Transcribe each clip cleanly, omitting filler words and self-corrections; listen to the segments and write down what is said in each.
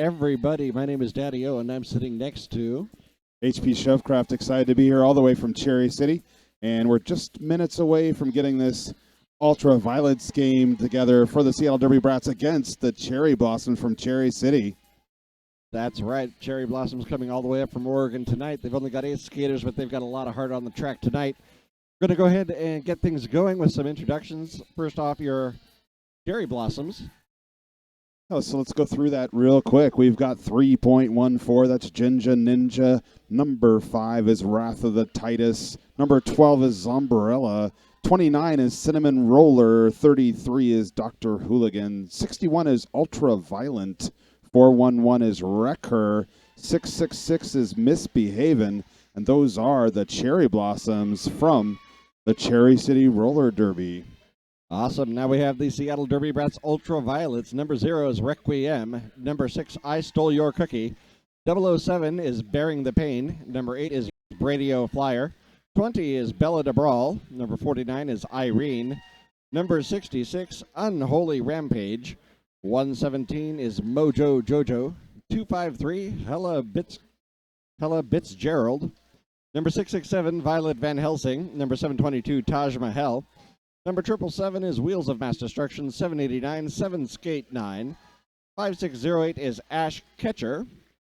everybody. My name is Daddy O, and I'm sitting next to HP Shovecraft. Excited to be here all the way from Cherry City, and we're just minutes away from getting this Ultraviolets game together for the Seattle Derby Brats against the Cherry Blossoms from Cherry City. That's right. Cherry Blossoms coming all the way up from Oregon tonight. They've only got 8 skaters, but they've got a lot of heart on the track tonight. We're going to go ahead and get things going with some introductions. First off, your Cherry Blossoms. Oh, so let's go through that real quick. We've got 3.14. That's Jinja Ninja. Number 5 is Wrath of the Titus. Number 12 is Zombrella. 29 is Cinnamon Roller. 33 is Dr. Hooligan. 61 is Ultraviolent. 411 is Wrecker. 666 is Misbehavin'. And those are the Cherry Blossoms from the Cherry City Roller Derby. Awesome. Now we have the Seattle Derby Brats Ultraviolets. Number 0 is Requiem. Number 6, I Stole Your Cookie. 007 is Bearing the Pain. Number 8 is Radio Flyer. 20 is Bella de Brawl. Number 49 is Irene. Number 66, Unholy Rampage. 117 is Mojo Jojo. 253, Hella Bits Gerald. Number 667, Violet Van Helsing. Number 722, Taj Mahal. Number 777 is Wheels of Mass Destruction. 789, 7 Skate 9. 5608 is Ash Ketcher.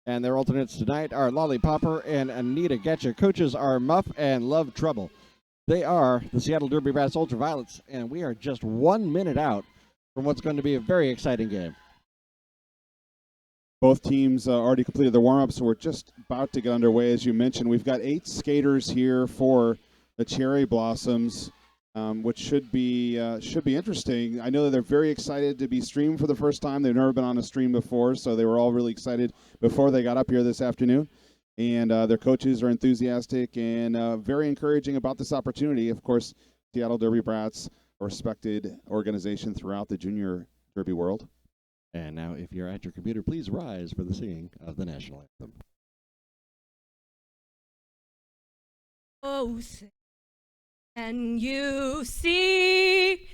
And their alternates tonight are Lollipopper and Anita Getcha. Coaches are Muff and Love Trouble. They are the Seattle Derby Brats Ultraviolets, and we are just 1 minute out from what's going to be a very exciting game. Both teams already completed their warm-up, so we're just about to get underway. As you mentioned, we've got 8 skaters here for the Cherry Blossoms, which should be interesting. I know that they're very excited to be streamed for the first time. They've never been on a stream before, so they were all really excited before they got up here this afternoon. And their coaches are enthusiastic and very encouraging about this opportunity. Of course, Seattle Derby Brats, a respected organization throughout the junior derby world. And now, if you're at your computer, please rise for the singing of the national anthem. Oh, can you see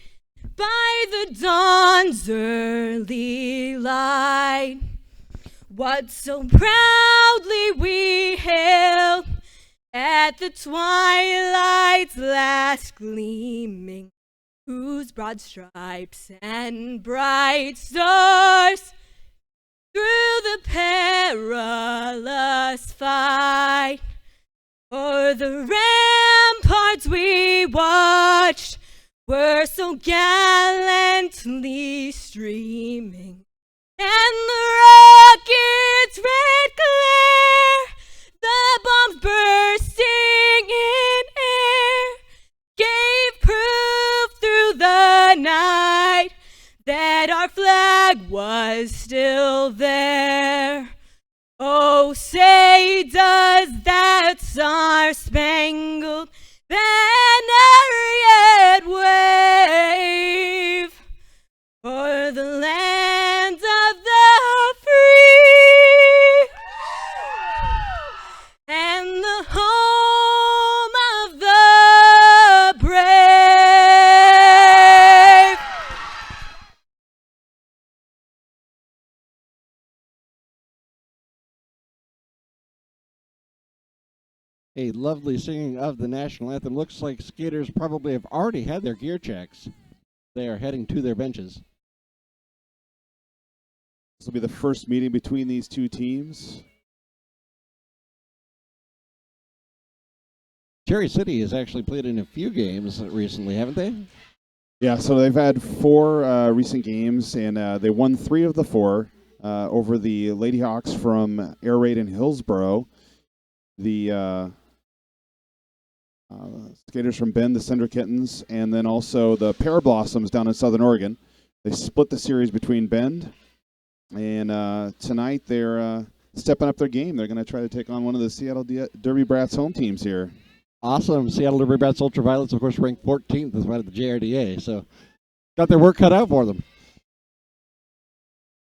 by the dawn's early light what so proudly we hailed at the twilight's last gleaming, whose broad stripes and bright stars through the perilous fight o'er the ramparts we watched were so gallantly streaming, and the rocket's red glare, the bombs bursting in air, gave proof through the night that our flag was still there. Oh, say does that star-spangled banner yet wave o'er the land of the free and the home of the brave? A lovely singing of the national anthem. Looks like skaters probably have already had their gear checks. They are heading to their benches. This will be the first meeting between these two teams. Cherry City has actually played in a few games recently, haven't they? Yeah, so they've had 4 recent games, and they won 3 of the 4 over the Ladyhawks from Air Raid in Hillsboro. The skaters from Bend, the Cinder Kittens, and then also the Pear Blossoms down in Southern Oregon. They split the series between Bend, and tonight they're stepping up their game. They're going to try to take on one of the Seattle Derby Brats home teams here. Awesome. Seattle Derby Brats Ultraviolets, of course, ranked 14th as part of the JRDA, so got their work cut out for them.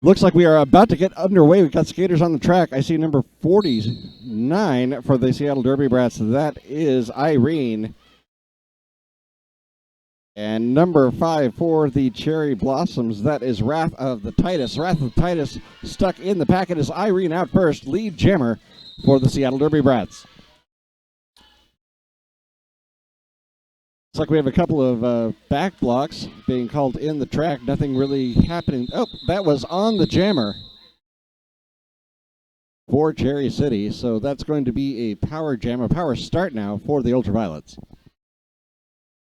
Looks like we are about to get underway. We've got skaters on the track. I see number 49 for the Seattle Derby Brats. That is Irene. And number 5 for the Cherry Blossoms, that is Wrath of the Titus. Wrath of the Titus stuck in the packet is Irene out first, lead jammer for the Seattle Derby Brats. Looks like we have a couple of back blocks being called in the track. Nothing really happening. Oh, that was on the jammer for Cherry City. So that's going to be a power jam, a power start now for the Ultraviolets.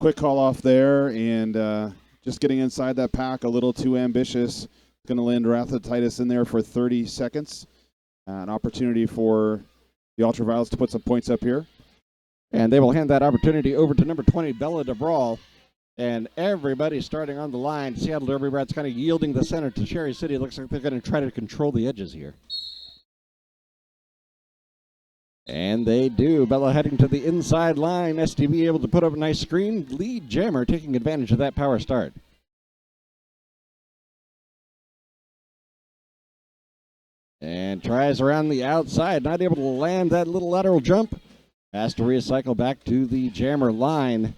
Quick call off there, and just getting inside that pack a little too ambitious. Going to land Wrath of the Titus in there for 30 seconds. An opportunity for the Ultraviolets to put some points up here. And they will hand that opportunity over to number 20, Bella DeBrawl. And everybody starting on the line. Seattle Derby Brats kind of yielding the center to Cherry City. It looks like they're going to try to control the edges here. And they do. Bella heading to the inside line. SDB able to put up a nice screen. Lead jammer taking advantage of that power start. And tries around the outside. Not able to land that little lateral jump. Has to recycle back to the jammer line.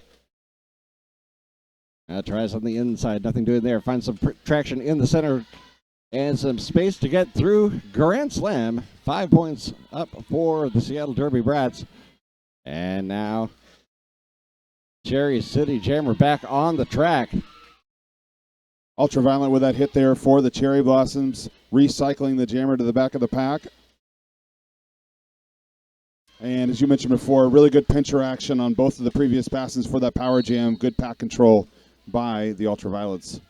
Tries on the inside. Nothing doing there. Finds some traction in the center. And some space to get through. Grand Slam. 5 points up for the Seattle Derby Brats. And now Cherry City Jammer back on the track. Ultraviolet with that hit there for the Cherry Blossoms. Recycling the jammer to the back of the pack. And as you mentioned before, really good pincher action on both of the previous passes for that power jam. Good pack control by the Ultraviolets.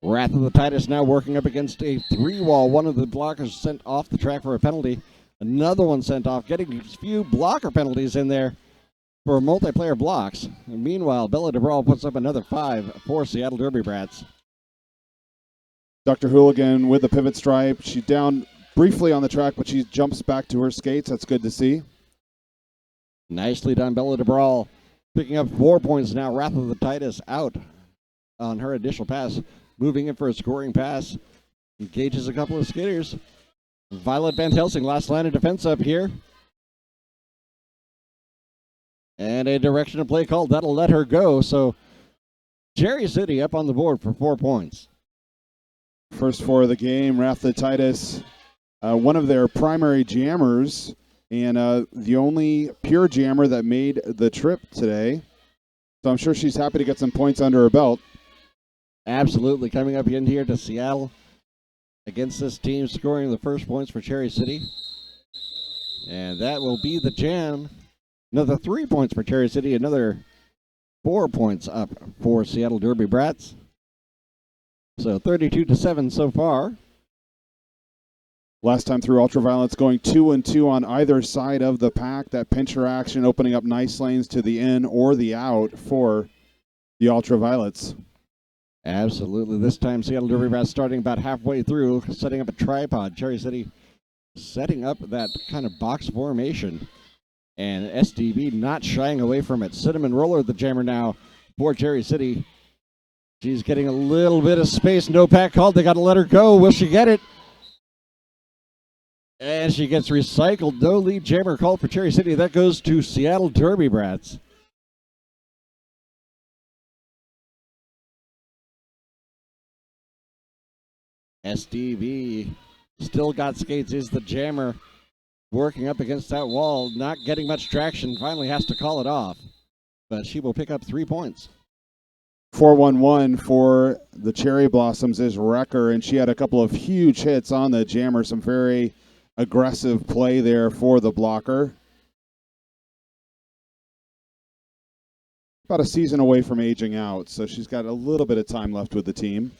Wrath of the Titus now working up against a 3-wall. One of the blockers sent off the track for a penalty. Another one sent off, getting a few blocker penalties in there for multiplayer blocks. And meanwhile, Bella DeBrawl puts up another 5 for Seattle Derby Brats. Dr. Hooligan with the pivot stripe. She's down briefly on the track, but she jumps back to her skates. That's good to see. Nicely done, Bella DeBrawl. Picking up 4 points now. Wrath of the Titus out on her initial pass. Moving in for a scoring pass. Engages a couple of skaters. Violet Van Helsing, last line of defense up here. And a direction of play called. That'll let her go. So Cherry City up on the board for 4 points. First 4 of the game. Wrath of the Titus, one of their primary jammers, and the only pure jammer that made the trip today. So I'm sure she's happy to get some points under her belt. Absolutely. Coming up in here to Seattle against this team, scoring the first points for Cherry City. And that will be the jam. Another 3 points for Cherry City. Another 4 points up for Seattle Derby Brats. So 32-7 so far. Last time through, Ultraviolets going 2-2 on either side of the pack. That pincher action opening up nice lanes to the in or the out for the Ultraviolets. Absolutely. This time, Seattle Derby Brats starting about halfway through, setting up a tripod. Cherry City setting up that kind of box formation. And SDB not shying away from it. Cinnamon Roller, the jammer now for Cherry City. She's getting a little bit of space. No pack called. They got to let her go. Will she get it? And she gets recycled. No lead jammer called for Cherry City. That goes to Seattle Derby Brats. SDB still got skates, is the jammer working up against that wall, not getting much traction, finally has to call it off, but she will pick up 3 points. 4-1-1 for the Cherry Blossoms is Wrecker, and she had a couple of huge hits on the jammer, some very aggressive play there for the blocker. About a season away from aging out, so she's got a little bit of time left with the team.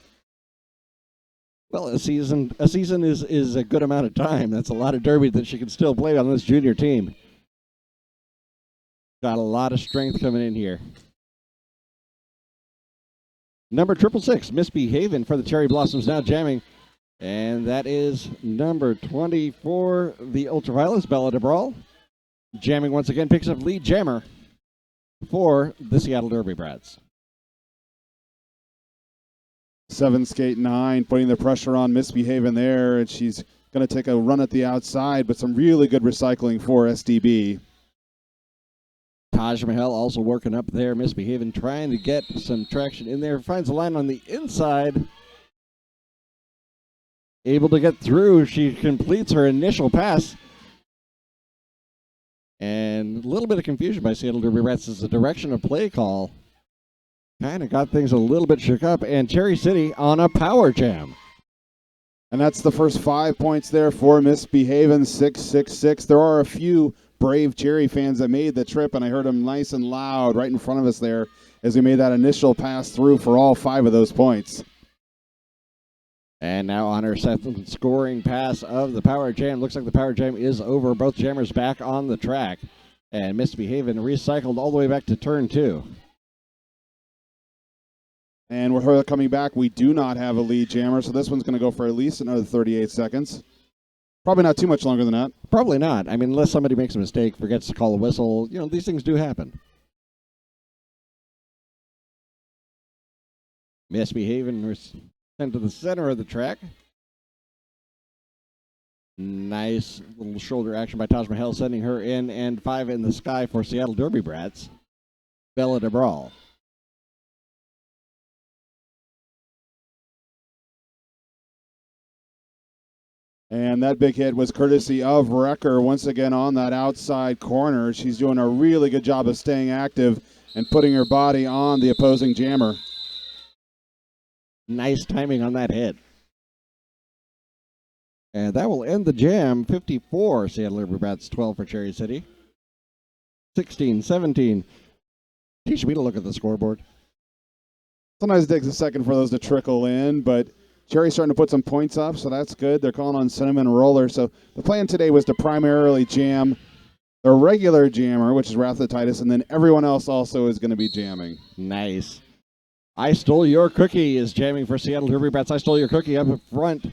Well, a season is a good amount of time. That's a lot of derby that she can still play on this junior team. Got a lot of strength coming in here. Number 666, Misbehavin' for the Cherry Blossoms now jamming. And that is number 24, the Ultraviolets, Bella DeBrawl. Jamming once again, picks up lead jammer for the Seattle Derby Brats. 7 skate 9, putting the pressure on Misbehavin' there, and she's going to take a run at the outside, but some really good recycling for SDB. Taj Mahal also working up there, misbehaving, trying to get some traction in there. Finds a line on the inside. Able to get through. She completes her initial pass. And a little bit of confusion by Seattle Derby Rats as the direction of play call kind of got things a little bit shook up. And Cherry City on a power jam. And that's the first 5 points there for Misbehavin', 6-6-6. There are a few brave Cherry fans that made the trip, and I heard them nice and loud right in front of us there as we made that initial pass through for all 5 of those points. And now on her second scoring pass of the power jam. Looks like the power jam is over. Both jammers back on the track. And Misbehavin' recycled all the way back to turn 2. And with her coming back, we do not have a lead jammer, so this one's going to go for at least another 38 seconds. Probably not too much longer than that. Probably not. I mean, unless somebody makes a mistake, forgets to call a whistle. You know, these things do happen. Misbehaving sent to the center of the track. Nice little shoulder action by Taj Mahal, sending her in, and 5 in the sky for Seattle Derby Brats. Bella de Brawl. And that big hit was courtesy of Wrecker once again on that outside corner. She's doing a really good job of staying active and putting her body on the opposing jammer. Nice timing on that hit. And that will end the jam. 54 Seattle Derby Brats, 12 for Cherry City. 16-17. Teach me to look at the scoreboard. Sometimes it takes a second for those to trickle in, but Cherry's starting to put some points up, so that's good. They're calling on Cinnamon Roller. So the plan today was to primarily jam the regular jammer, which is Wrath of Titus, and then everyone else also is going to be jamming. Nice. I Stole Your Cookie is jamming for Seattle Derby Brats. I Stole Your Cookie up front.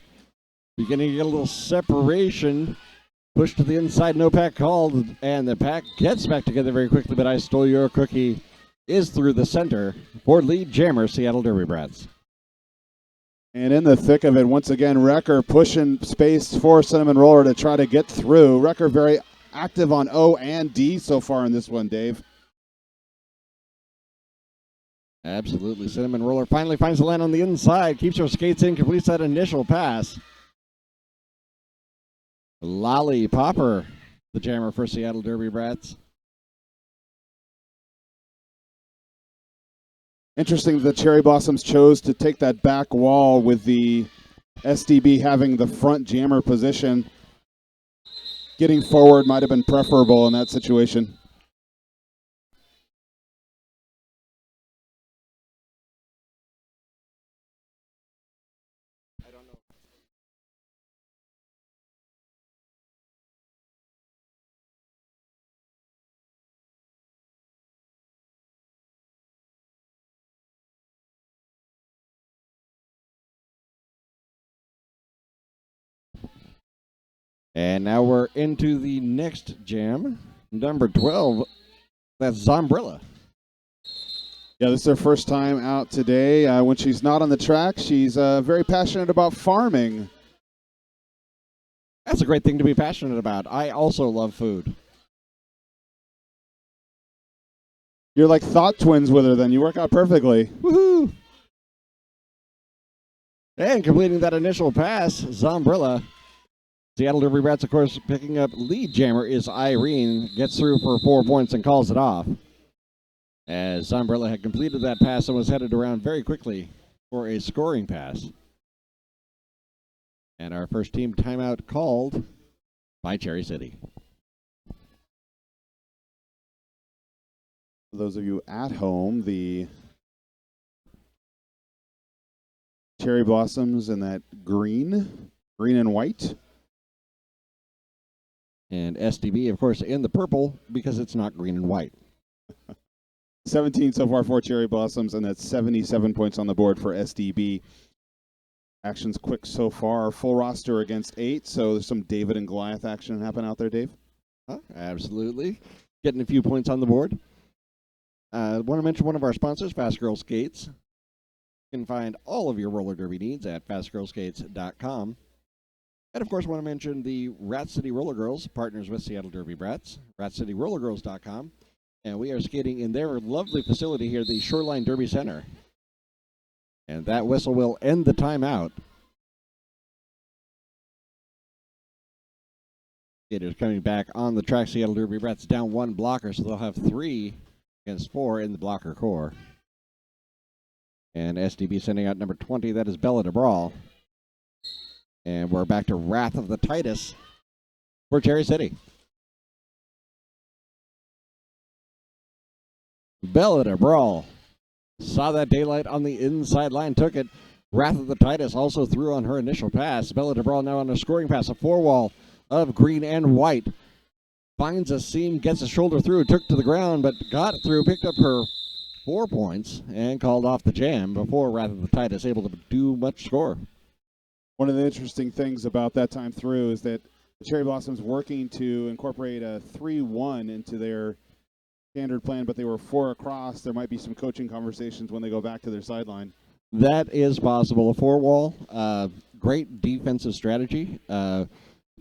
Beginning to get a little separation. Push to the inside, no pack called, and the pack gets back together very quickly, but I Stole Your Cookie is through the center for lead jammer, Seattle Derby Brats. And in the thick of it, once again, Wrecker pushing space for Cinnamon Roller to try to get through. Wrecker very active on O and D so far in this one, Dave. Absolutely. Cinnamon Roller finally finds the land on the inside, keeps her skates in, completes that initial pass. Lollipopper, the jammer for Seattle Derby Brats. Interesting that the Cherry Blossoms chose to take that back wall with the SDB having the front jammer position. Getting forward might have been preferable in that situation. And now we're into the next jam, number 12. That's Zombrilla. Yeah, this is her first time out today. When she's not on the track, she's very passionate about farming. That's a great thing to be passionate about. I also love food. You're like thought twins with her then. You work out perfectly. Woohoo! And completing that initial pass, Zombrilla. Seattle Derby Brats, of course, picking up lead jammer is Irene. Gets through for 4 points and calls it off. As Zombrilla had completed that pass and was headed around very quickly for a scoring pass. And our first team timeout called by Cherry City. For those of you at home, the Cherry Blossoms in that green and white. And SDB, of course, in the purple because it's not green and white. 17 so far for Cherry Blossoms, and that's 77 points on the board for SDB. Action's quick so far. Full roster against 8, so there's some David and Goliath action happen out there, Dave. Absolutely. Getting a few points on the board. I want to mention one of our sponsors, Fast Girl Skates. You can find all of your roller derby needs at fastgirlskates.com. And, of course, want to mention the Rat City Roller Girls, partners with Seattle Derby Brats, ratcityrollergirls.com. And we are skating in their lovely facility here, the Shoreline Derby Center. And that whistle will end the timeout. Skaters coming back on the track. Seattle Derby Brats down one blocker, so they'll have 3 against 4 in the blocker core. And SDB sending out number 20. That is Bella DeBrawl. And we're back to Wrath of the Titus for Cherry City. Bella DeBrawl saw that daylight on the inside line, took it. Wrath of the Titus also threw on her initial pass. Bella DeBrawl now on a scoring pass, a 4-wall of green and white. Finds a seam, gets a shoulder through, took to the ground, but got through, picked up her 4 points, and called off the jam before Wrath of the Titus able to do much score. One of the interesting things about that time through is that the Cherry Blossoms working to incorporate a 3-1 into their standard plan, but they were 4 across. There might be some coaching conversations when they go back to their sideline. That is possible. A 4-wall, great defensive strategy. Of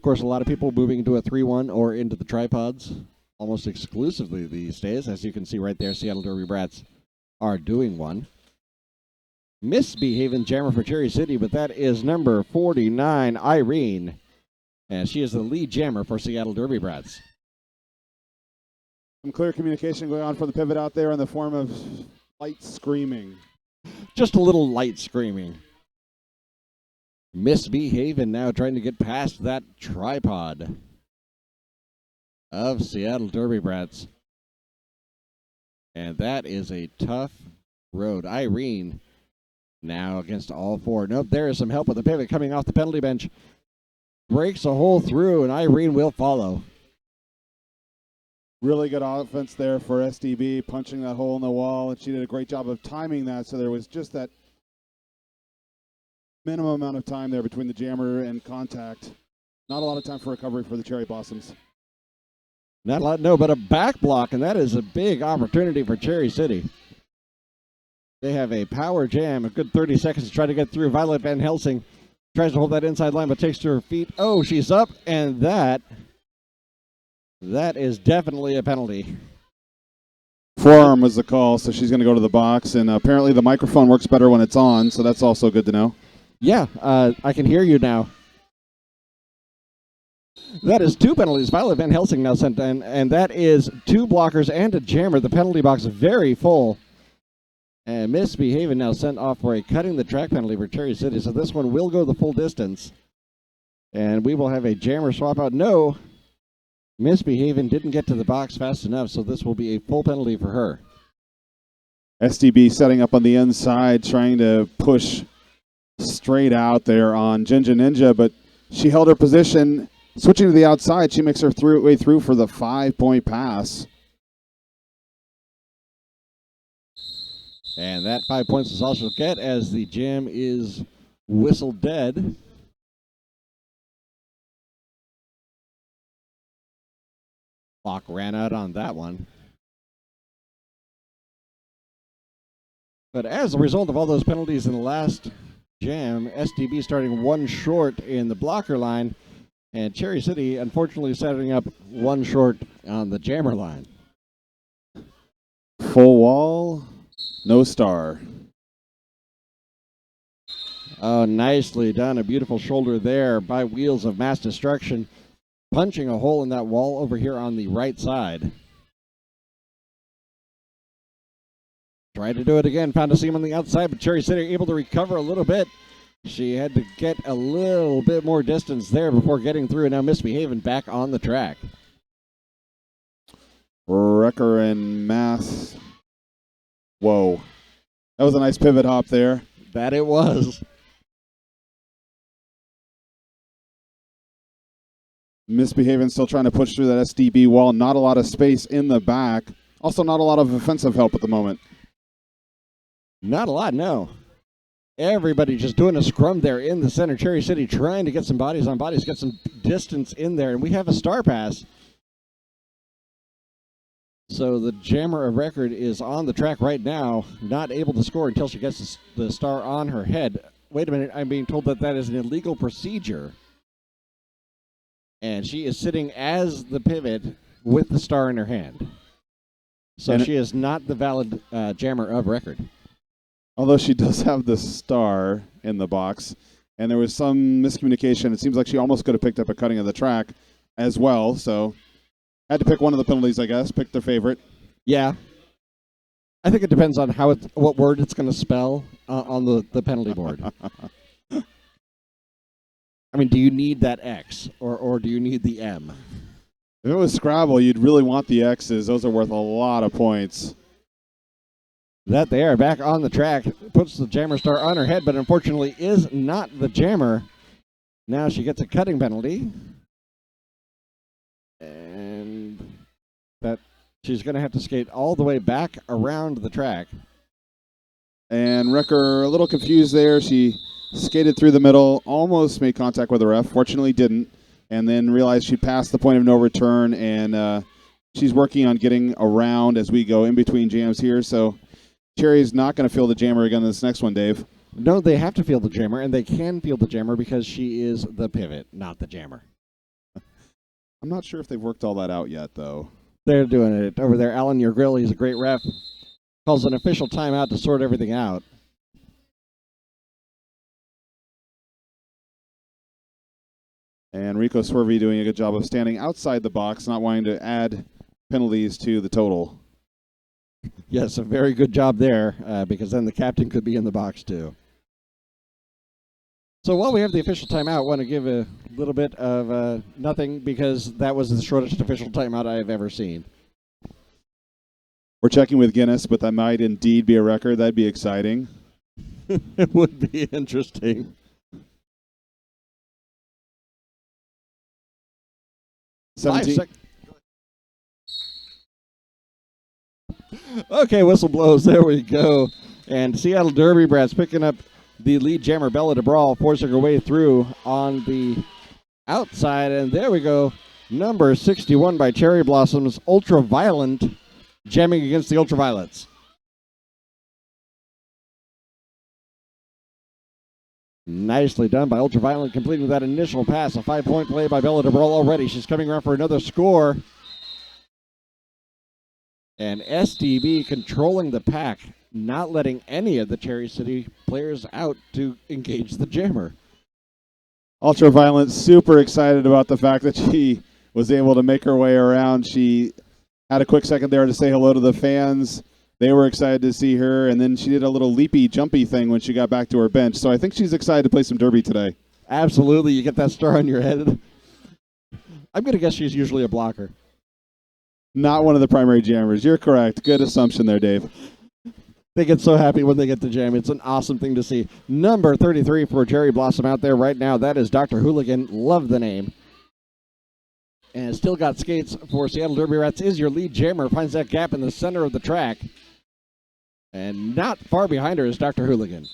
course, a lot of people moving into a 3-1 or into the tripods almost exclusively these days. As you can see right there, Seattle Derby Brats are doing one. Misbehaving jammer for Cherry City, but that is number 49, Irene. And she is the lead jammer for Seattle Derby Brats. Some clear communication going on from the pivot out there in the form of light screaming. Just a little light screaming. Misbehaving now trying to get past that tripod of Seattle Derby Brats. And that is a tough road. Irene now against all 4. Nope, there is some help with the pivot coming off the penalty bench. Breaks a hole through, and Irene will follow. Really good offense there for SDB, punching that hole in the wall, and she did a great job of timing that, so there was just that minimum amount of time there between the jammer and contact. Not a lot of time for recovery for the Cherry Blossoms. Not a lot, no, but a back block, and that is a big opportunity for Cherry City. They have a power jam, a good 30 seconds to try to get through. Violet Van Helsing tries to hold that inside line, but takes to her feet. Oh, she's up, and that is definitely a penalty. Forearm was the call, so she's going to go to the box, and apparently the microphone works better when it's on, so that's also good to know. Yeah, I can hear you now. That is 2 penalties. Violet Van Helsing now sent in, and that is 2 blockers and a jammer. The penalty box very full. And Misbehaving now sent off for a cutting the track penalty for Cherry City, so this one will go the full distance. And we will have a jammer swap out. No, Misbehaving didn't get to the box fast enough, so this will be a full penalty for her. SDB setting up on the inside, trying to push straight out there on Ginger Ninja, but she held her position. Switching to the outside, she makes her way through for the 5-point pass. And that 5 points is all she'll get as the jam is whistled dead. Clock ran out on that one. But as a result of all those penalties in the last jam, SDB starting 1 short in the blocker line, and Cherry City unfortunately setting up 1 short on the jammer line. Full wall, no star. Oh, nicely done. A beautiful shoulder there by Wheels of Mass Destruction, punching a hole in that wall over here on the right side. Tried to do it again, found a seam on the outside, but Cherry City able to recover a little bit. She had to get a little bit more distance there before getting through, and now Misbehaving back on the track. Wrecker and Mass. Whoa. That was a nice pivot hop there. That it was. Misbehaving, still trying to push through that SDB wall. Not a lot of space in the back. Also not a lot of offensive help at the moment. Not a lot, no. Everybody just doing a scrum there in the center. Cherry City trying to get some bodies on bodies, get some distance in there, and we have a star pass. So the jammer of record is on the track right now, not able to score until she gets the star on her head. Wait a minute, I'm being told that that is an illegal procedure. And she is sitting as the pivot with the star in her hand. So And she is not the valid jammer of record. although she does have the star in the box, and there was some miscommunication. It seems like she almost could have picked up a cutting of the track as well. So had to pick one of the penalties, I guess. Picked their favorite. Yeah. I think it depends on what word it's going to spell on the penalty board. I mean, do you need that X or do you need the M? If it was Scrabble, you'd really want the X's. Those are worth a lot of points. That they are back on the track, puts the jammer star on her head, but unfortunately is not the jammer. Now she gets a cutting penalty. And that she's going to have to skate all the way back around the track. And Wrecker a little confused there. She skated through the middle, almost made contact with the ref. Fortunately didn't. And then realized she passed the point of no return. And she's working on getting around as we go in between jams here. So Cherry's not going to feel the jammer again this next one, Dave. No, they have to feel the jammer, and they can feel the jammer because she is the pivot, not the jammer. I'm not sure if they've worked all that out yet, though. They're doing it over there. Alan, your grill, he's a great ref. Calls an official timeout to sort everything out. And Rico Swervey doing a good job of standing outside the box, not wanting to add penalties to the total. Yes, a very good job there, because then the captain could be in the box too. So while we have the official timeout, I want to give a little bit of nothing, because that was the shortest official timeout I have ever seen. We're checking with Guinness, but that might indeed be a record. That'd be exciting. It would be interesting. Okay, whistle blows. There we go. And Seattle Derby Brats picking up the lead jammer, Bella DeBrawl, forcing her way through on the outside. And there we go. Number 61 by Cherry Blossoms, Ultraviolent, jamming against the Ultraviolets. Nicely done by Ultraviolent, completing that initial pass. A 5-point play by Bella DeBrawl already. She's coming around for another score. And SDB controlling the pack, not letting any of the Cherry City players out to engage the jammer. Ultraviolent super excited about the fact that she was able to make her way around. She had a quick second there to say hello to the fans. They were excited to see her, and then she did a little leapy, jumpy thing when she got back to her bench. So I think she's excited to play some derby today. Absolutely. You get that star on your head. I'm going to guess she's usually a blocker. Not one of the primary jammers. You're correct. Good assumption there, Dave. They get so happy when they get to jam. It's an awesome thing to see. Number 33 for Cherry Blossom out there right now. That is Dr. Hooligan. Love the name. And still got skates for Seattle Derby Rats. Is your lead jammer. Finds that gap in the center of the track. And not far behind her is Dr. Hooligan.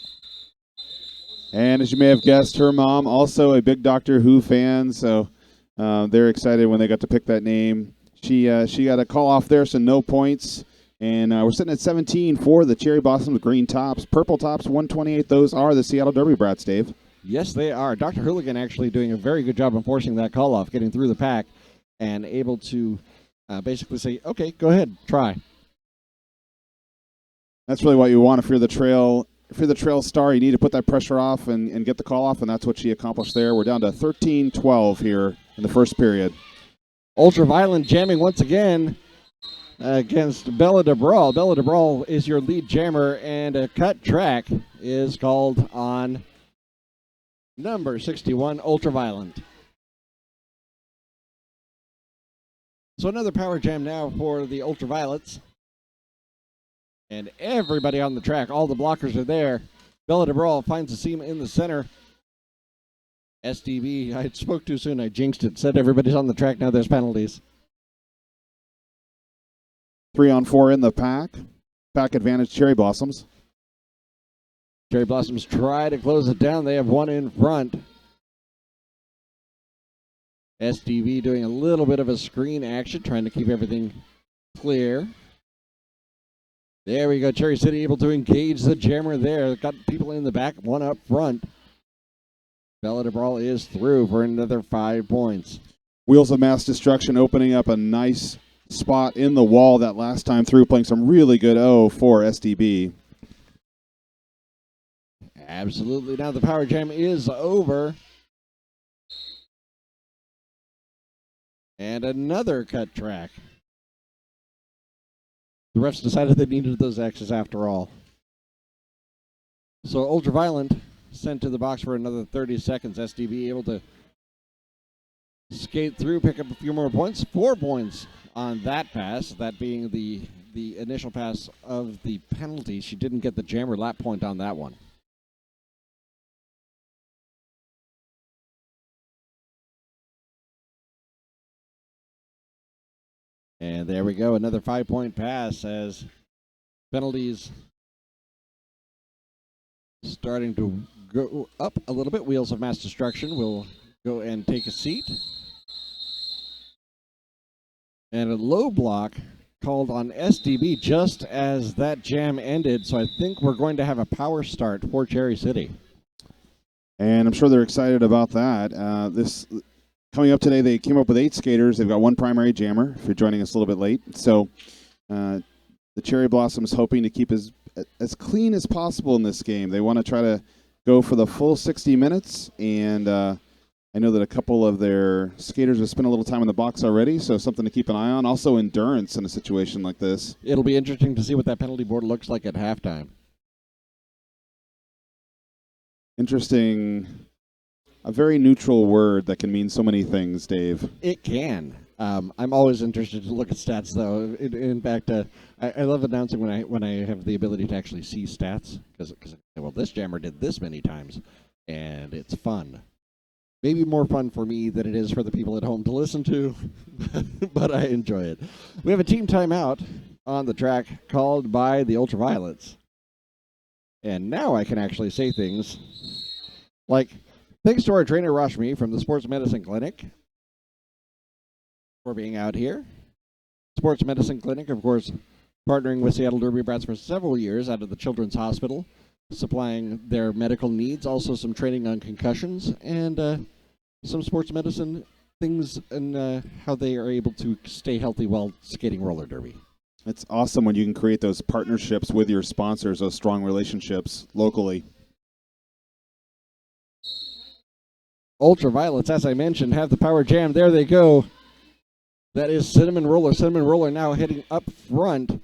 And as you may have guessed, her mom also a big Doctor Who fan. So they're excited when they got to pick that name. She got a call off there, so no points. And we're sitting at 17 for the Cherry Blossoms, green tops. Purple tops, 128. Those are the Seattle Derby Brats, Dave. Yes, they are. Dr. Hooligan actually doing a very good job enforcing that call off, getting through the pack, and able to basically say, okay, go ahead, try. That's really what you want if you're the trail. If you're the trail star, you need to put that pressure off and get the call off, and that's what she accomplished there. We're down to 13-12 here in the first period. Ultraviolent jamming once again against Bella DeBrawl. Bella DeBrawl is your lead jammer, and a cut track is called on number 61, Ultraviolent. So another power jam now for the Ultraviolets. And everybody on the track, all the blockers are there. Bella DeBrawl finds a seam in the center. SDB, I spoke too soon, I jinxed it. Said everybody's on the track, now there's penalties. 3-on-4 in the pack. Pack advantage, Cherry Blossoms. Cherry Blossoms try to close it down. They have one in front. SDB doing a little bit of a screen action, trying to keep everything clear. There we go. Cherry City able to engage the jammer there. Got people in the back, one up front. Bella DeBrawl is through for another 5 points. Wheels of Mass Destruction opening up a nice spot in the wall that last time through, playing some really good O for SDB. Absolutely. Now the power jam is over. And another cut track. The refs decided they needed those X's after all. So Ultraviolent sent to the box for another 30 seconds. SDB able to skate through, pick up a few more points. 4 points on that pass, that being the initial pass of the penalty. She didn't get the jammer lap point on that one. And there we go, another 5-point pass as penalties starting to go up a little bit. Wheels of Mass Destruction will go and take a seat. And a low block called on SDB just as that jam ended, so I think we're going to have a power start for Cherry City. And I'm sure they're excited about that. Coming up today, they came up with 8 skaters. They've got 1 primary jammer, if you're joining us a little bit late. So the Cherry Blossoms hoping to keep as clean as possible in this game. They want to try to go for the full 60 minutes, and I know that a couple of their skaters have spent a little time in the box already, so something to keep an eye on. Also endurance in a situation like this. It'll be interesting to see what that penalty board looks like at halftime. Interesting. A very neutral word that can mean so many things, Dave. It can. I'm always interested to look at stats, though. In fact, I love announcing when I have the ability to actually see stats, because well, this jammer did this many times, and it's fun. Maybe more fun for me than it is for the people at home to listen to, but I enjoy it. We have a team timeout on the track called by the Ultraviolets, and now I can actually say things like, thanks to our trainer Rashmi from the Sports Medicine Clinic for being out here. Sports Medicine Clinic, of course, partnering with Seattle Derby Brats for several years out of the Children's Hospital, supplying their medical needs, also some training on concussions, and some sports medicine things and how they are able to stay healthy while skating roller derby. It's awesome when you can create those partnerships with your sponsors, those strong relationships locally. Ultraviolets, as I mentioned, have the power jam. There they go. That is Cinnamon Roller. Cinnamon Roller now heading up front.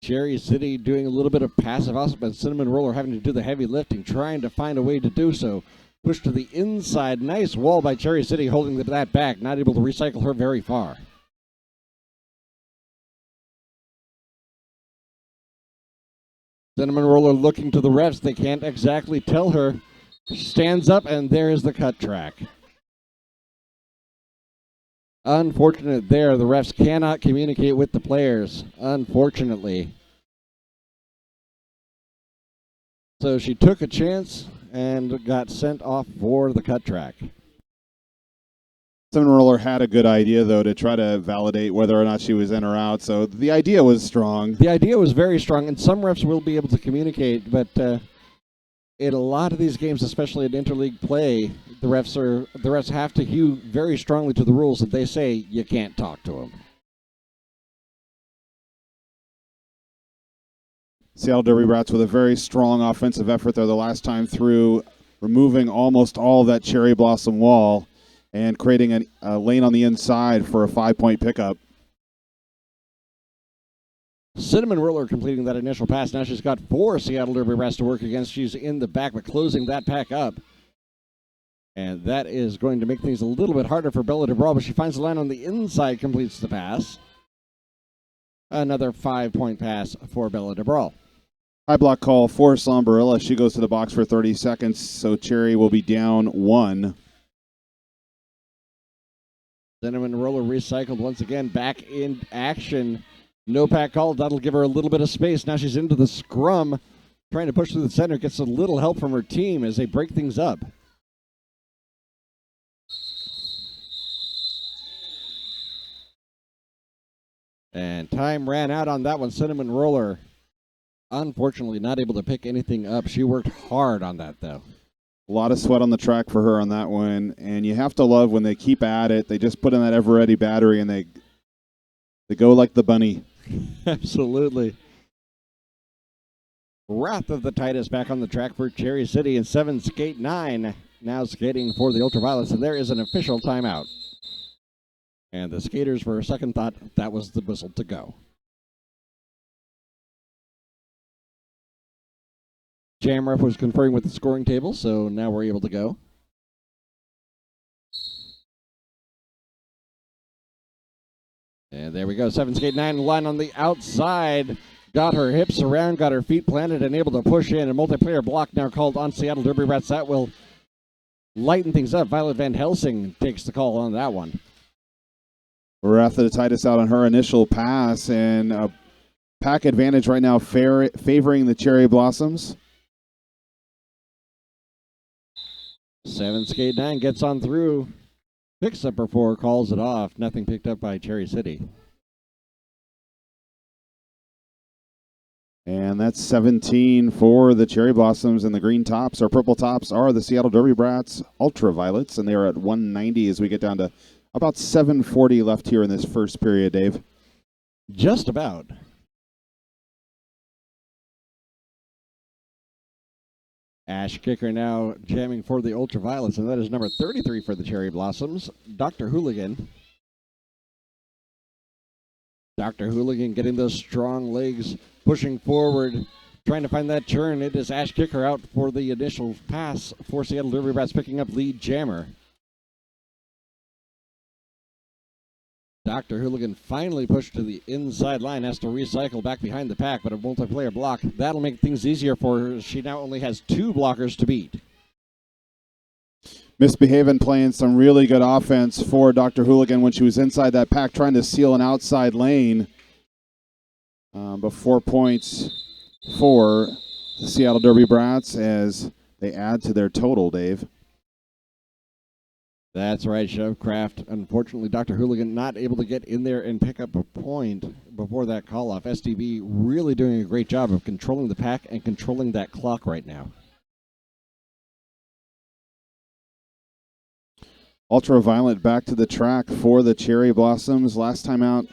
Cherry City doing a little bit of passive also, but Cinnamon Roller having to do the heavy lifting, trying to find a way to do so. Push to the inside. Nice wall by Cherry City holding that back. Not able to recycle her very far. Cinnamon Roller looking to the refs. They can't exactly tell her. Stands up, and there is the cut track. Unfortunate there. The refs cannot communicate with the players, unfortunately. So she took a chance and got sent off for the cut track. Cinnamon Roller had a good idea, though, to try to validate whether or not she was in or out, so the idea was strong. The idea was very strong, and some refs will be able to communicate, but in a lot of these games, especially in interleague play, the refs have to hew very strongly to the rules that they say you can't talk to them. Seattle Derby Brats with a very strong offensive effort there the last time through, removing almost all of that cherry blossom wall and creating a lane on the inside for a 5-point pickup. Cinnamon Roller completing that initial pass. Now she's got 4 Seattle Derby Brats to work against. She's in the back, but closing that pack up. And that is going to make things a little bit harder for Bella DeBrawl, but she finds the line on the inside, completes the pass. Another 5-point pass for Bella DeBrawl. High block call for Slumberilla. She goes to the box for 30 seconds, so Cherry will be down 1. Cinnamon Roller recycled once again, back in action. No pack call. That'll give her a little bit of space. Now she's into the scrum, trying to push through the center. Gets a little help from her team as they break things up. And time ran out on that one. Cinnamon Roller, unfortunately, not able to pick anything up. She worked hard on that, though. A lot of sweat on the track for her on that one, and you have to love when they keep at it. They just put in that ever-ready battery, and they They go like the bunny. Absolutely. Wrath of the Titus back on the track for Cherry City in 7 skate 9. Now skating for the Ultraviolets, and there is an official timeout. And the skaters, for a second, thought that was the whistle to go. Jam ref was conferring with the scoring table, so now we're able to go. And there we go, 7 skate 9 line on the outside. Got her hips around, got her feet planted, and able to push in. A multiplayer block now called on Seattle Derby Rats. That will lighten things up. Violet Van Helsing takes the call on that one. Wrath of the Titus out on her initial pass, and a pack advantage right now favoring the Cherry Blossoms. 7 skate 9 gets on through. Picks up her 4, calls it off. Nothing picked up by Cherry City. And that's 17 for the Cherry Blossoms, and the green tops or purple tops are the Seattle Derby Brats Ultraviolets, and they are at 190 as we get down to about 7:40 left here in this first period, Dave. Just about. Ash Kicker now jamming for the Ultraviolets, and that is number 33 for the Cherry Blossoms, Dr. Hooligan. Dr. Hooligan getting those strong legs, pushing forward, trying to find that turn. It is Ash Kicker out for the initial pass for Seattle Derby Brats, picking up lead jammer. Dr. Hooligan finally pushed to the inside line, has to recycle back behind the pack, but a multiplayer block. That'll make things easier for her. She now only has 2 blockers to beat. Misbehaving, playing some really good offense for Dr. Hooligan when she was inside that pack, trying to seal an outside lane. But 4 points for the Seattle Derby Brats as they add to their total, Dave. That's right, Shovecraft. Unfortunately, Dr. Hooligan not able to get in there and pick up a point before that call-off. SDB really doing a great job of controlling the pack and controlling that clock right now. Ultraviolet back to the track for the Cherry Blossoms. Last time out,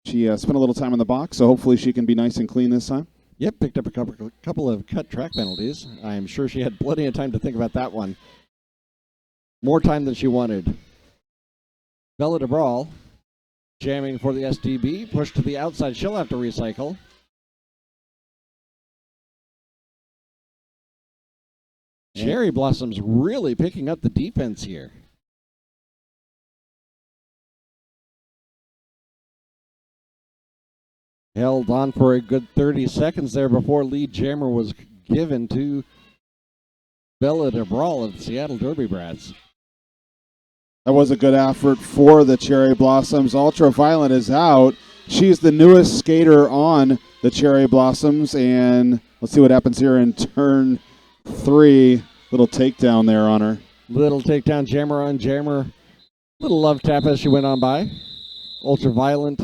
she spent a little time in the box, so hopefully she can be nice and clean this time. Yep, picked up a couple of cut track penalties. I'm sure she had plenty of time to think about that one. More time than she wanted. Bella DeBrawl jamming for the SDB. Push to the outside. She'll have to recycle. Cherry Blossoms really picking up the defense here. Held on for a good 30 seconds there before lead jammer was given to Bella DeBrawl of the Seattle Derby Brats. That was a good effort for the Cherry Blossoms. Ultraviolet is out. She's the newest skater on the Cherry Blossoms, and let's see what happens here in turn 3. Little takedown there on her. Little takedown, jammer on jammer. Little love tap as she went on by. Ultraviolet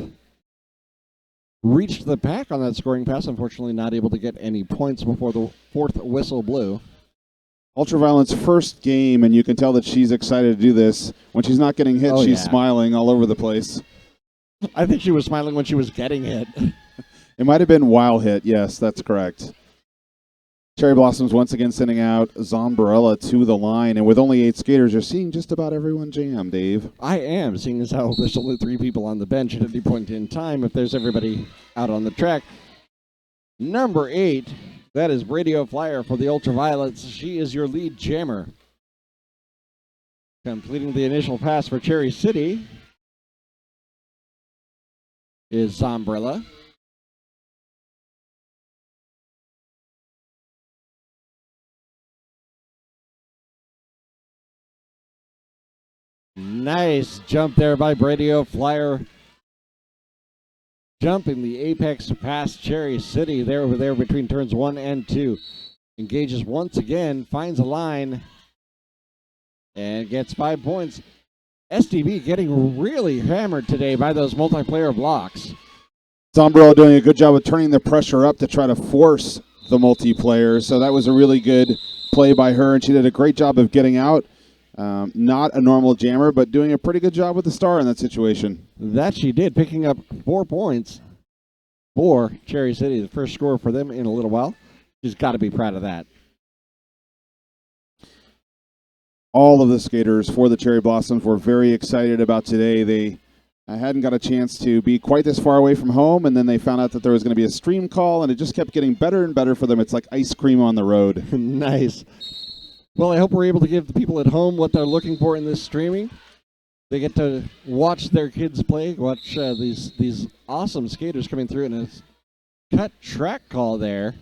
reached the pack on that scoring pass, unfortunately not able to get any points before the 4th whistle blew. Ultraviolet's first game, and you can tell that she's excited to do this. When she's not getting hit, she's smiling all over the place. I think she was smiling when she was getting hit. It might have been while hit. Yes, that's correct. Cherry Blossoms once again sending out Zombrella to the line, and with only 8 skaters, you're seeing just about everyone jam, Dave. I am, seeing as how there's only 3 people on the bench at any point in time if there's everybody out on the track. Number 8, that is Radio Flyer for the Ultraviolets. She is your lead jammer. Completing the initial pass for Cherry City is Zombrella. Nice jump there by Radio Flyer. Jumping the apex past Cherry City there over there between turns 1 and 2. Engages once again, finds a line, and gets 5 points. SDB getting really hammered today by those multiplayer blocks. Zombrella doing a good job of turning the pressure up to try to force the multiplayer. So that was a really good play by her, and she did a great job of getting out. Not a normal jammer, but doing a pretty good job with the star in that situation. That she did, picking up 4 points for Cherry City, the first score for them in a little while. She's got to be proud of that. All of the skaters for the Cherry Blossoms were very excited about today. They hadn't got a chance to be quite this far away from home, and then they found out that there was going to be a stream call, and it just kept getting better and better for them. It's like ice cream on the road. Nice. Well, I hope we're able to give the people at home what they're looking for in this streaming. They get to watch their kids play, watch these awesome skaters coming through, and a cut track call there.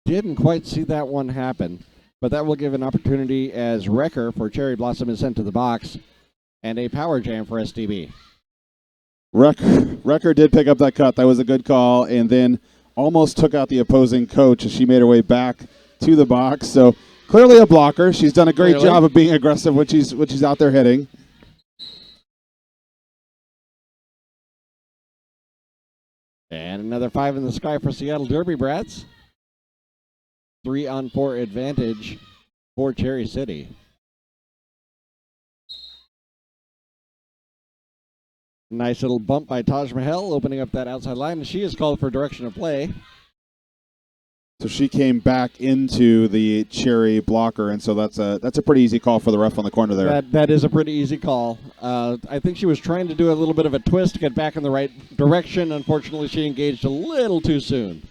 Didn't quite see that one happen, but that will give an opportunity as Wrecker for Cherry Blossom is sent to the box, and a power jam for SDB. Wrecker did pick up that cut. That was a good call, and then almost took out the opposing coach as she made her way back to the box. So clearly a blocker. She's done a great job of being aggressive when she's out there hitting. And another 5 in the sky for Seattle Derby Brats. 3-on-4 advantage for Cherry City. Nice little bump by Taj Mahal, opening up that outside line. She is called for direction of play. So she came back into the Cherry blocker, and so that's a pretty easy call for the ref on the corner there. That is a pretty easy call. I think she was trying to do a little bit of a twist to get back in the right direction. Unfortunately, she engaged a little too soon.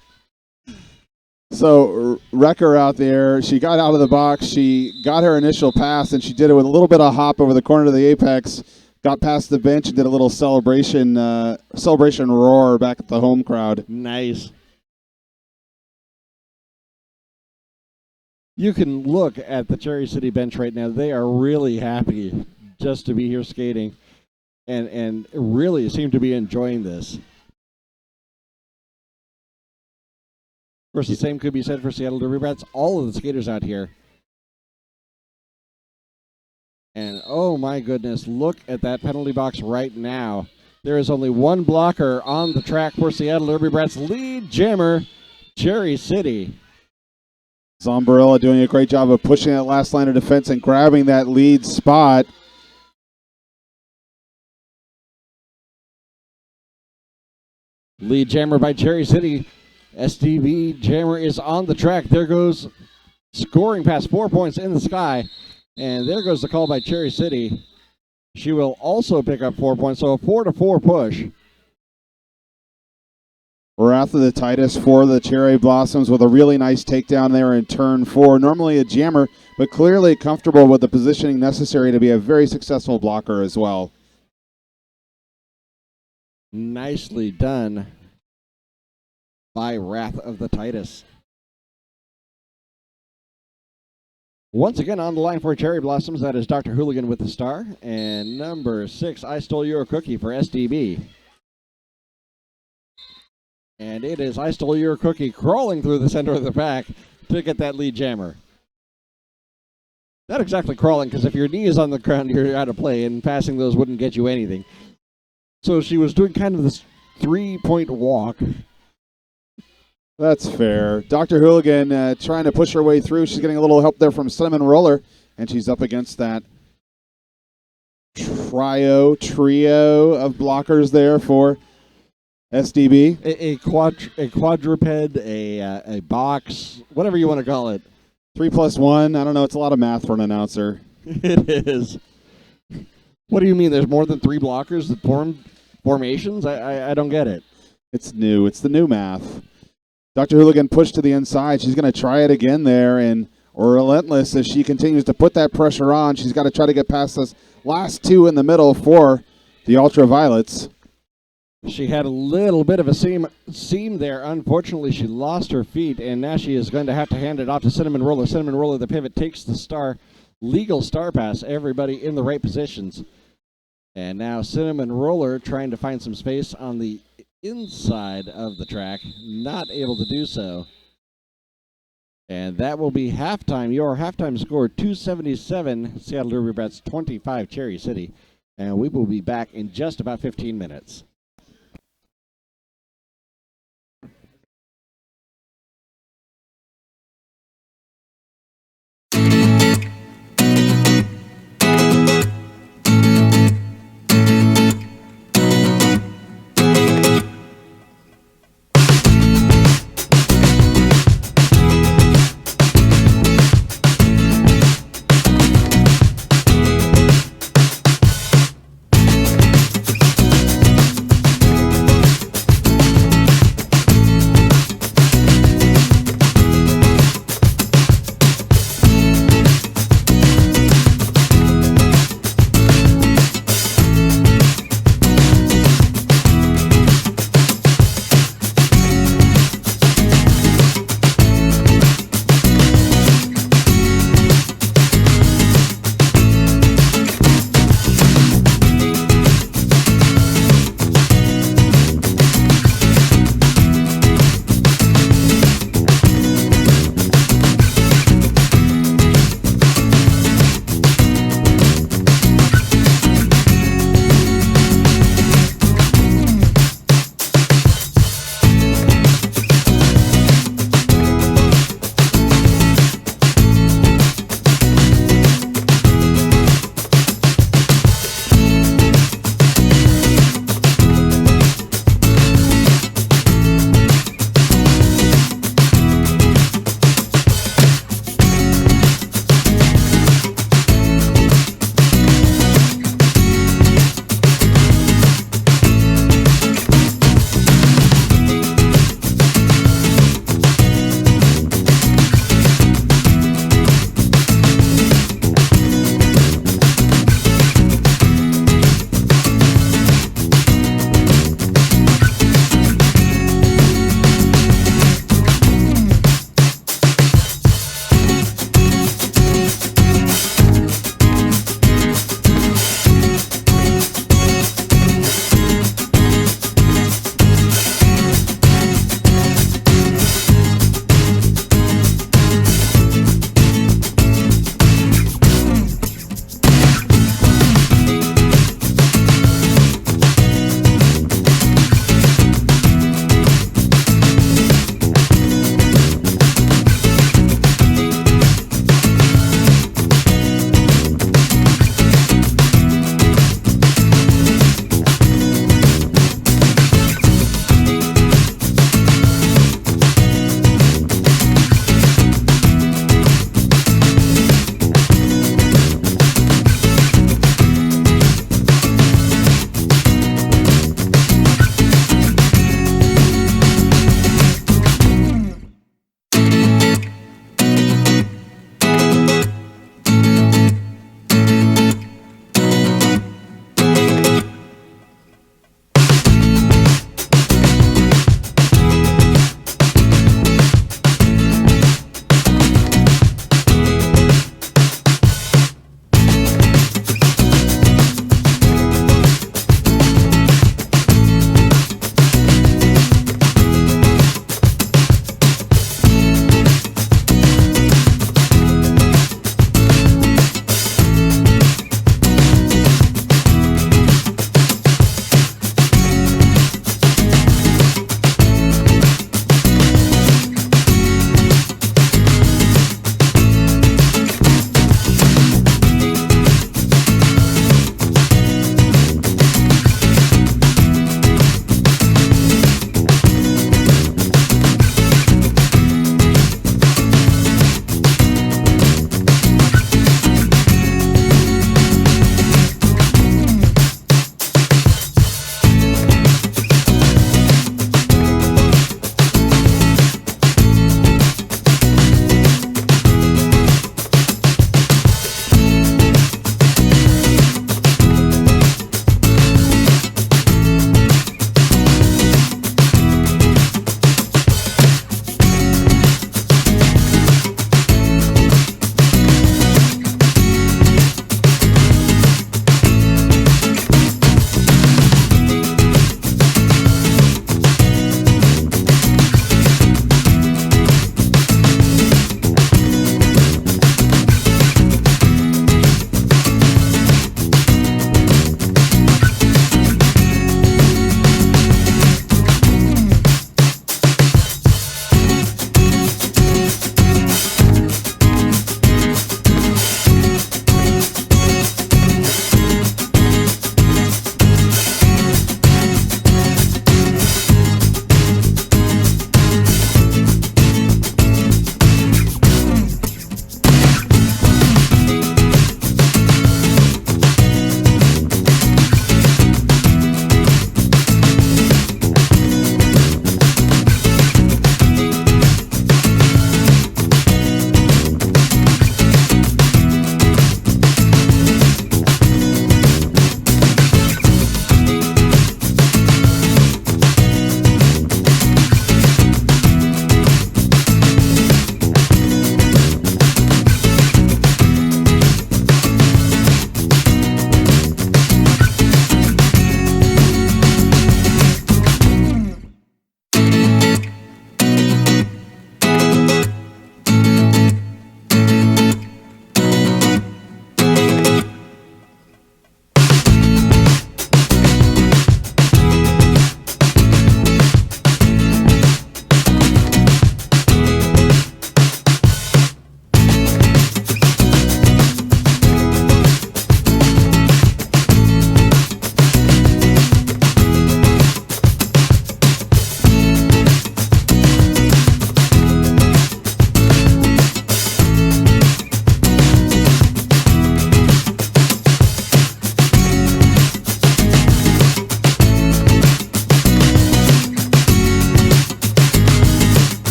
So Wrecker out there, she got out of the box, she got her initial pass, and she did it with a little bit of hop over the corner of the apex, got past the bench and did a little celebration roar back at the home crowd. Nice. You can look at the Cherry City bench right now. They are really happy just to be here skating and really seem to be enjoying this. Of course, the same could be said for Seattle Derby Brats. All of the skaters out here. And oh my goodness, look at that penalty box right now. There is only one blocker on the track for Seattle Derby Brats. Lead jammer, Cherry City. Zombarella doing a great job of pushing that last line of defense and grabbing that lead spot. Lead jammer by Cherry City. SDB jammer is on the track. There goes scoring past 4 points in the sky. And there goes the call by Cherry City. She will also pick up 4 points, so a 4-4 push. Wrath of the Titus for the Cherry Blossoms with a really nice takedown there in turn 4. Normally a jammer, but clearly comfortable with the positioning necessary to be a very successful blocker as well. Nicely done by Wrath of the Titus. Once again on the line for Cherry Blossoms, that is Dr. Hooligan with the star. And number 6, I Stole Your Cookie for SDB. And it is I Stole Your Cookie crawling through the center of the pack to get that lead jammer. Not exactly crawling, because if your knee is on the ground, you're out of play, and passing those wouldn't get you anything. So she was doing kind of this 3-point walk. That's fair. Dr. Hooligan trying to push her way through. She's getting a little help there from Cinnamon Roller, and she's up against that trio of blockers there for SDB. A quadruped, a box, whatever you want to call it. 3 + 1. I don't know. It's a lot of math for an announcer. It is. What do you mean? There's more than 3 blockers that form formations? I don't get it. It's new. It's the new math. Dr. Hooligan pushed to the inside. She's going to try it again there, and relentless as she continues to put that pressure on. She's got to try to get past those last 2 in the middle for the Ultraviolets. She had a little bit of a seam there. Unfortunately, she lost her feet, and now she is going to have to hand it off to Cinnamon Roller. Cinnamon Roller, the pivot, takes the legal star pass. Everybody in the right positions. And now Cinnamon Roller trying to find some space on the inside of the track, not able to do so. And that will be halftime. Your halftime score, 277, Seattle Derby Brats 25, Cherry City. And we will be back in just about 15 minutes.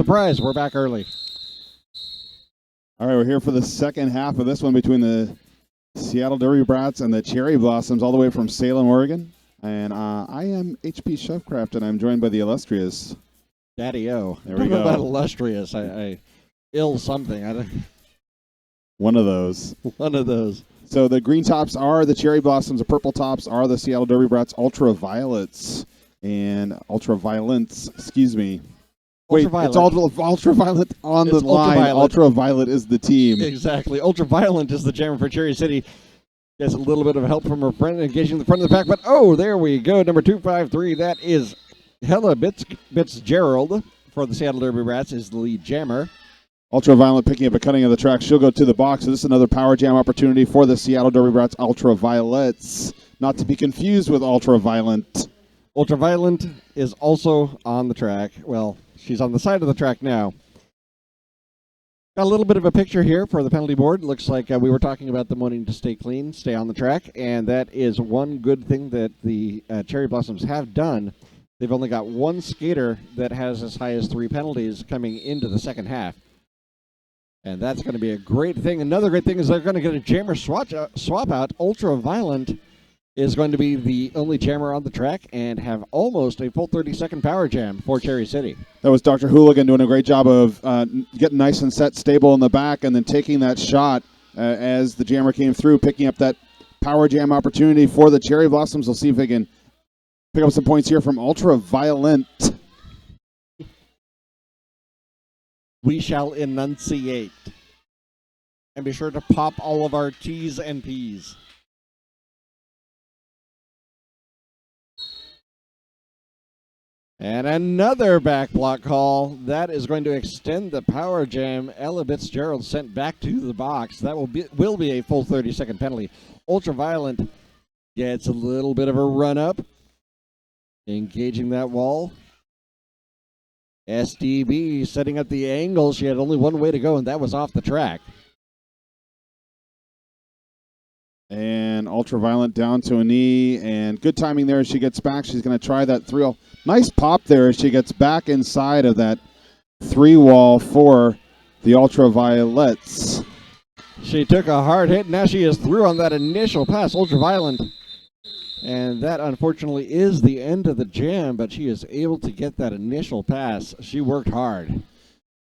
Surprise, we're back early. All right, we're here for the second half of this one between the Seattle Derby Brats and the Cherry Blossoms, all the way from Salem, Oregon. And I am HP Chefcraft, and I'm joined by the illustrious Daddy-O. There Talk we go. about illustrious. I ill something. I don't, one of those. one of those. So the green tops are the Cherry Blossoms. The purple tops are the Seattle Derby Brats Ultraviolets. And Ultraviolence, excuse me. Wait, it's Ultraviolet on the line. Ultraviolet. Ultraviolet is the team. Exactly. Ultraviolet is the jammer for Cherry City. Gets a little bit of help from her friend engaging the front of the pack. But, oh, there we go. Number 253. That is Hella Fitzgerald for the Seattle Derby Brats is the lead jammer. Ultraviolet picking up a cutting of the track. She'll go to the box. So this is another power jam opportunity for the Seattle Derby Brats Ultraviolets. Not to be confused with Ultraviolent. Ultraviolet is also on the track. Well, she's on the side of the track now. Got a little bit of a picture here for the penalty board. Looks like we were talking about them wanting to stay clean, stay on the track, and that is one good thing that the Cherry Blossoms have done. They've only got one skater that has as high as 3 penalties coming into the second half. And that's going to be a great thing. Another great thing is they're going to get a jammer swap out. Ultraviolet is going to be the only jammer on the track and have almost a full 30-second power jam for Cherry City. That was Dr. Hooligan doing a great job of getting nice and set, stable in the back, and then taking that shot as the jammer came through, picking up that power jam opportunity for the Cherry Blossoms. We'll see if they can pick up some points here from Ultraviolet. We shall enunciate. And be sure to pop all of our T's and P's. And another back block call. That is going to extend the power jam. Ella Fitzgerald sent back to the box. That will be a full 30-second penalty. Ultraviolet gets a little bit of a run up. Engaging that wall. SDB setting up the angle. She had only one way to go, and that was off the track. And Ultraviolet down to a knee, and good timing there as she gets back. She's going to try that 3-wall. Nice pop there as she gets back inside of that 3-wall for the Ultraviolets. She took a hard hit. Now she is through on that initial pass. Ultraviolet. And that, unfortunately, is the end of the jam, but she is able to get that initial pass. She worked hard.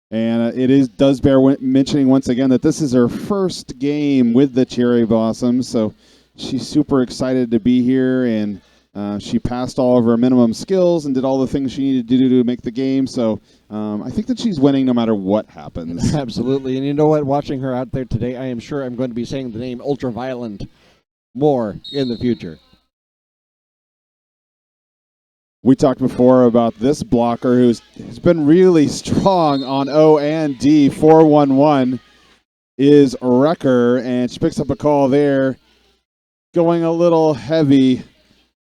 And does bear mentioning once again that this is her first game with the Cherry Blossoms, so she's super excited to be here, and she passed all of her minimum skills and did all the things she needed to do to make the game, so I think that she's winning no matter what happens. Absolutely, and you know what? Watching her out there today, I am sure I'm going to be saying the name Ultraviolet more in the future. We talked before about this blocker who's been really strong on O and D. 4-1-1 is Wrecker, and she picks up a call there, going a little heavy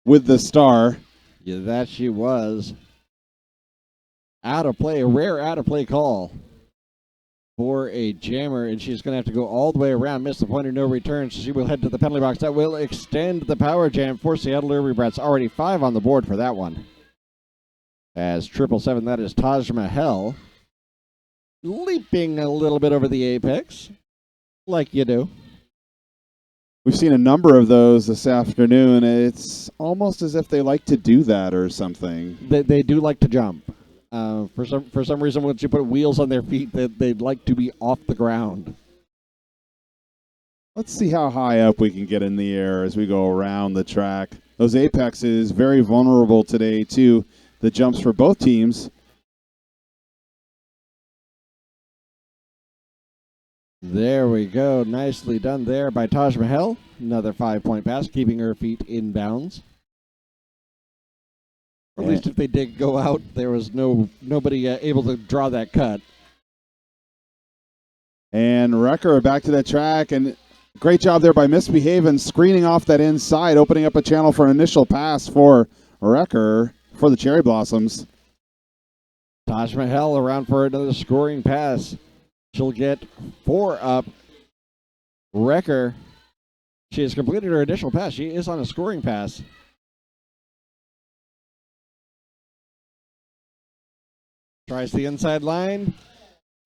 with the star. Yeah, that she was. Out of play, a rare out of play call for a jammer, and she's going to have to go all the way around, miss the point of no return, so she will head to the penalty box. That will extend the power jam for Seattle Derby Brats. Already 5 on the board for that one. As 777, that is Taj Mahal, leaping a little bit over the apex, like you do. We've seen a number of those this afternoon. It's almost as if they like to do that or something. They do like to jump. For some reason, once you put wheels on their feet, they'd like to be off the ground. Let's see how high up we can get in the air as we go around the track. Those apexes very vulnerable today to the jumps for both teams. There we go. Nicely done there by Taj Mahal. Another 5-point pass, keeping her feet in bounds. Or at least if they did go out, there was nobody able to draw that cut. And Wrecker back to the track, and great job there by Misbehaving, screening off that inside, opening up a channel for an initial pass for Wrecker for the Cherry Blossoms. Taj Mahal around for another scoring pass. She'll get 4 up. Wrecker, she has completed her initial pass. She is on a scoring pass. Tries the inside line.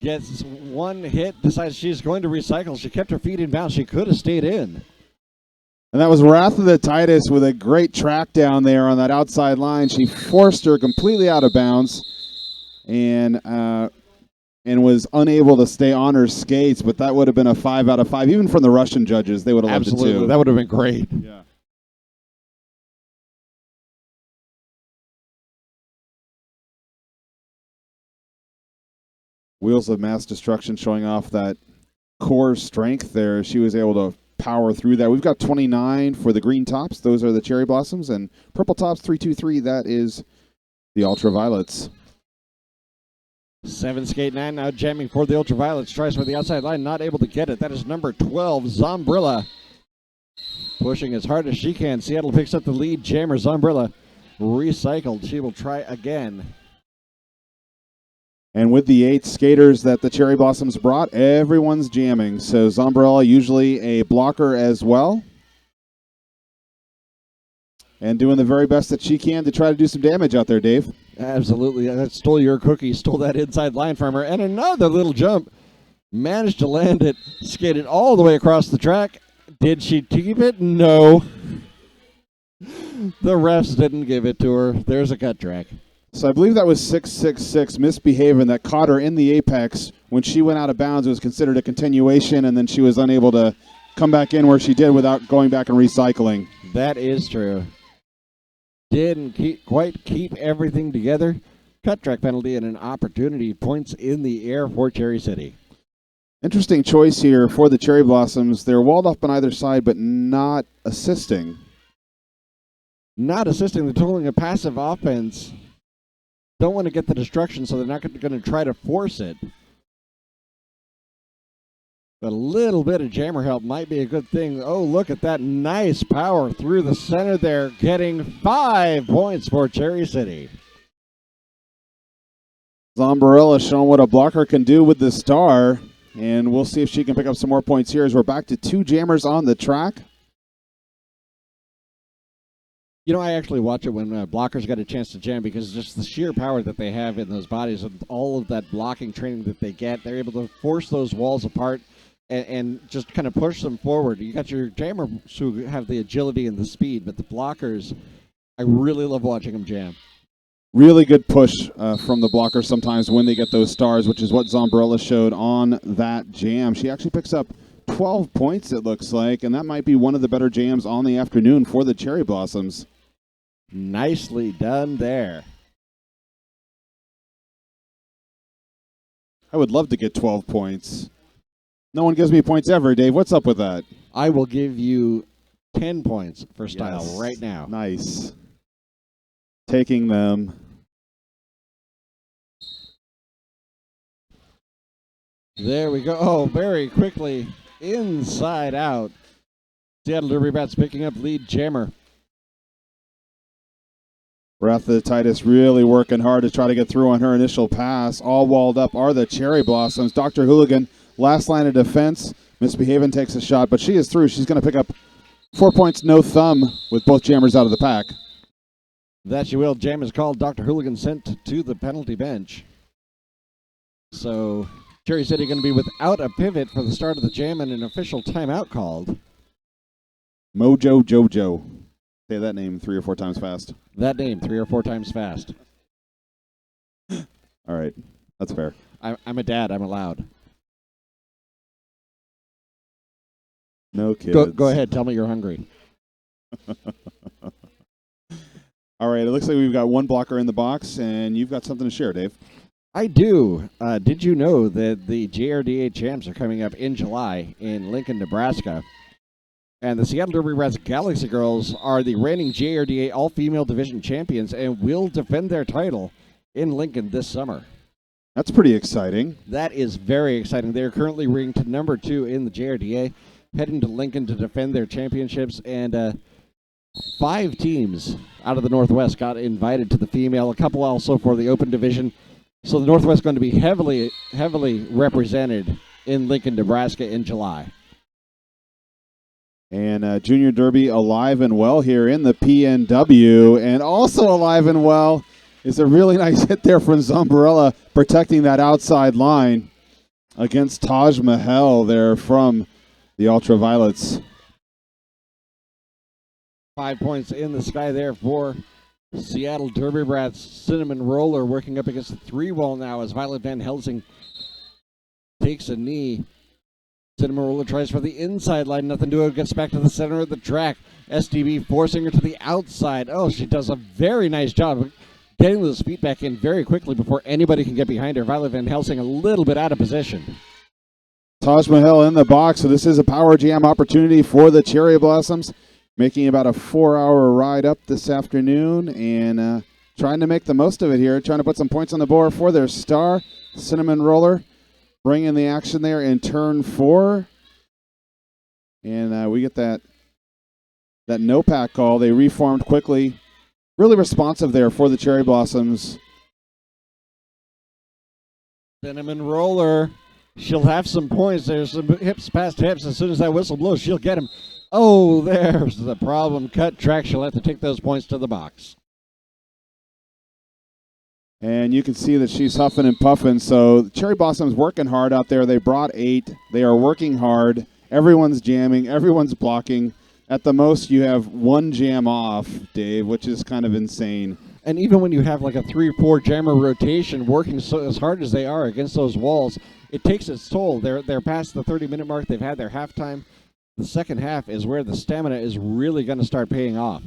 Gets one hit. Decides she's going to recycle. She kept her feet in bounds. She could have stayed in. And that was Wrath of the Titus with a great track down there on that outside line. She forced her completely out of bounds and was unable to stay on her skates, but that would have been a 5 out of 5. Even from the Russian judges, they would have loved it Absolutely. too. That would have been great. Yeah. Wheels of Mass Destruction showing off that core strength there. She was able to power through that. We've got 29 for the green tops. Those are the Cherry Blossoms. And purple tops, 323. That is the Ultraviolets. 7 skate 9 now jamming for the Ultraviolets. Tries for the outside line. Not able to get it. That is number 12, Zombrilla. Pushing as hard as she can. Seattle picks up the lead. Jammer Zombrilla recycled. She will try again. And with the 8 skaters that the Cherry Blossoms brought, everyone's jamming. So Zombrella usually a blocker as well. And doing the very best that she can to try to do some damage out there, Dave. Absolutely. That stole your cookie. Stole that inside line from her. And another little jump. Managed to land it. Skated all the way across the track. Did she keep it? No. The refs didn't give it to her. There's a cut track. So I believe that was 666 misbehaving that caught her in the apex. When she went out of bounds, it was considered a continuation, and then she was unable to come back in where she did without going back and recycling. That is true. Didn't quite keep everything together. Cut track penalty and an opportunity. Points in the air for Cherry City. Interesting choice here for the Cherry Blossoms. They're walled off on either side, but not assisting. Not assisting. They're totally a passive offense. Don't want to get the destruction, so they're not going to try to force it. But a little bit of jammer help might be a good thing. Oh, look at that nice power through the center there, getting 5 points for Cherry City. Zombrilla showing what a blocker can do with the star, and we'll see if she can pick up some more points here as we're back to 2 jammers on the track. You know, I actually watch it when blockers get a chance to jam because just the sheer power that they have in those bodies and all of that blocking training that they get, they're able to force those walls apart and just kind of push them forward. You got your jammers who have the agility and the speed, but the blockers, I really love watching them jam. Really good push from the blockers sometimes when they get those stars, which is what Zombrilla showed on that jam. She actually picks up 12 points, it looks like, and that might be one of the better jams on the afternoon for the Cherry Blossoms. Nicely done there. I would love to get 12 points. No one gives me points ever, Dave. What's up with that? I will give you 10 points for style Yes. right now. Nice. Taking them. There we go. Oh, very quickly. Inside out. Seattle Derby Bats picking up lead jammer. Wrath of the Titus really working hard to try to get through on her initial pass. All walled up are the Cherry Blossoms. Dr. Hooligan, last line of defense. Misbehaving takes a shot, but she is through. She's going to pick up 4 points, no thumb, with both jammers out of the pack. That she will. Jam is called. Dr. Hooligan sent to the penalty bench. So Cherry City going to be without a pivot for the start of the jam and an official timeout called. Mojo Jojo. Say that name 3 or 4 times fast. That name 3 or 4 times fast. All right. That's fair. I'm a dad. I'm allowed. No kids. Go ahead. Tell me you're hungry. All right. It looks like we've got 1 blocker in the box, and you've got something to share, Dave. I do. Did you know that the JRDA champs are coming up in July in Lincoln, Nebraska? And the Seattle Derby Rats Galaxy Girls are the reigning JRDA all-female division champions and will defend their title in Lincoln this summer. That's pretty exciting. That is very exciting. They're currently ranked number 2 in the JRDA, heading to Lincoln to defend their championships. And 5 teams out of the Northwest got invited to the female, a couple also for the open division. So the Northwest is going to be heavily represented in Lincoln, Nebraska in July. And Junior Derby alive and well here in the PNW. And also alive and well It's a really nice hit there from Zombrella, protecting that outside line against Taj Mahal there from the Ultraviolets. 5 points in the sky there for Seattle Derby Brats. Cinnamon Roller working up against the 3-wall now as Violet Van Helsing takes a knee. Cinnamon Roller tries for the inside line, nothing to it, gets back to the center of the track. SDB forcing her to the outside. Oh, she does a very nice job of getting those feet back in very quickly before anybody can get behind her. Violet Van Helsing a little bit out of position. Taj Mahal in the box, so this is a power jam opportunity for the Cherry Blossoms, making about a 4-hour ride up this afternoon and trying to make the most of it here, trying to put some points on the board for their star, Cinnamon Roller, bringing the action there in turn 4. And we get that no-pack call. They reformed quickly. Really responsive there for the Cherry Blossoms. Cinnamon Roller, she'll have some points. There's some hips past hips. As soon as that whistle blows, she'll get them. Oh, there's the problem. Cut track. She'll have to take those points to the box. And you can see that she's huffing and puffing. So the Cherry Blossom's working hard out there. They brought 8. They are working hard. Everyone's jamming. Everyone's blocking. At the most, you have 1 jam off, Dave, which is kind of insane. And even when you have like a 3-4 jammer rotation working as hard as they are against those walls, it takes its toll. They're past the 30-minute mark. They've had their halftime. The second half is where the stamina is really going to start paying off.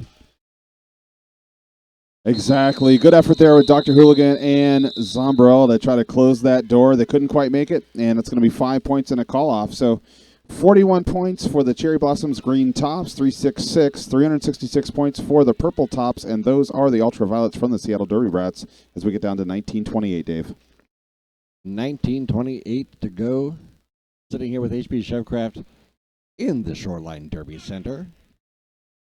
Exactly. Good effort there with Dr. Hooligan and Zombrell to try to close that door. They couldn't quite make it, and it's going to be 5 points and a call-off. So 41 points for the Cherry Blossoms green tops, 366 points for the purple tops, and those are the Ultraviolets from the Seattle Derby Brats as we get down to 19:28, Dave. 19:28 to go. Sitting here with HB Chevcraft in the Shoreline Derby Center.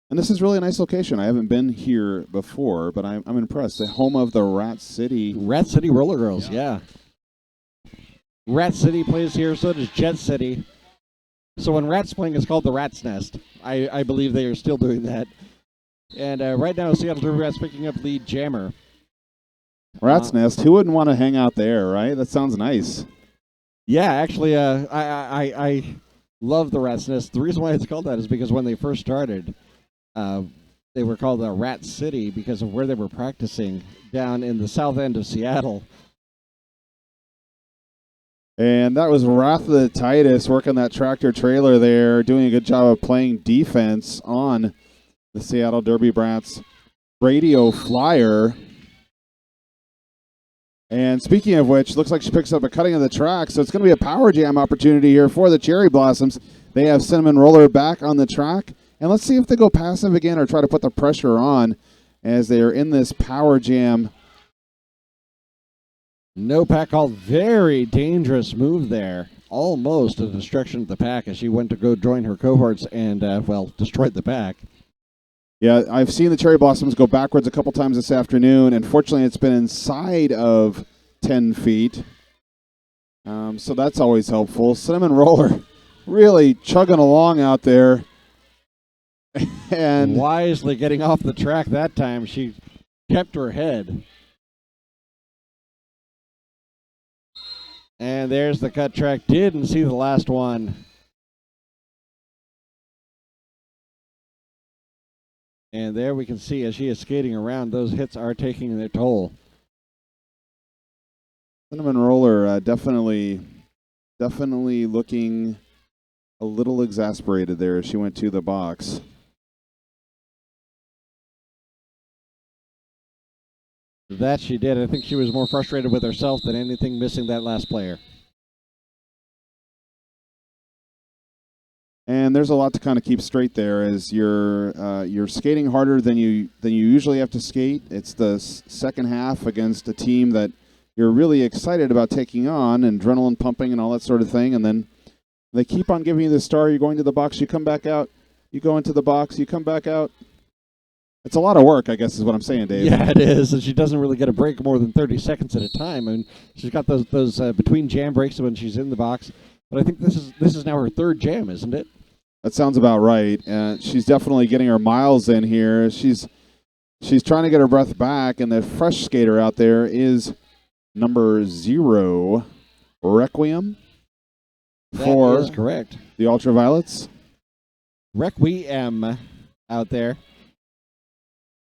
And this is really a nice location. I haven't been here before, but I'm impressed. The home of the Rat City Roller Girls, yeah. Rat City plays here, so does Jet City. So when Rat's playing, it's called the Rat's Nest. I believe they are still doing that. And right now, Seattle Derby Rats picking up lead jammer. Rat's Nest. Who wouldn't want to hang out there, right? That sounds nice. Yeah, actually, I love the Rat's Nest. The reason why it's called that is because when they first started, they were called the Rat City because of where they were practicing down in the south end of Seattle. And that was Wrath of the Titus working that tractor trailer there, doing a good job of playing defense on the Seattle Derby Brats radio flyer. And speaking of which, looks like she picks up a cutting of the track, so it's going to be a power jam opportunity here for the Cherry Blossoms. They have Cinnamon Roller back on the track, and let's see if they go passive again or try to put the pressure on as they are in this power jam. No pack call. Very dangerous move there. Almost a destruction of the pack as she went to go join her cohorts and, destroyed the pack. Yeah, I've seen the Cherry Blossoms go backwards a couple times this afternoon, and fortunately it's been inside of 10 feet. So that's always helpful. Cinnamon Roller really chugging along out there. And wisely getting off the track that time. She kept her head. And there's the cut track. Didn't see the last one. And there we can see as she is skating around, those hits are taking their toll. Cinnamon Roller definitely looking a little exasperated there as she went to the box. That she did. I think she was more frustrated with herself than anything missing that last player. And there's a lot to kind of keep straight there as you're skating harder than you usually have to skate. It's the second half against a team that you're really excited about taking on, and adrenaline pumping and all that sort of thing. And then they keep on giving you the star. You're going to the box, you come back out. You go into the box, you come back out. It's a lot of work, I guess, is what I'm saying, Dave. Yeah, it is. And she doesn't really get a break more than 30 seconds at a time. And she's got those between jam breaks when she's in the box. But I think this is now her third jam, isn't it? That sounds about right. She's definitely getting her miles in here. She's She's trying to get her breath back, and the fresh skater out there is number 0, Requiem. That is correct. The Ultraviolets. Requiem out there.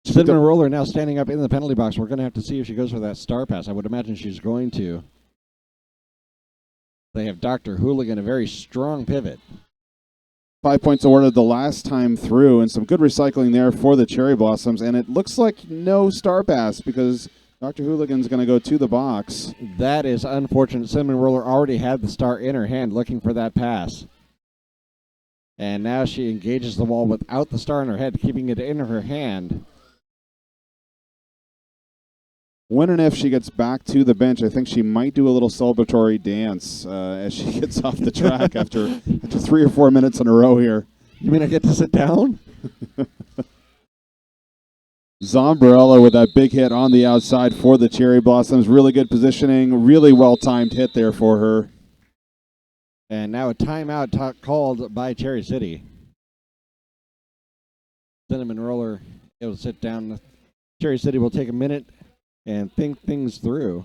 Cinnamon Roller now standing up in the penalty box. We're going to have to see if she goes for that star pass. I would imagine she's going to. They have Dr. Hooligan, a very strong pivot. 5 points awarded the last time through, and some good recycling there for the Cherry Blossoms. And it looks like no star pass because Dr. Hooligan's going to go to the box. That is unfortunate. Cinnamon Roller already had the star in her hand looking for that pass. And now she engages the wall without the star in her head, keeping it in her hand. When and if she gets back to the bench, I think she might do a little celebratory dance as she gets off the track after 3 or 4 minutes in a row here. You mean I get to sit down? Zombrella with that big hit on the outside for the Cherry Blossoms. Really good positioning, really well-timed hit there for her. And now a timeout called by Cherry City. Cinnamon Roller able to sit down. Cherry City will take a minute and think things through.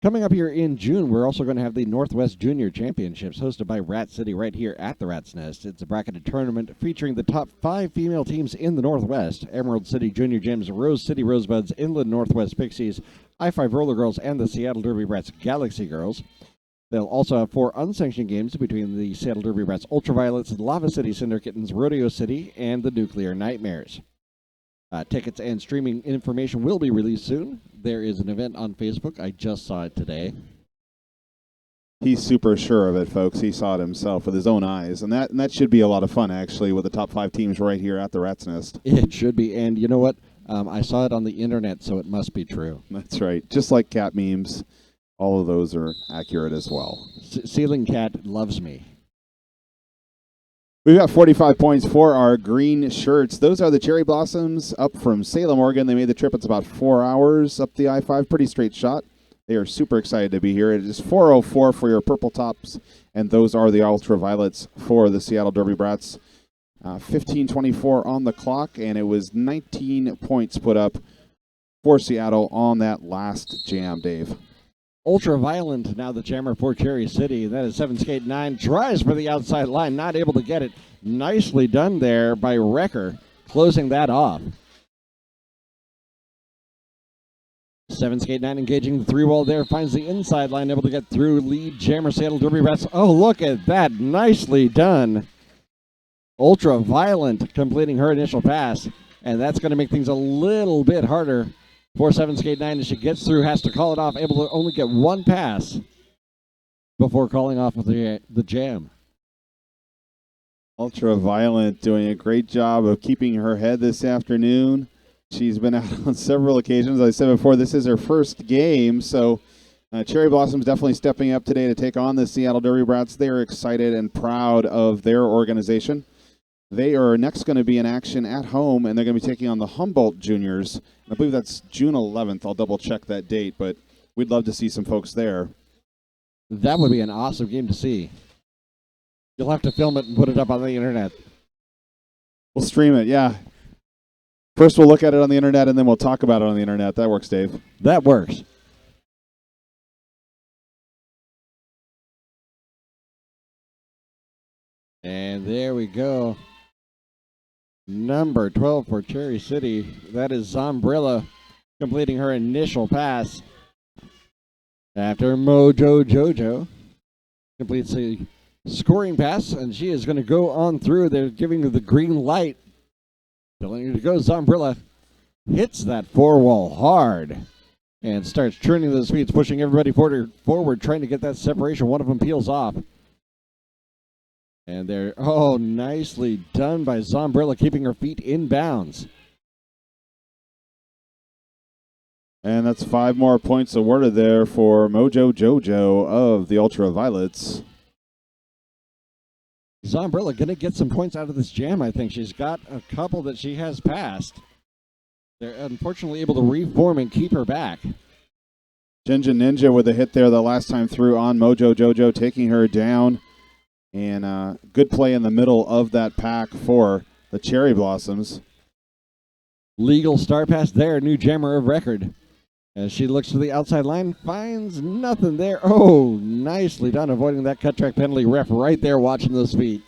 Coming up here in June, we're also going to have the Northwest Junior Championships hosted by Rat City right here at the Rat's Nest. It's a bracketed tournament featuring the top 5 female teams in the Northwest: Emerald City Junior Gems, Rose City Rosebuds, Inland Northwest Pixies, I-5 Roller Girls, and the Seattle Derby Rats Galaxy Girls. They'll also have 4 unsanctioned games between the Seattle Derby Rats Ultraviolets, Lava City Cinder Kittens, Rodeo City, and the Nuclear Nightmares. Tickets and streaming information will be released soon. There is an event on Facebook. I just saw it today. He's super sure of it, folks. He saw it himself with his own eyes. And that should be a lot of fun, actually, with the top 5 teams right here at the Rat's Nest. It should be. And you know what? I saw it on the internet, so it must be true. That's right. Just like cat memes, all of those are accurate as well. Ceiling Cat loves me. We've got 45 points for our green shirts. Those are the Cherry Blossoms up from Salem, Oregon. They made the trip. It's about 4 hours up the I-5. Pretty straight shot. They are super excited to be here. It is 4:04 for your purple tops, and those are the Ultraviolets for the Seattle Derby Brats. 15:24 on the clock, and it was 19 points put up for Seattle on that last jam, Dave. Ultraviolent now the jammer for Cherry City. That is 7 skate 9. Tries for the outside line. Not able to get it. Nicely done there by Wrecker, closing that off. 7 skate 9 engaging the 3-wall there. Finds the inside line. Able to get through. Lead jammer Seattle Derby Rats. Oh, look at that. Nicely done. Ultraviolent completing her initial pass. And that's going to make things a little bit harder for 7 skate 9 as she gets through, has to call it off, able to only get 1 pass before calling off with the jam. Ultraviolent doing a great job of keeping her head this afternoon. She's been out on several occasions. As I said before, this is her first game, so Cherry Blossom's definitely stepping up today to take on the Seattle Derby Brats. They are excited and proud of their organization. They are next going to be in action at home, and they're going to be taking on the Humboldt Juniors. I believe that's June 11th. I'll double-check that date, but we'd love to see some folks there. That would be an awesome game to see. You'll have to film it and put it up on the internet. We'll stream it, yeah. First we'll look at it on the internet, and then we'll talk about it on the internet. That works, Dave. That works. And there we go. Number 12 for Cherry City. That is Zombrella completing her initial pass. After Mojo Jojo completes a scoring pass, and she is going to go on through. They're giving her the green light. Telling her to go. Zombrella hits that 4-wall hard and starts churning those feet, pushing everybody forward, trying to get that separation. One of them peels off. And they're, nicely done by Zombrella, keeping her feet in bounds. And that's 5 more points awarded there for Mojo Jojo of the Ultraviolets. Zombrella going to get some points out of this jam, I think. She's got a couple that she has passed. They're unfortunately able to reform and keep her back. Ginger Ninja with a hit there the last time through on Mojo Jojo, taking her down. And good play in the middle of that pack for the Cherry Blossoms. Legal star pass there, new jammer of record. As she looks to the outside line, finds nothing there. Oh, nicely done, avoiding that cut track penalty. Ref right there watching those feet.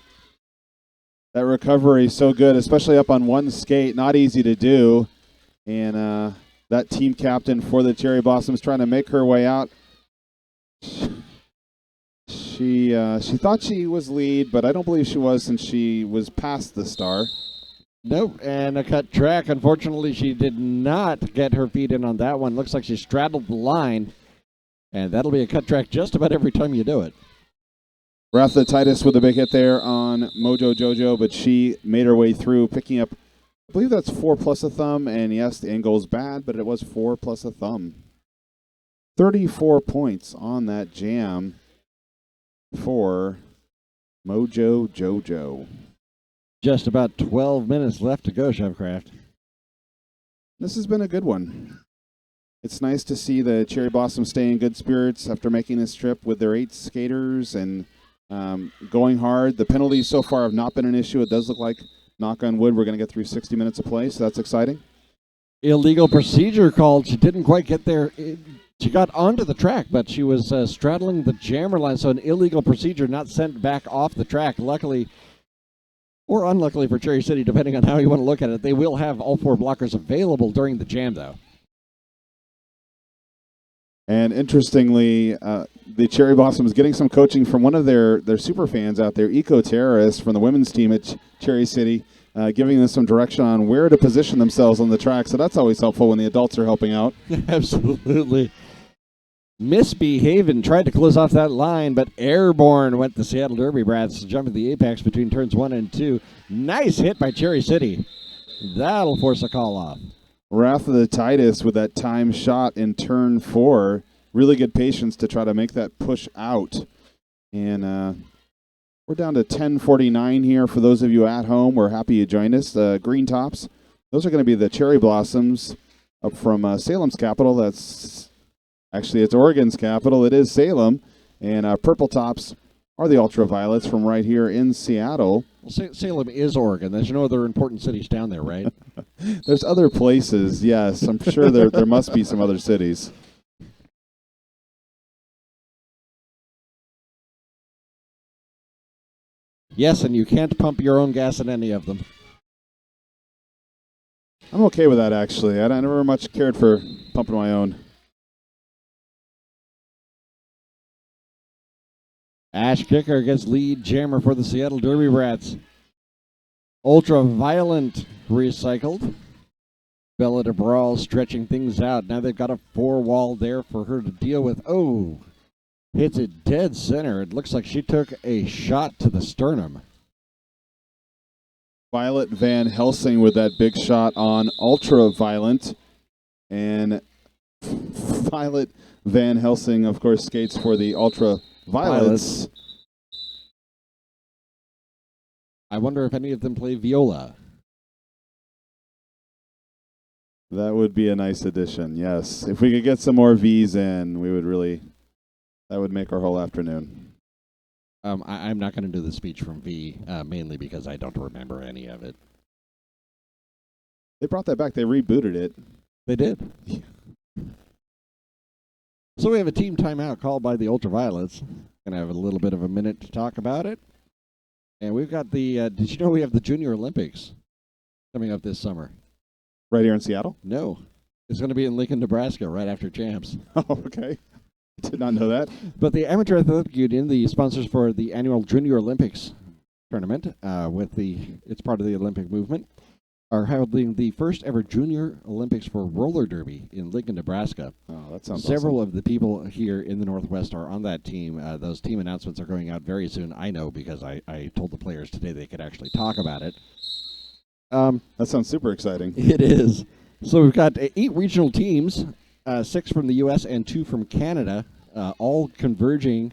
That recovery so good, especially up on one skate. Not easy to do. And that team captain for the Cherry Blossoms trying to make her way out. She thought she was lead, but I don't believe she was since she was past the star. Nope, and a cut track. Unfortunately, she did not get her feet in on that one. Looks like she straddled the line, and that'll be a cut track just about every time you do it. Ratha Titus with a big hit there on Mojo Jojo, but she made her way through, picking up, I believe that's 4 plus a thumb, and yes, the angle's bad, but it was 4 plus a thumb. 34 points on that jam for Mojo Jojo. Just about 12 minutes left to go, Chefcraft. This has been a good one. It's nice to see the Cherry Blossom stay in good spirits after making this trip with their 8 skaters and going hard. The penalties so far have not been an issue. It does look like, knock on wood, we're going to get through 60 minutes of play, so that's exciting. Illegal procedure called. She didn't quite get there. She got onto the track, but she was straddling the jammer line, so an illegal procedure, not sent back off the track. Luckily, or unluckily for Cherry City, depending on how you want to look at it, they will have all 4 blockers available during the jam, though. And interestingly, the Cherry Blossoms getting some coaching from one of their super fans out there, Eco Terrorist from the women's team at Cherry City, giving them some direction on where to position themselves on the track. So that's always helpful when the adults are helping out. Absolutely. Misbehaving, tried to close off that line, but airborne went the Seattle Derby Brats, jumping the apex between turns 1 and 2. Nice hit by Cherry City. That'll force a call off. Wrath of the Titus with that time shot in turn 4. Really good patience to try to make that push out. And we're down to 10:49 here for those of you at home. We're happy you joined us. Green tops, those are going to be the Cherry Blossoms up from Salem's capital. Actually, it's Oregon's capital. It is Salem. And purple tops are the Ultraviolets from right here in Seattle. Well, Salem is Oregon. There's no other important cities down there, right? There's other places, yes. I'm sure there must be some other cities. Yes, and you can't pump your own gas in any of them. I'm okay with that, actually. I never much cared for pumping my own. Ash Kicker gets lead jammer for the Seattle Derby Brats. Ultraviolent recycled. Bella de Brawl stretching things out. Now they've got a 4-wall there for her to deal with. Oh, hits it dead center. It looks like she took a shot to the sternum. Violet Van Helsing with that big shot on Ultraviolent. And Violet Van Helsing, of course, skates for the Ultraviolets. I wonder if any of them play viola. That would be a nice addition, yes. If we could get some more V's in, that would make our whole afternoon. I'm not going to do the speech from V, mainly because I don't remember any of it. They brought that back. They rebooted it. They did. So we have a team timeout called by the Ultraviolets. Going to have a little bit of a minute to talk about it. And we've got the, did you know we have the Junior Olympics coming up this summer? Right here in Seattle? No. It's going to be in Lincoln, Nebraska, right after Champs. Oh, okay. I did not know that. But the Amateur Athletic Union, the sponsors for the annual Junior Olympics tournament, it's part of the Olympic movement, are holding the first ever Junior Olympics for roller derby in Lincoln, Nebraska. Oh, that sounds Several awesome. of the people here in the Northwest are on that team. Those team announcements are going out very soon. I know because I told the players today they could actually talk about it. That sounds super exciting. It is. So we've got 8 regional teams, 6 from the U.S. and 2 from Canada, all converging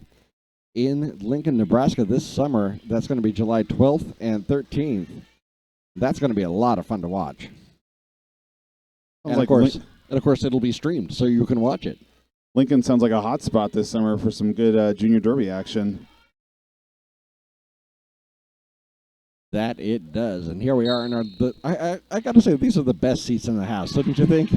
in Lincoln, Nebraska this summer. That's going to be July 12th and 13th. That's going to be a lot of fun to watch. And of course, it'll be streamed, so you can watch it. Lincoln sounds like a hot spot this summer for some good junior derby action. That it does. And here we are in our. I got to say, these are the best seats in the house, don't you think?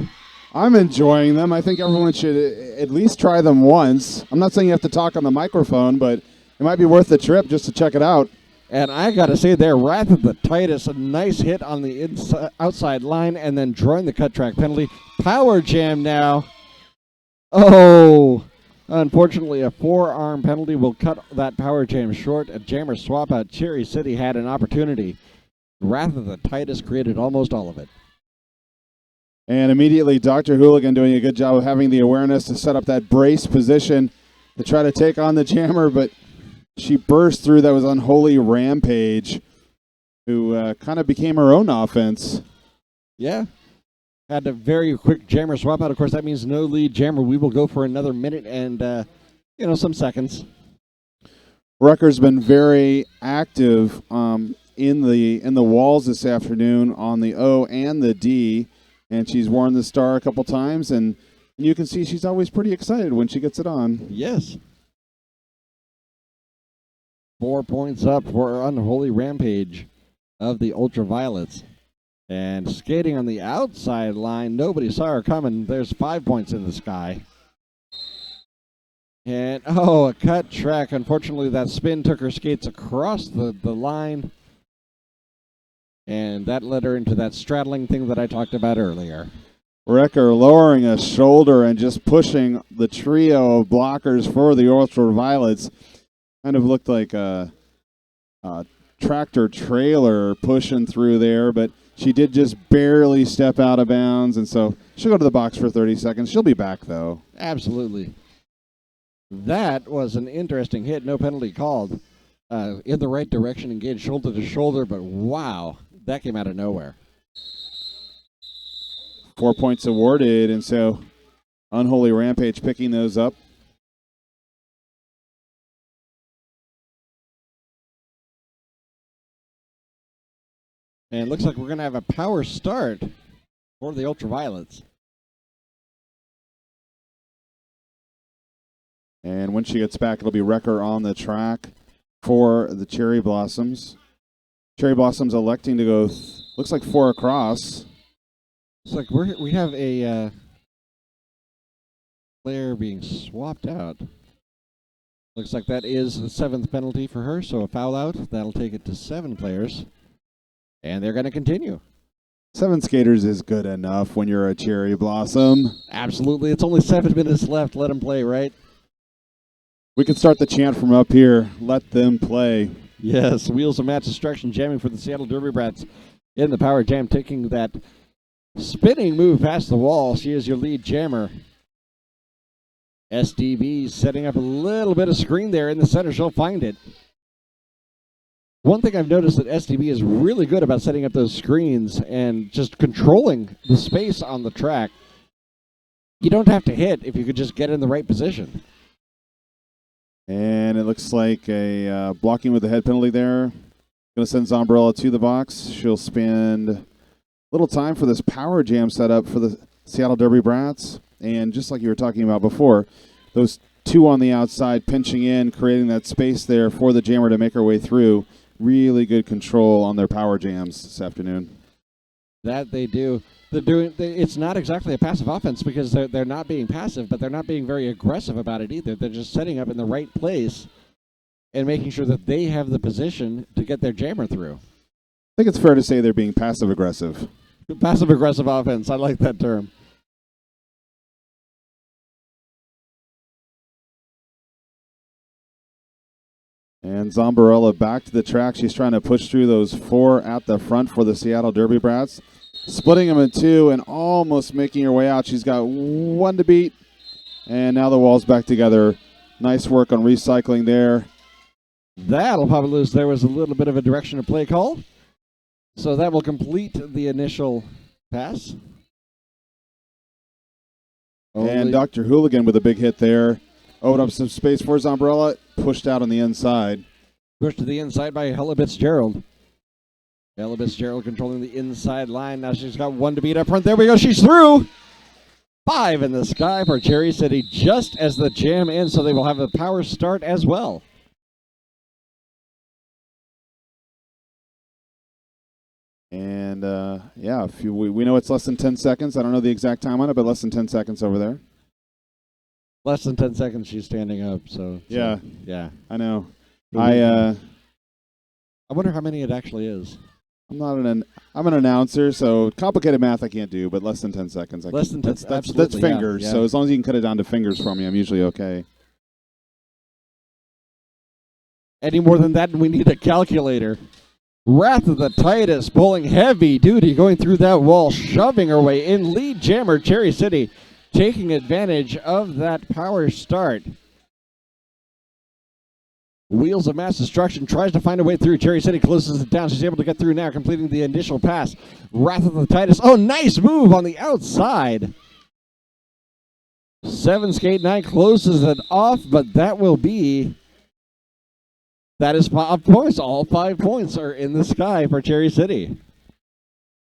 I'm enjoying them. I think everyone should at least try them once. I'm not saying you have to talk on the microphone, but it might be worth the trip just to check it out. And I got to say, they're rather the tightest. A nice hit on the outside line and then drawing the cut track penalty. Power jam now. Oh, unfortunately, a forearm penalty will cut that power jam short. A jammer swap out. Cherry City had an opportunity. Rather the tightest created almost all of it. And immediately, Dr. Hooligan doing a good job of having the awareness to set up that brace position to try to take on the jammer, but she burst through. That was Unholy Rampage, who kind of became her own offense. Yeah. Had a very quick jammer swap out. Of course, that means no lead jammer. We will go for another minute and, some seconds. Rucker's been very active in the walls this afternoon on the O and the D, and she's worn the star a couple times, and you can see she's always pretty excited when she gets it on. Yes. 4 points up for Unholy Rampage of the Ultraviolets. And skating on the outside line, nobody saw her coming. There's 5 points in the sky. And, a cut track. Unfortunately, that spin took her skates across the line. And that led her into that straddling thing that I talked about earlier. Wrecker lowering a shoulder and just pushing the trio of blockers for the Ultraviolets. Kind of looked like a tractor trailer pushing through there, but she did just barely step out of bounds, and so she'll go to the box for 30 seconds. She'll be back, though. Absolutely. That was an interesting hit. No penalty called. In the right direction, engaged shoulder to shoulder, but wow, that came out of nowhere. 4 points awarded, and so Unholy Rampage picking those up. And it looks like we're going to have a power start for the Ultraviolets. And when she gets back, it'll be Wrecker on the track for the Cherry Blossoms. Cherry Blossoms electing to go, looks like 4 across. It's like we have a player being swapped out. Looks like that is the 7th penalty for her, so a foul out. That'll take it to 7 players. And they're going to continue. 7 skaters is good enough when you're a Cherry Blossom. Absolutely. It's only 7 minutes left. Let them play, right? We can start the chant from up here. Let them play. Yes, Wheels of Match Destruction jamming for the Seattle Derby Brats in the power jam, taking that spinning move past the wall. She is your lead jammer. SDB setting up a little bit of screen there in the center. She'll find it. One thing I've noticed that SDB is really good about setting up those screens and just controlling the space on the track. You don't have to hit if you could just get in the right position. And it looks like a blocking with the head penalty there. Going to send Zombrella to the box. She'll spend a little time for this power jam setup for the Seattle Derby Brats. And just like you were talking about before, those 2 on the outside pinching in, creating that space there for the jammer to make her way through. Really good control on their power jams this afternoon. That they do. It's not exactly a passive offense because they're not being passive, but they're not being very aggressive about it either. They're just setting up in the right place and making sure that they have the position to get their jammer through. I think it's fair to say they're being passive-aggressive. Passive-aggressive offense. I like that term. And Zombrella back to the track. She's trying to push through those 4 at the front for the Seattle Derby Brats. Splitting them in 2 and almost making her way out. She's got 1 to beat. And now the wall's back together. Nice work on recycling there. That'll probably lose. There was a little bit of a direction of play call. So that will complete the initial pass. And Dr. Hooligan with a big hit there. Opened up some space for Zombrella. Pushed out on the inside. Pushed to the inside by Hella Fitzgerald. Hella Fitzgerald controlling the inside line. Now she's got 1 to beat up front. There we go. She's through. 5 in the sky for Cherry City just as the jam ends, so they will have a power start as well. And yeah, we know it's less than 10 seconds. I don't know the exact time on it, but less than 10 seconds over there. Less than 10 seconds, she's standing up. So Yeah, yeah. I know. I wonder how many it actually is. I'm an announcer, so complicated math I can't do, but less than 10 seconds. Less than 10. That's fingers. Yeah. So as long as you can cut it down to fingers for me, I'm usually okay. Any more than that, and we need a calculator. Wrath of the Titus pulling heavy duty, going through that wall, shoving her way in. Lead jammer Cherry City taking advantage of that power start. Wheels of Mass Destruction tries to find a way through. Cherry City closes it down. She's able to get through now, completing the initial pass. Wrath of the Titus. Oh, nice move on the outside. 7 Skate 9 closes it off, but that is 5 points. All 5 points are in the sky for Cherry City.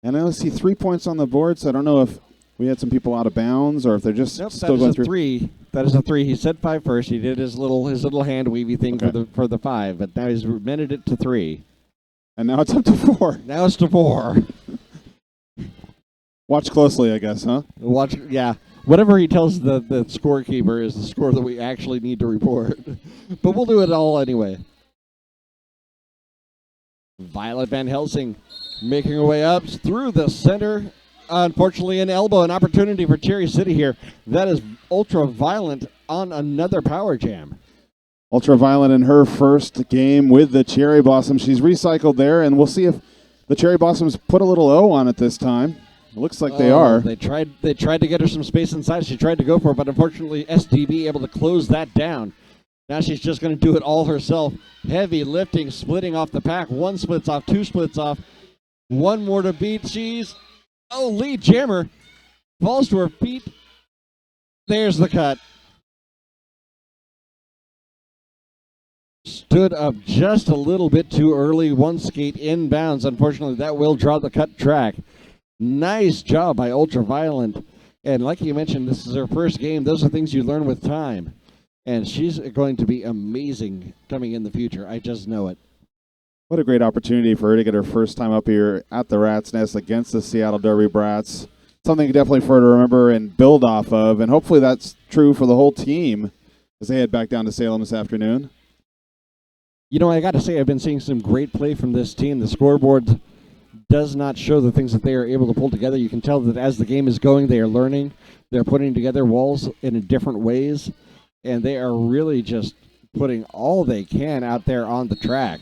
And I only see 3 points on the board, so I don't know if we had some people out of bounds or if they're just still going through. 3. That is a 3. He said 5 first. He did his little hand weavy thing for the 5, but now he's amended it to 3. And now it's up to 4. Now it's to 4. Watch closely, I guess, huh? Watch, yeah. Whatever he tells the scorekeeper is the score that we actually need to report. But we'll do it all anyway. Violet Van Helsing making her way up through the center. Unfortunately, an opportunity for Cherry City here. That is Ultraviolent on another power jam. Ultraviolent in her first game with the Cherry Blossoms. She's recycled there, and we'll see if the Cherry Blossoms put a little O on it this time. It looks like they are. They tried to get her some space inside. She tried to go for it, but unfortunately, SDB able to close that down. Now she's just going to do it all herself. Heavy lifting, splitting off the pack. 1 splits off, 2 splits off. 1 more to beat. Lead jammer falls to her feet. There's the cut. Stood up just a little bit too early. 1 skate inbounds. Unfortunately, that will draw the cut track. Nice job by Ultraviolent. And like you mentioned, this is her first game. Those are things you learn with time. And she's going to be amazing coming in the future. I just know it. What a great opportunity for her to get her first time up here at the Rat's Nest against the Seattle Derby Brats. Something definitely for her to remember and build off of. And hopefully that's true for the whole team as they head back down to Salem this afternoon. You know, I got to say, I've been seeing some great play from this team. The scoreboard does not show the things that they are able to pull together. You can tell that as the game is going, they are learning. They're putting together walls in different ways. And they are really just putting all they can out there on the track.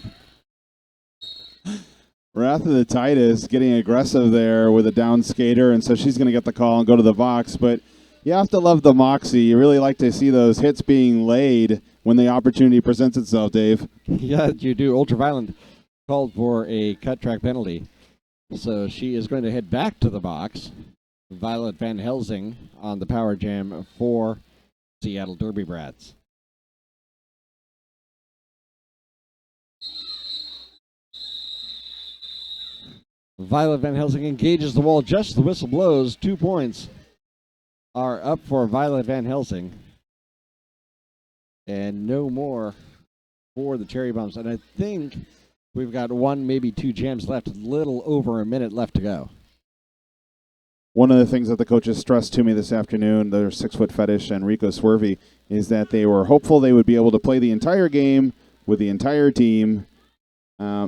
Wrath of the Titus getting aggressive there with a down skater, and so she's going to get the call and go to the box. But you have to love the moxie. You really like to see those hits being laid when the opportunity presents itself, Dave. Yeah, you do. Ultraviolent called for a cut track penalty. So she is going to head back to the box. Violet Van Helsing on the power jam for Seattle Derby Brats. Violet Van Helsing engages the wall just as the whistle blows. 2 points are up for Violet Van Helsing. And no more for the Cherry Bombs. And I think we've got 1, maybe 2 jams left. A little over a minute left to go. One of the things that the coaches stressed to me this afternoon, their 6-foot fetish and Rico Swervey, is that they were hopeful they would be able to play the entire game with the entire team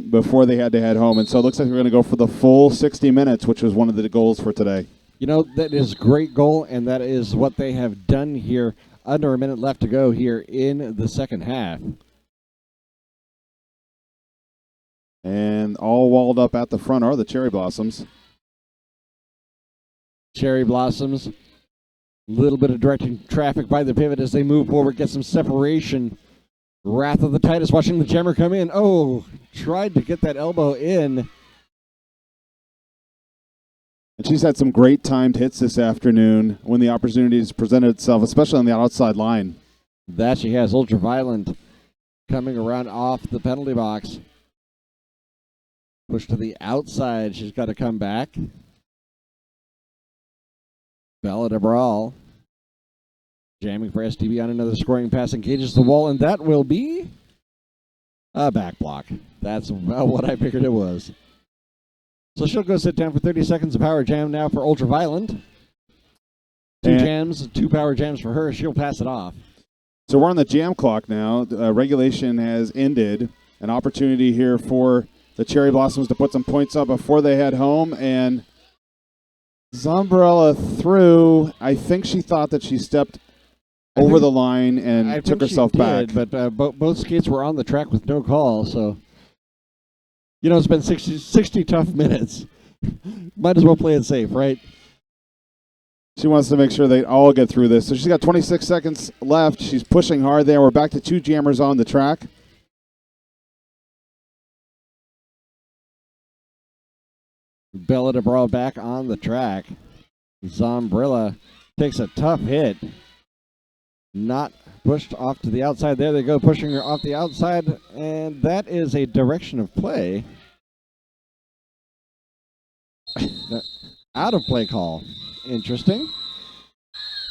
before they had to head home. And so it looks like we're going to go for the full 60 minutes, which was one of the goals for today. You know, that is a great goal, and that is what they have done here. Under a minute left to go here in the second half. And all walled up at the front are the Cherry Blossoms. Cherry Blossoms, a little bit of directing traffic by the pivot as they move forward, get some separation. Wrath of the Titus watching the jammer come in. Oh, tried to get that elbow in. And she's had some great timed hits this afternoon when the opportunities presented itself, especially on the outside line. That she has. Ultraviolent coming around off the penalty box. Push to the outside. She's got to come back. Bella de Brawl. Jamming for SDB on another scoring pass. Engages the wall, and that will be a back block. That's about what I figured it was. So she'll go sit down for 30 seconds of power jam now for Ultraviolet. Two power jams for her. She'll pass it off. So we're on the jam clock now. Regulation has ended. An opportunity here for the Cherry Blossoms to put some points up before they head home. And Zombrella threw. I think she thought that she stepped over the line and took herself back. But both skates were on the track with no call. So, you know, it's been 60 tough minutes. Might as well play it safe, right? She wants to make sure they all get through this. So she's got 26 seconds left. She's pushing hard there. We're back to 2 jammers on the track. Bella DeBra back on the track. Zombrella takes a tough hit. Not pushed off to the outside. There they go, pushing her off the outside. And that is a direction of play. Out of play call. Interesting.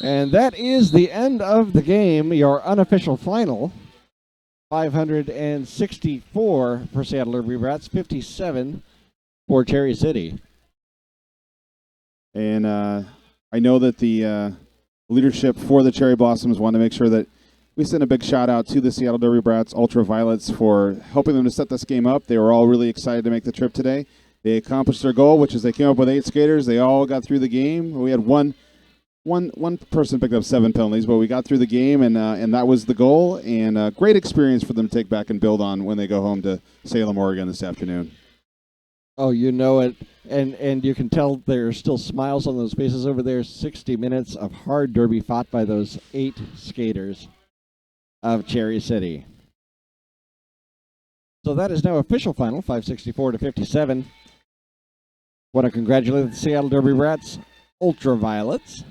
And that is the end of the game, your unofficial final. 564 for Seattle Derby Brats, 57 for Cherry City. And I know that the leadership for the Cherry Blossoms want to make sure that we send a big shout out to the Seattle Derby Brats Ultraviolets for helping them to set this game up. They were all really excited to make the trip today. They accomplished their goal, which is they came up with 8 skaters. They all got through the game. We had one person picked up 7 penalties, but we got through the game, and that was the goal. And great experience for them to take back and build on when they go home to Salem, Oregon this afternoon. Oh, you know it. And you can tell there are still smiles on those faces over there. 60 minutes of hard derby fought by those 8 skaters of Cherry City. So that is now official final, 564 to 57. Want to congratulate the Seattle Derby Brats Ultraviolets,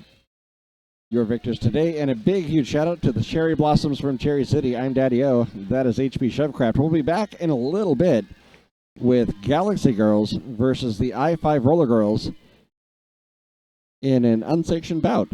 your victors today, and a big, huge shout out to the Cherry Blossoms from Cherry City. I'm Daddy O. That is HB Shovecraft. We'll be back in a little bit with Galaxy Girls versus the I-5 Roller Girls in an unsanctioned bout.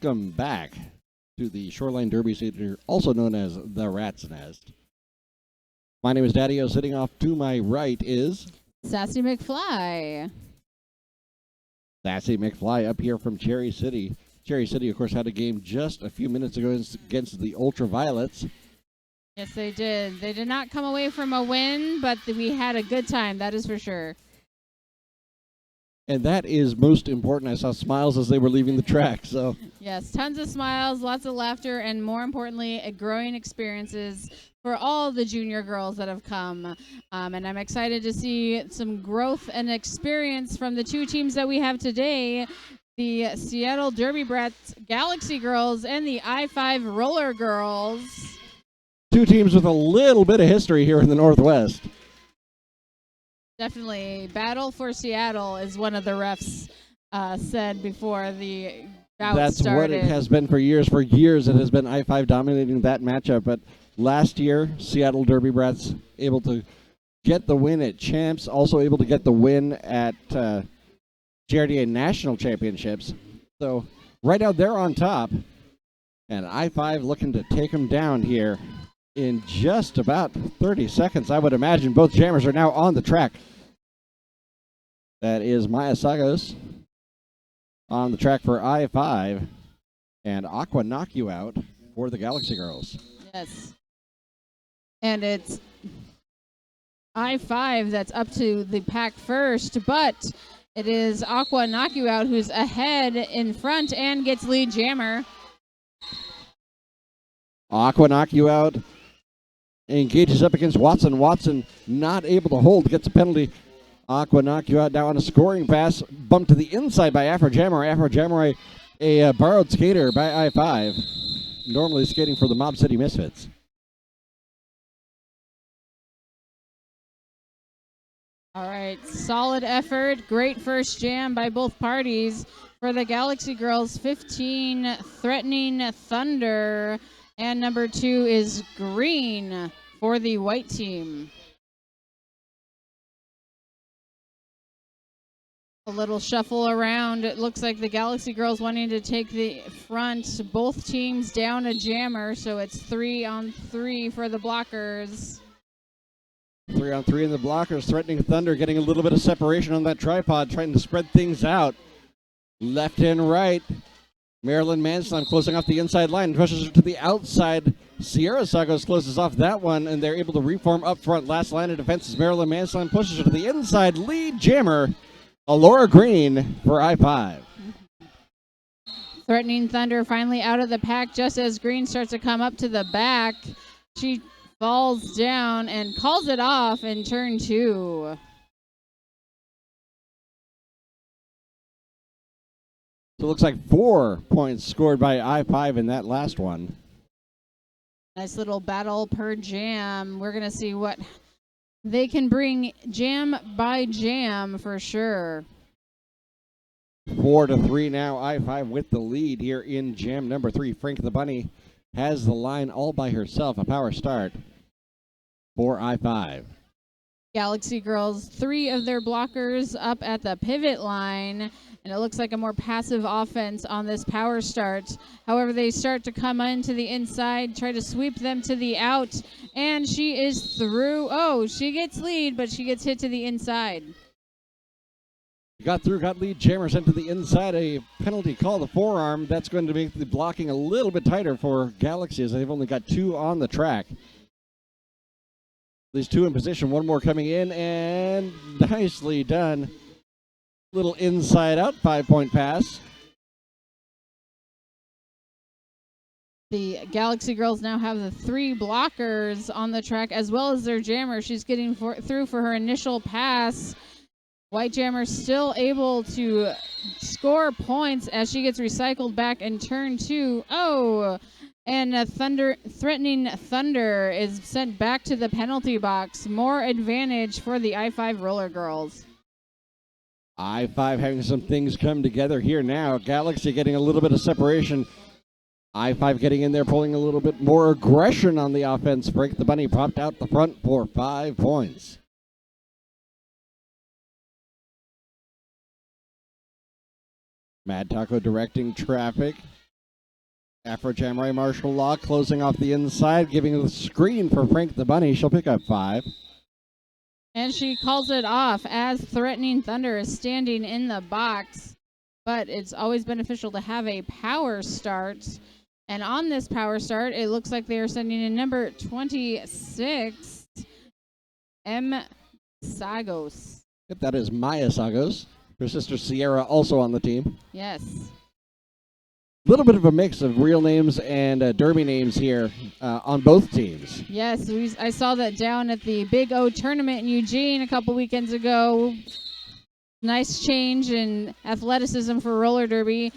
welcome back to the Shoreline Derby Theater, also known as the Rat's Nest. My name is Daddy-O. Sitting off to my right is Sassy McFly. Sassy McFly up here from Cherry City. Cherry City, of course, had a game just a few minutes ago against the Ultraviolets. Yes, they did. They did not come away from a win, but we had a good time, that is for sure. And that is most important. I saw smiles as they were leaving the track. So Yes, tons of smiles, lots of laughter, and more importantly, growing experiences for all the junior girls that have come. And I'm excited to see some growth and experience from the two teams that we have today, the Seattle Derby Brats Galaxy Girls and the I-5 Roller Girls. two teams with a little bit of history here in the Northwest. Definitely. Battle for Seattle is one of the refs said before the bout That's started. what it has been for years. For years, it has been I-5 dominating that matchup. But last year, Seattle Derby Brats able to get the win at Champs, also able to get the win at JRDA National Championships. So right out there on top. And I-5 looking to take them down here in just about 30 seconds, I would imagine. Both jammers are now on the track. That is Maya Sagos on the track for I-5, and Aqua Knock You Out for the Galaxy Girls. Yes. And it's I-5 that's up to the pack first, but it is Aqua Knock You Out who's ahead in front and gets lead jammer. Aqua Knock You Out engages up against Watson. Watson not able to hold, gets a penalty. Aqua Knock You Out now on a scoring pass, bumped to the inside by Afro Jammer. Afro Jammer, a borrowed skater by I-5, normally skating for the Mob City Misfits. All right, solid effort. Great first jam by both parties. For the Galaxy Girls, 15, Threatening Thunder. And number 2 is Green for the white team. A little shuffle around. It looks like the Galaxy Girls wanting to take the front. Both teams down a jammer, so it's 3-on-3 for the blockers. 3-on-3 in the blockers. Threatening Thunder getting a little bit of separation on that tripod, trying to spread things out. Left and right. Marilyn Manslam closing off the inside line, pushes her to the outside. Sierra Sagos closes off that one, and they're able to reform up front. Last line of defense is Marilyn Manslam, pushes her to the inside. Lead jammer, Alora Green for I-5. Threatening Thunder finally out of the pack just as Green starts to come up to the back. She falls down and calls it off in turn 2. So it looks like 4 points scored by I-5 in that last one. Nice little battle per jam. We're going to see what they can bring jam by jam for sure. 4-3 now. I-5 with the lead here in jam number 3. Frank the Bunny has the line all by herself. A power start for I-5. Galaxy Girls, 3 of their blockers up at the pivot line, and it looks like a more passive offense on this power start. However, they start to come into the inside, try to sweep them to the out, and she is through. Oh, she gets lead, but she gets hit to the inside. Got through, got lead jammer sent to the inside. A penalty call, the forearm. That's going to make the blocking a little bit tighter for Galaxy, as they've only got 2 on the track. These 2 in position, 1 more coming in, and nicely done. Little inside out 5-point pass. The Galaxy Girls now have the 3 blockers on the track as well as their jammer. She's getting through for her initial pass. White jammer still able to score points as she gets recycled back in turn 2. Oh, and Threatening Thunder is sent back to the penalty box. More advantage for the I-5 Roller Girls. I-5 having some things come together here now. Galaxy getting a little bit of separation. I-5 getting in there, pulling a little bit more aggression on the offense. Frank the Bunny popped out the front for 5 points. Mad Taco directing traffic. Afro Jamray Martial Law closing off the inside, giving the screen for Frank the Bunny. She'll pick up 5. And she calls it off as Threatening Thunder is standing in the box. But it's always beneficial to have a power start. And on this power start, it looks like they are sending in number 26, M. Sagos. Yep, that is Maya Sagos. Her sister Sierra also on the team. Yes. Little bit of a mix of real names and derby names here on both teams. Yes, I saw that down at the Big O tournament in Eugene a couple weekends ago. Nice change in athleticism for roller derby.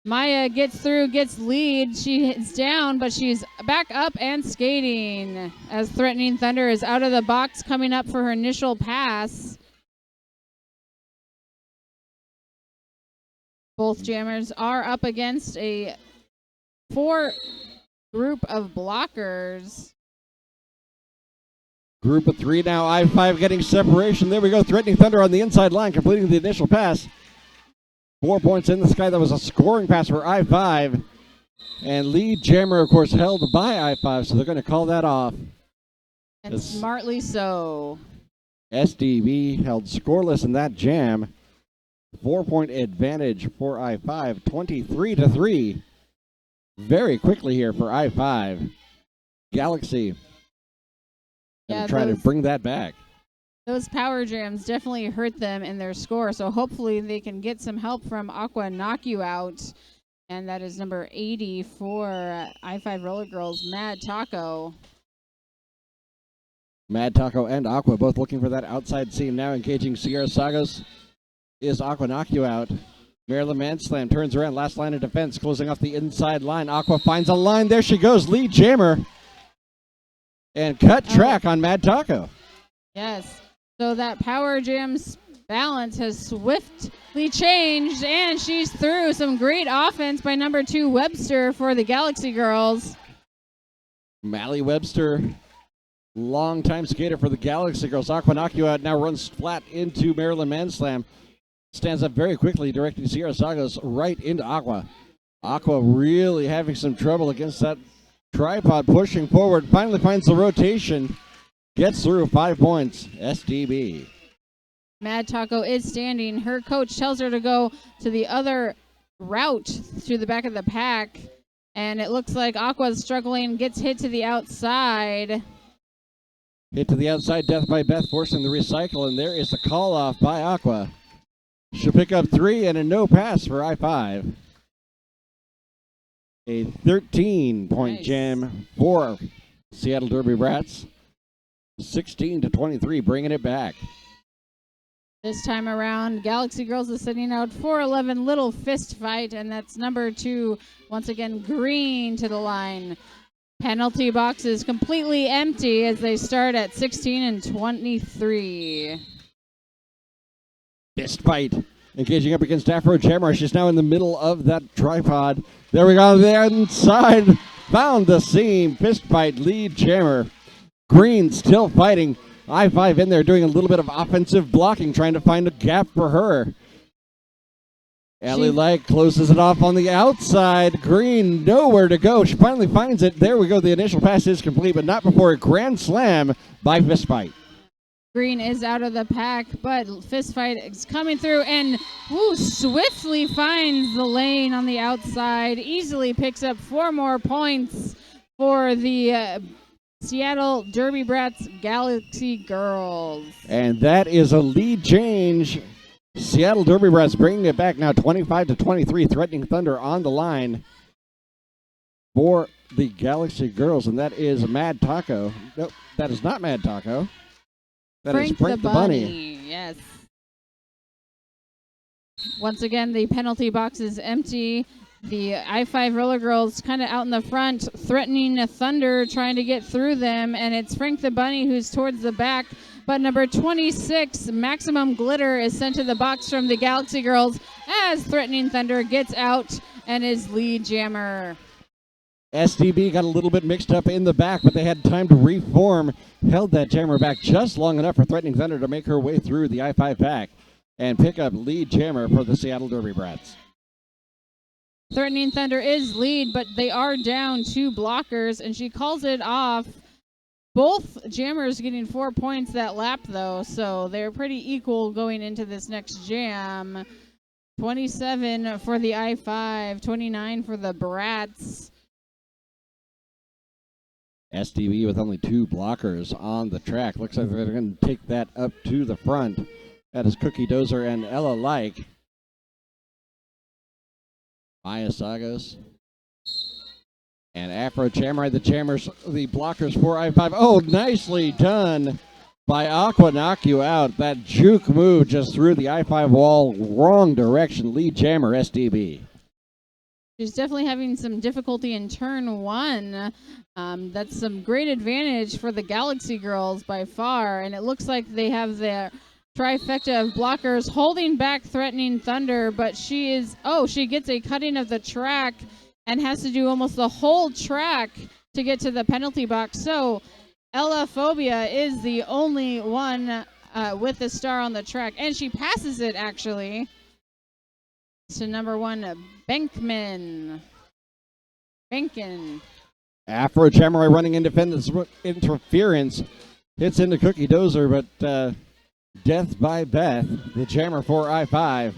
Maya gets through, gets lead. She hits down, but she's back up and skating as Threatening Thunder is out of the box coming up for her initial pass. Both jammers are up against a 4 group of blockers. Group of 3 now, I-5 getting separation. There we go, Threatening Thunder on the inside line, completing the initial pass. 4 points in the sky. That was a scoring pass for I-5. And lead jammer, of course, held by I-5, so they're going to call that off. And smartly so. SDB held scoreless in that jam. 4-point advantage for I-5, 23-3. Very quickly here for I-5. Galaxy gonna try to bring that back. Those power jams definitely hurt them in their score, so hopefully they can get some help from Aqua Knock You Out. And that is number 80 for I-5 Roller Girls, Mad Taco. Mad Taco and Aqua both looking for that outside seam now, engaging Sierra Sagos. Is Aqua Knock You Out. Maryland Manslam turns around, last line of defense, closing off the inside line. Aqua finds a line, there she goes, lead jammer. And cut track on Mad Taco. Yes, so that power jam's balance has swiftly changed, and she's through. Some great offense by number 2 Webster for the Galaxy Girls. Mally Webster, longtime skater for the Galaxy Girls. Aqua Knock You Out now runs flat into Maryland Manslam. Stands up very quickly, directing Sierra Sagos right into Aqua. Aqua really having some trouble against that tripod, pushing forward. Finally finds the rotation. Gets through, 5 points. SDB. Mad Taco is standing. Her coach tells her to go to the other route through the back of the pack. And it looks like Aqua's struggling, gets hit to the outside. Hit to the outside, death by Beth, forcing the recycle. And there is the call off by Aqua. She'll pick up 3 and a no pass for I-5. A 13-point jam for Seattle Derby Brats. 16-23, bringing it back. This time around, Galaxy Girls is sending out 4-11 little fist fight, and that's number 2, once again, Green to the line. Penalty box is completely empty as they start at 16-23. Fist fight. Engaging up against Afro Jammer. She's now in the middle of that tripod. There we go on the inside. Found the seam. Fist fight. Lead jammer. Green still fighting. I-5 in there doing a little bit of offensive blocking, trying to find a gap for her. Allie Light closes it off on the outside. Green nowhere to go. She finally finds it. There we go. The initial pass is complete, but not before a grand slam by Fist fight. Green is out of the pack, but Fist Fight is coming through and swiftly finds the lane on the outside. Easily picks up 4 more points for the Seattle Derby Brats Galaxy Girls. And that is a lead change. Seattle Derby Brats bringing it back now 25-23. Threatening Thunder on the line for the Galaxy Girls, and that is Mad Taco. Nope, that is not Mad Taco. That is Frank the Bunny. Yes. Once again, the penalty box is empty. The I-5 Roller Girls kind of out in the front, threatening a Thunder, trying to get through them, and it's Frank the Bunny who's towards the back. But number 26, Maximum Glitter, is sent to the box from the Galaxy Girls as Threatening Thunder gets out and is lead jammer. SDB got a little bit mixed up in the back, but they had time to reform, held that jammer back just long enough for Threatening Thunder to make her way through the I-5 pack and pick up lead jammer for the Seattle Derby Brats. Threatening Thunder is lead, but they are down 2 blockers, and she calls it off. Both jammers getting 4 points that lap, though, so they're pretty equal going into this next jam. 27 for the I-5, 29 for the Brats. SDB with only 2 blockers on the track. Looks like they're going to take that up to the front. That is Cookie Dozer and Ella Like. Maya Sagos and Afro Chamorai, the blockers for I-5. Oh, nicely done by Aqua, knock you out. That juke move just threw the I-5 wall wrong direction. Lead jammer, SDB. She's definitely having some difficulty in turn 1. That's some great advantage for the Galaxy girls by far, and it looks like they have their trifecta of blockers holding back Threatening Thunder, but she gets a cutting of the track and has to do almost the whole track to get to the penalty box. So Ella Phobia is the only one with the star on the track, and she passes it actually to number 1, Benkin. Afro Chamorai running independence interference hits into Cookie Dozer, but Death by Beth, the jammer for I-5.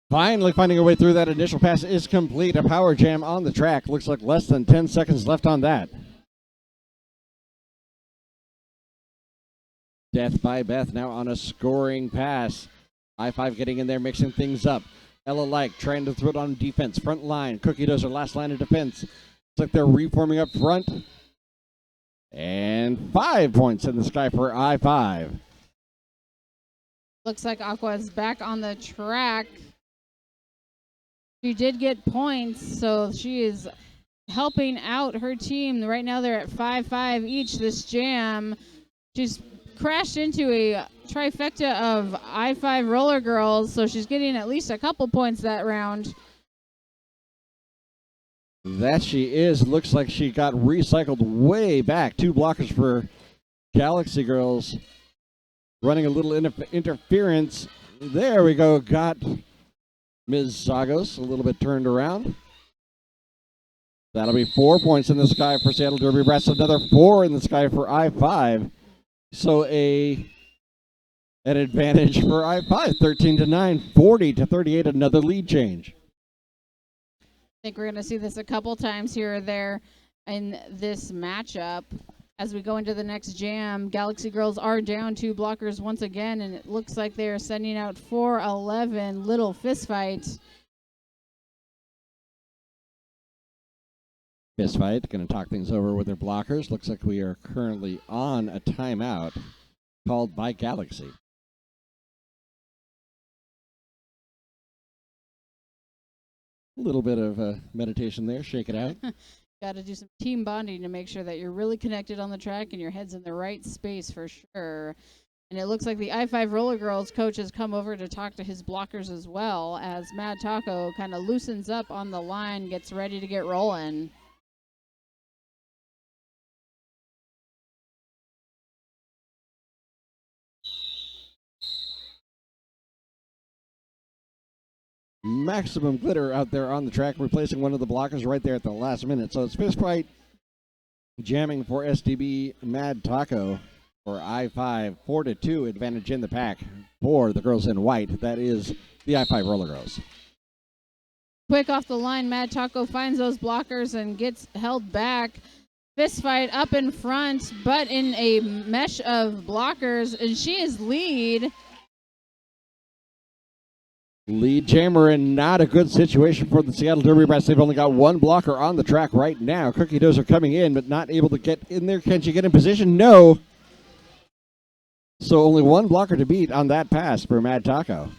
Finally finding a way through. That initial pass is complete. A power jam on the track. Looks like less than 10 seconds left on that. Death by Beth now on a scoring pass. I-5 getting in there, mixing things up. Ella Like trying to throw it on defense. Front line. Cookie Dozer, last line of defense. Looks like they're reforming up front. And 5 points in the sky for I-5. Looks like Aqua is back on the track. She did get points, so she is helping out her team. Right now they're at 5-5 each this jam. She's crashed into a trifecta of I-5 roller girls, so she's getting at least a couple points that round. That she is. Looks like she got recycled way back. 2 blockers for Galaxy girls. Running a little interference. There we go. Got Ms. Zagos a little bit turned around. That'll be 4 points in the sky for Seattle Derby Brats. Another 4 in the sky for I-5. So an advantage for I-5. 13-9, 40-38. Another lead change. I think we're going to see this a couple times here or there in this matchup. As we go into the next jam, Galaxy girls are down 2 blockers once again, and it looks like they are sending out 4-11 little fist fight. Fist fight, going to talk things over with their blockers. Looks like we are currently on a timeout called by Galaxy. A little bit of meditation there, shake it out. Got to do some team bonding to make sure that you're really connected on the track and your head's in the right space for sure. And it looks like the I-5 Roller Girls coach has come over to talk to his blockers as well, as Mad Taco kind of loosens up on the line, gets ready to get rolling. Maximum glitter out there on the track, replacing one of the blockers right there at the last minute. So it's fist fight jamming for SDB Mad Taco for I-5. 4-2 advantage in the pack for the girls in white. That is the I-5 Roller Girls. Quick off the line, Mad Taco finds those blockers and gets held back. Fist fight up in front, but in a mesh of blockers, and she is lead. Lead jammer in not a good situation for the Seattle Derby Brats. They've only got 1 blocker on the track right now. Cookie Dozer coming in, but not able to get in there. Can she get in position? No. So only 1 blocker to beat on that pass for Mad Taco.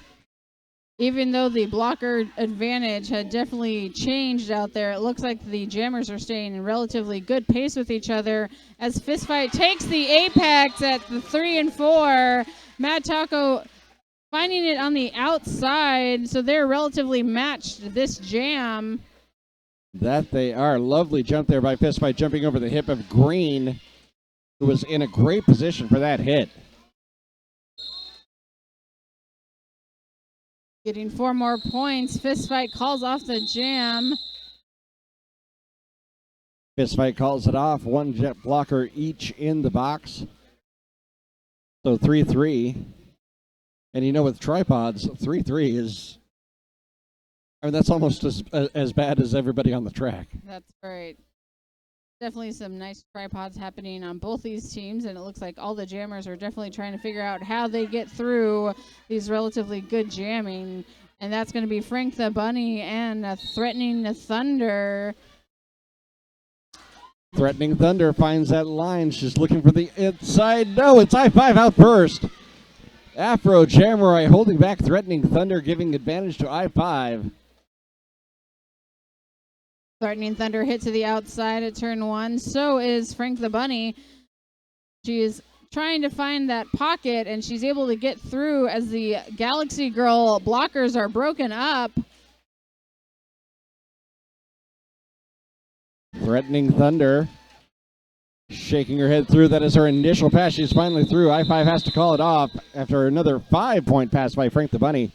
Even though the blocker advantage had definitely changed out there, it looks like the jammers are staying in relatively good pace with each other as Fist Fight takes the apex at the 3 and 4. Mad Taco finding it on the outside, so they're relatively matched this jam. That they are. Lovely jump there by Fist Fight, jumping over the hip of Green, who was in a great position for that hit. Getting 4 more points. Fist fight calls off the jam. Fist fight calls it off. 1 jet blocker each in the box. So 3-3. And you know, with tripods, 3-3 is, I mean, that's almost as bad as everybody on the track. That's great. Definitely some nice tripods happening on both these teams, and it looks like all the jammers are definitely trying to figure out how they get through these relatively good jamming. And that's going to be Frank the Bunny and Threatening the Thunder. Threatening Thunder finds that line. She's looking for the inside. No, it's I-5 out first. Afro Jamurai holding back Threatening Thunder, giving advantage to I-5. Threatening Thunder hit to the outside at turn 1. So is Frank the Bunny. She is trying to find that pocket, and she's able to get through as the Galaxy Girl blockers are broken up. Threatening Thunder shaking her head through. That is her initial pass. She's finally through. I-5 has to call it off after another 5-point pass by Frank the Bunny.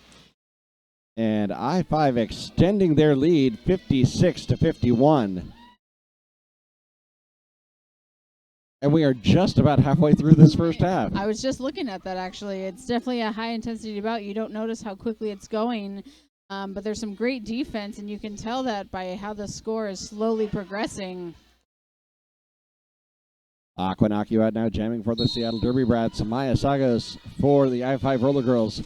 And I-5 extending their lead 56-51. And we are just about halfway through this first half. I was just looking at that, actually. It's definitely a high-intensity bout. You don't notice how quickly it's going, but there's some great defense, and you can tell that by how the score is slowly progressing. Aqua knock you out now, jamming for the Seattle Derby Brats. Maya Sagos for the I-5 Roller Girls.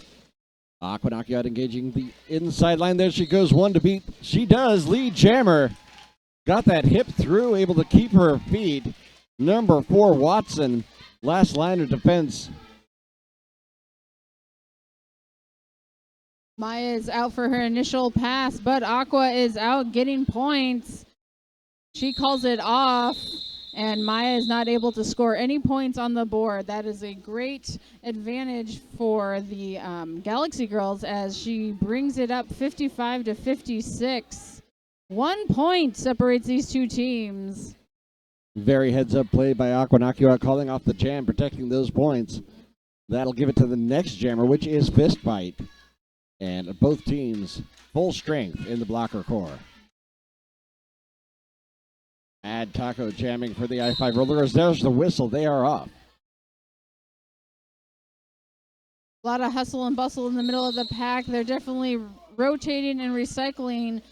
Aqua knock you out, engaging the inside line. There she goes, 1 to beat. She does. Lead jammer. Got that hip through, able to keep her feet. Number 4, Watson, last line of defense. Maya is out for her initial pass, but Aqua is out getting points. She calls it off, and Maya is not able to score any points on the board. That is a great advantage for the Galaxy Girls as she brings it up 55-56. 1 point separates these two teams. Very heads-up play by Aqua knock you out, calling off the jam, protecting those points. That'll give it to the next jammer, which is Fist Fight. And both teams full strength in the blocker core. Mad Taco jamming for the I-5 Rollers. There's the whistle. They are off. A lot of hustle and bustle in the middle of the pack. They're definitely rotating and recycling.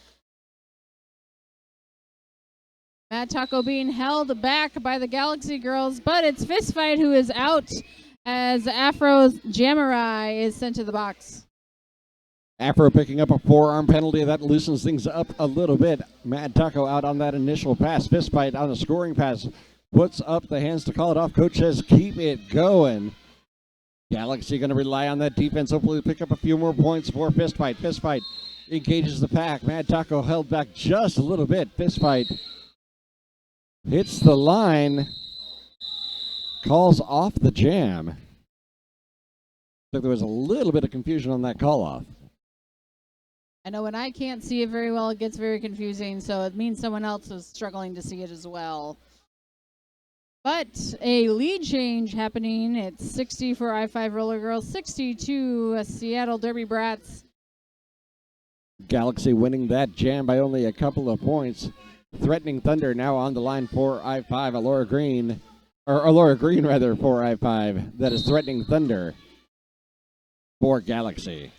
Mad Taco being held back by the Galaxy Girls, but it's Fist Fight who is out as Afro's Jamurai is sent to the box. Afro picking up a forearm penalty. That loosens things up a little bit. Mad Taco out on that initial pass. Fist Fight on a scoring pass. Puts up the hands to call it off. Coach says keep it going. Galaxy going to rely on that defense. Hopefully pick up a few more points for Fist Fight. Fist Fight engages the pack. Mad Taco held back just a little bit. Fist Fight hits the line. Calls off the jam. I think there was a little bit of confusion on that call off. I know when I can't see it very well, it gets very confusing, so it means someone else is struggling to see it as well. But a lead change happening. It's 60 for I-5 Roller Girls, 62 Seattle Derby Brats. Galaxy winning that jam by only a couple of points. Threatening Thunder now on the line for I-5. Alora Green for I-5. That is Threatening Thunder for Galaxy.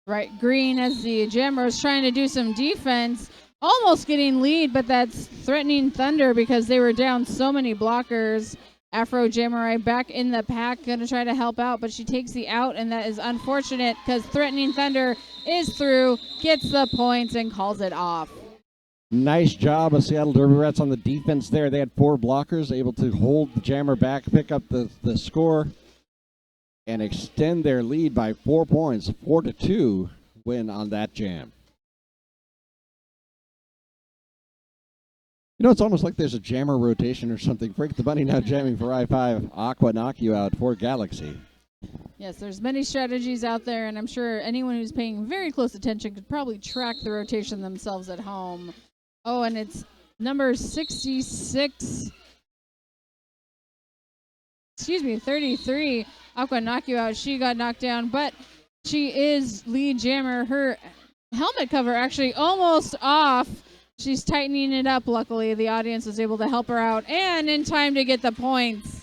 Right, Green as the jammer is trying to do some defense, almost getting lead, but that's Threatening Thunder because they were down so many blockers. Afro Jamurai back in the pack, going to try to help out, but she takes the out, and that is unfortunate because Threatening Thunder is through, gets the points, and calls it off. Nice job of Seattle Derby Rats on the defense there. They had 4 blockers, able to hold the jammer back, pick up the score, and extend their lead by 4 points. 4-2 win on that jam. You know, it's almost like there's a jammer rotation or something. Frank the Bunny now jamming for I-5. Aqua knock you out for Galaxy. Yes, there's many strategies out there, and I'm sure anyone who's paying very close attention could probably track the rotation themselves at home. Oh, and it's number 33. Aqua knock you out. She got knocked down, but She is lead jammer. Her helmet cover actually almost off. She's tightening it up. Luckily, the audience was able to help her out and in time to get the points.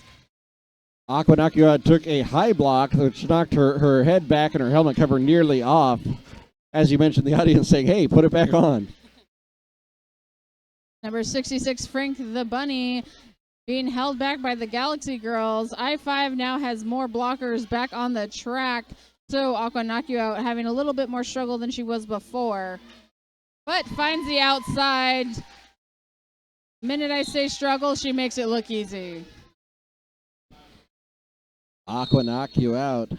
Aquanacua took a high block, which knocked her head back and her helmet cover nearly off. As you mentioned, the audience saying, hey, put it back on. Number 66, Frank the Bunny, being held back by the Galaxy Girls. I-5 now has more blockers back on the track, so Aquanacua having a little bit more struggle than she was before. But finds the outside. Minute I say struggle, she makes it look easy. Aquanacua out.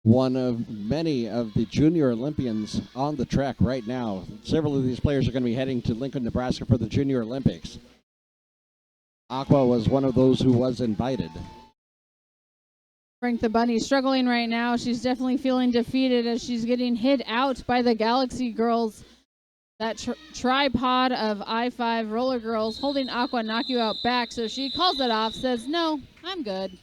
One of many of the junior Olympians on the track right now. Several of these players are going to be heading to Lincoln, Nebraska for the Junior Olympics. Aqua was one of those who was invited. Frank the Bunny struggling right now. She's definitely feeling defeated as she's getting hit out by the Galaxy Girls. That tripod of I-5 roller girls holding Aquanacua out back, so she calls it off, says, no, I'm good.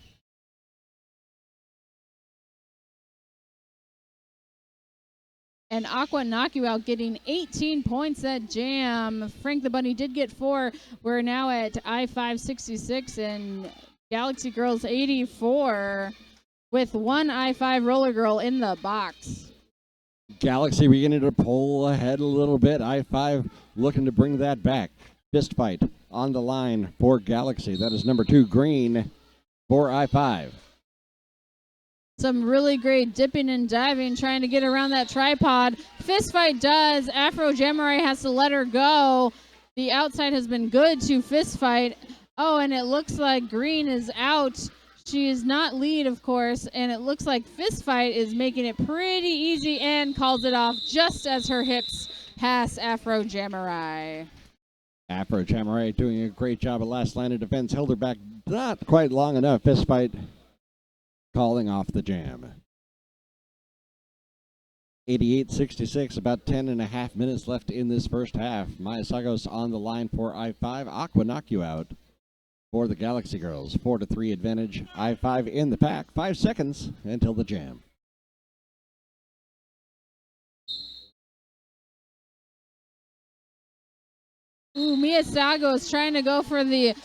And Aquanacua getting 18 points at Jam. Frank the Bunny did get 4. We're now at I-5 66 and Galaxy Girls 84 with one I-5 roller girl in the box. Galaxy beginning to pull ahead a little bit. I-5 looking to bring that back. Fist fight on the line for Galaxy. That is number 2, Green for I-5. Some really great dipping and diving, trying to get around that tripod. Fist fight does. Afro Jamurai has to let her go. The outside has been good to fist fight. Oh, and it looks like Green is out. She is not lead, of course, and it looks like fist fight is making it pretty easy and calls it off just as her hips pass Afro Jamurai. Afro Jamurai doing a great job at last line of defense. Held her back not quite long enough. Fist fight calling off the jam. 88-66, about 10.5 minutes left in this first half. Maya Sagos on the line for I-5. Aquanacua out for the Galaxy Girls. 4-3 advantage. I-5 in the pack. 5 seconds until the jam. Ooh, Mia Sagos trying to go for the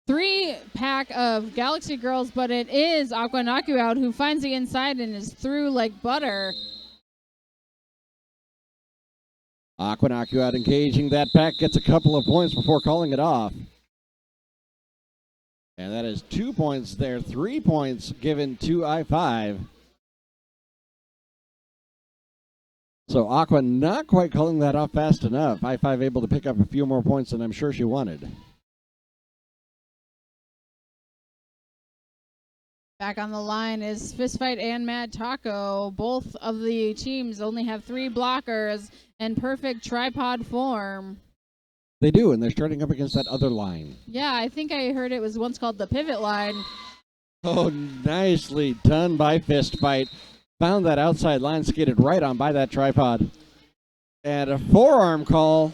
3-pack of Galaxy Girls, but it is Aquanacua out who finds the inside and is through like butter. Aquanacua out engaging that pack, gets a couple of points before calling it off. And that is 2 points there, 3 points given to I-5. So Aqua not quite calling that off fast enough. I-5 able to pick up a few more points than I'm sure she wanted. Back on the line is Fistfight and Mad Taco. Both of the teams only have 3 blockers and perfect tripod form. They do, and they're starting up against that other line. Yeah, I think I heard it was once called the pivot line. Oh, nicely done by Fistfight. Found that outside line, skated right on by that tripod. And a forearm call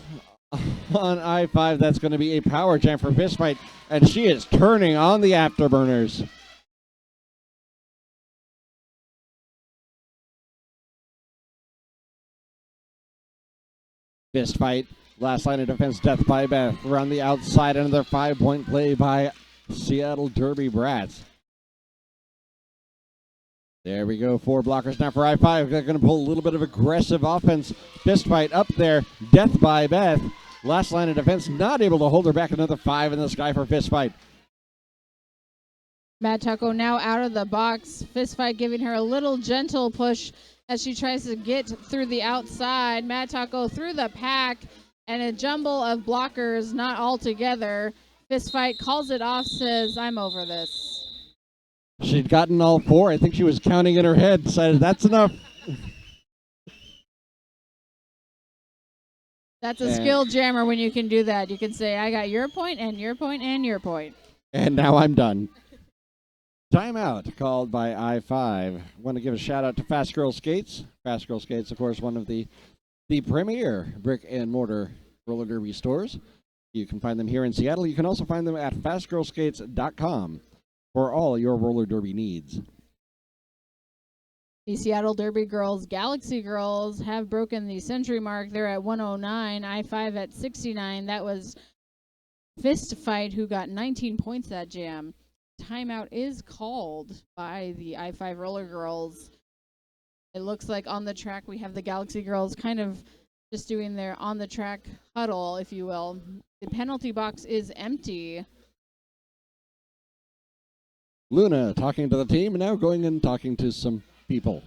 on I-5. That's going to be a power jam for Fistfight, and she is turning on the afterburners. Fist fight, last line of defense, death by Beth. Around the outside, another 5-point play by Seattle Derby Brats. There we go, 4 blockers now for I-5. They're going to pull a little bit of aggressive offense. Fist fight up there, death by Beth. Last line of defense, not able to hold her back. Another 5 in the sky for fist fight. Mad Taco now out of the box. Fistfight giving her a little gentle push as she tries to get through the outside. Mad Taco through the pack and a jumble of blockers not all together. Fistfight calls it off, says, I'm over this. She'd gotten all 4. I think she was counting in her head, decided that's enough. That's a skilled jammer when you can do that. You can say, I got your point and your point and your point. And now I'm done. Timeout called by I-5. Want to give a shout out to Fast Girl Skates. Fast Girl Skates, of course, one of the premier brick and mortar roller derby stores. You can find them here in Seattle. You can also find them at fastgirlskates.com for all your roller derby needs. The Seattle Derby girls, Galaxy girls, have broken the century mark. They're at 109, I-5 at 69. That was Fist Fight, who got 19 points that jam. Timeout is called by the I-5 roller girls. It looks like on the track we have the Galaxy girls kind of just doing their on-the-track huddle, if you will. The penalty box is empty. Luna talking to the team and now going and talking to some people.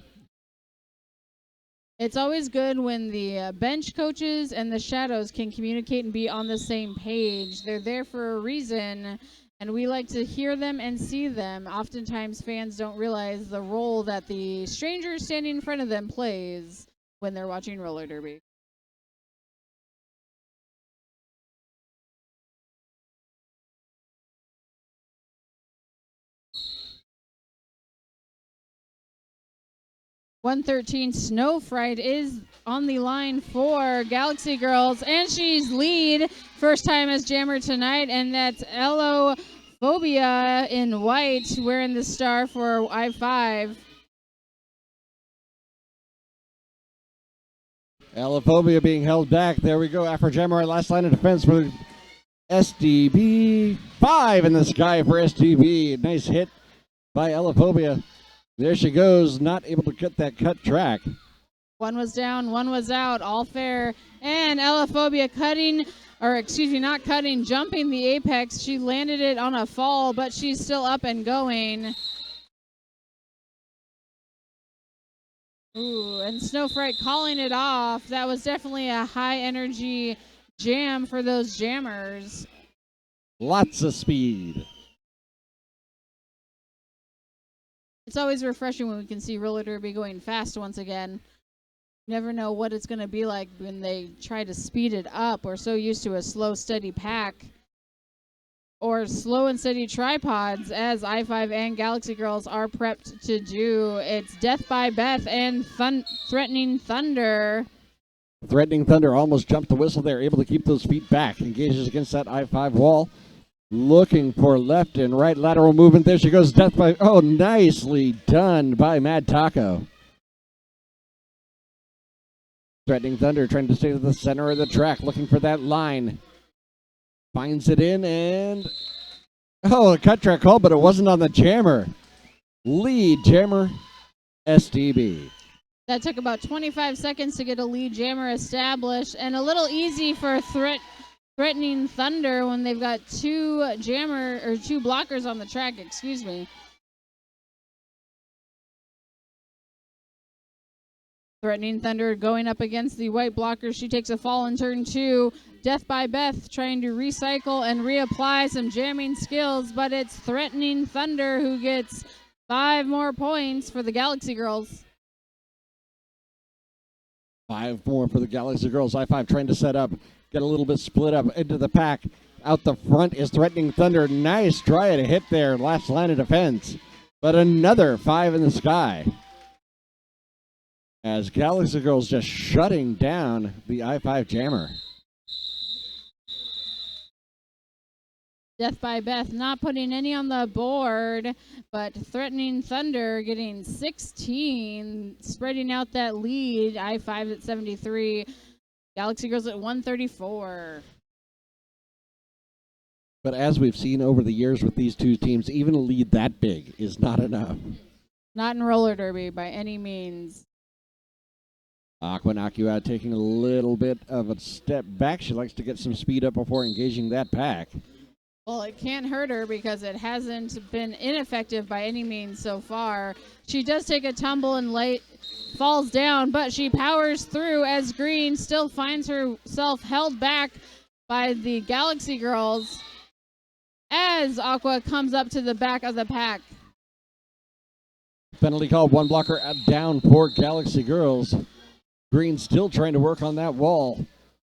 It's always good when the bench coaches and the shadows can communicate and be on the same page. They're there for a reason, and we like to hear them and see them. Oftentimes fans don't realize the role that the stranger standing in front of them plays when they're watching roller derby. .113 Snow Fright is on the line for Galaxy Girls, and she's lead first time as jammer tonight, and that's Phobia in white wearing the star for I-5. Allophobia being held back. There we go. Afro Jammer, last line of defense for SDB. 5 in the sky for SDB. Nice hit by Allophobia. There she goes, not able to get that cut track. One was down, one was out, all fair. And Allophobia not cutting, jumping the apex. She landed it on a fall, but she's still up and going. Ooh, and Snow Fright calling it off. That was definitely a high energy jam for those jammers. Lots of speed. It's always refreshing when we can see roller derby going fast once again. You never know what it's going to be like when they try to speed it up. We're so used to a slow, steady pack or slow and steady tripods, as I-5 and Galaxy Girls are prepped to do. It's Death by Beth and Threatening Thunder. Threatening Thunder almost jumped the whistle there, able to keep those feet back. Engages against that I-5 wall. Looking for left and right lateral movement. There she goes. Death by... Oh, nicely done by Mad Taco. Threatening Thunder trying to stay to the center of the track, looking for that line. Finds it in and... Oh, a cut track call, but it wasn't on the jammer. Lead jammer, SDB. That took about 25 seconds to get a lead jammer established, and a little easy for Threatening Thunder when they've got two blockers on the track, excuse me. Threatening Thunder going up against the white blocker. She takes a fall in turn 2. Death by Beth trying to recycle and reapply some jamming skills, but it's Threatening Thunder who gets 5 more points for the Galaxy Girls. 5 more for the Galaxy Girls. I-5 trying to set up. Get a little bit split up into the pack. Out the front is Threatening Thunder. Nice try to hit there. Last line of defense. But another 5 in the sky. As Galaxy Girls just shutting down the I-5 jammer. Death by Beth not putting any on the board, but Threatening Thunder getting 16, spreading out that lead. I-5 at 73. Galaxy Girls at 134. But as we've seen over the years with these two teams, even a lead that big is not enough. Not in roller derby by any means. Aquanacua taking a little bit of a step back. She likes to get some speed up before engaging that pack. Well, it can't hurt her because it hasn't been ineffective by any means so far. She does take a tumble and falls down, but she powers through as Green still finds herself held back by the Galaxy Girls as Aqua comes up to the back of the pack. Penalty call, 1 blocker down for Galaxy Girls. Green still trying to work on that wall.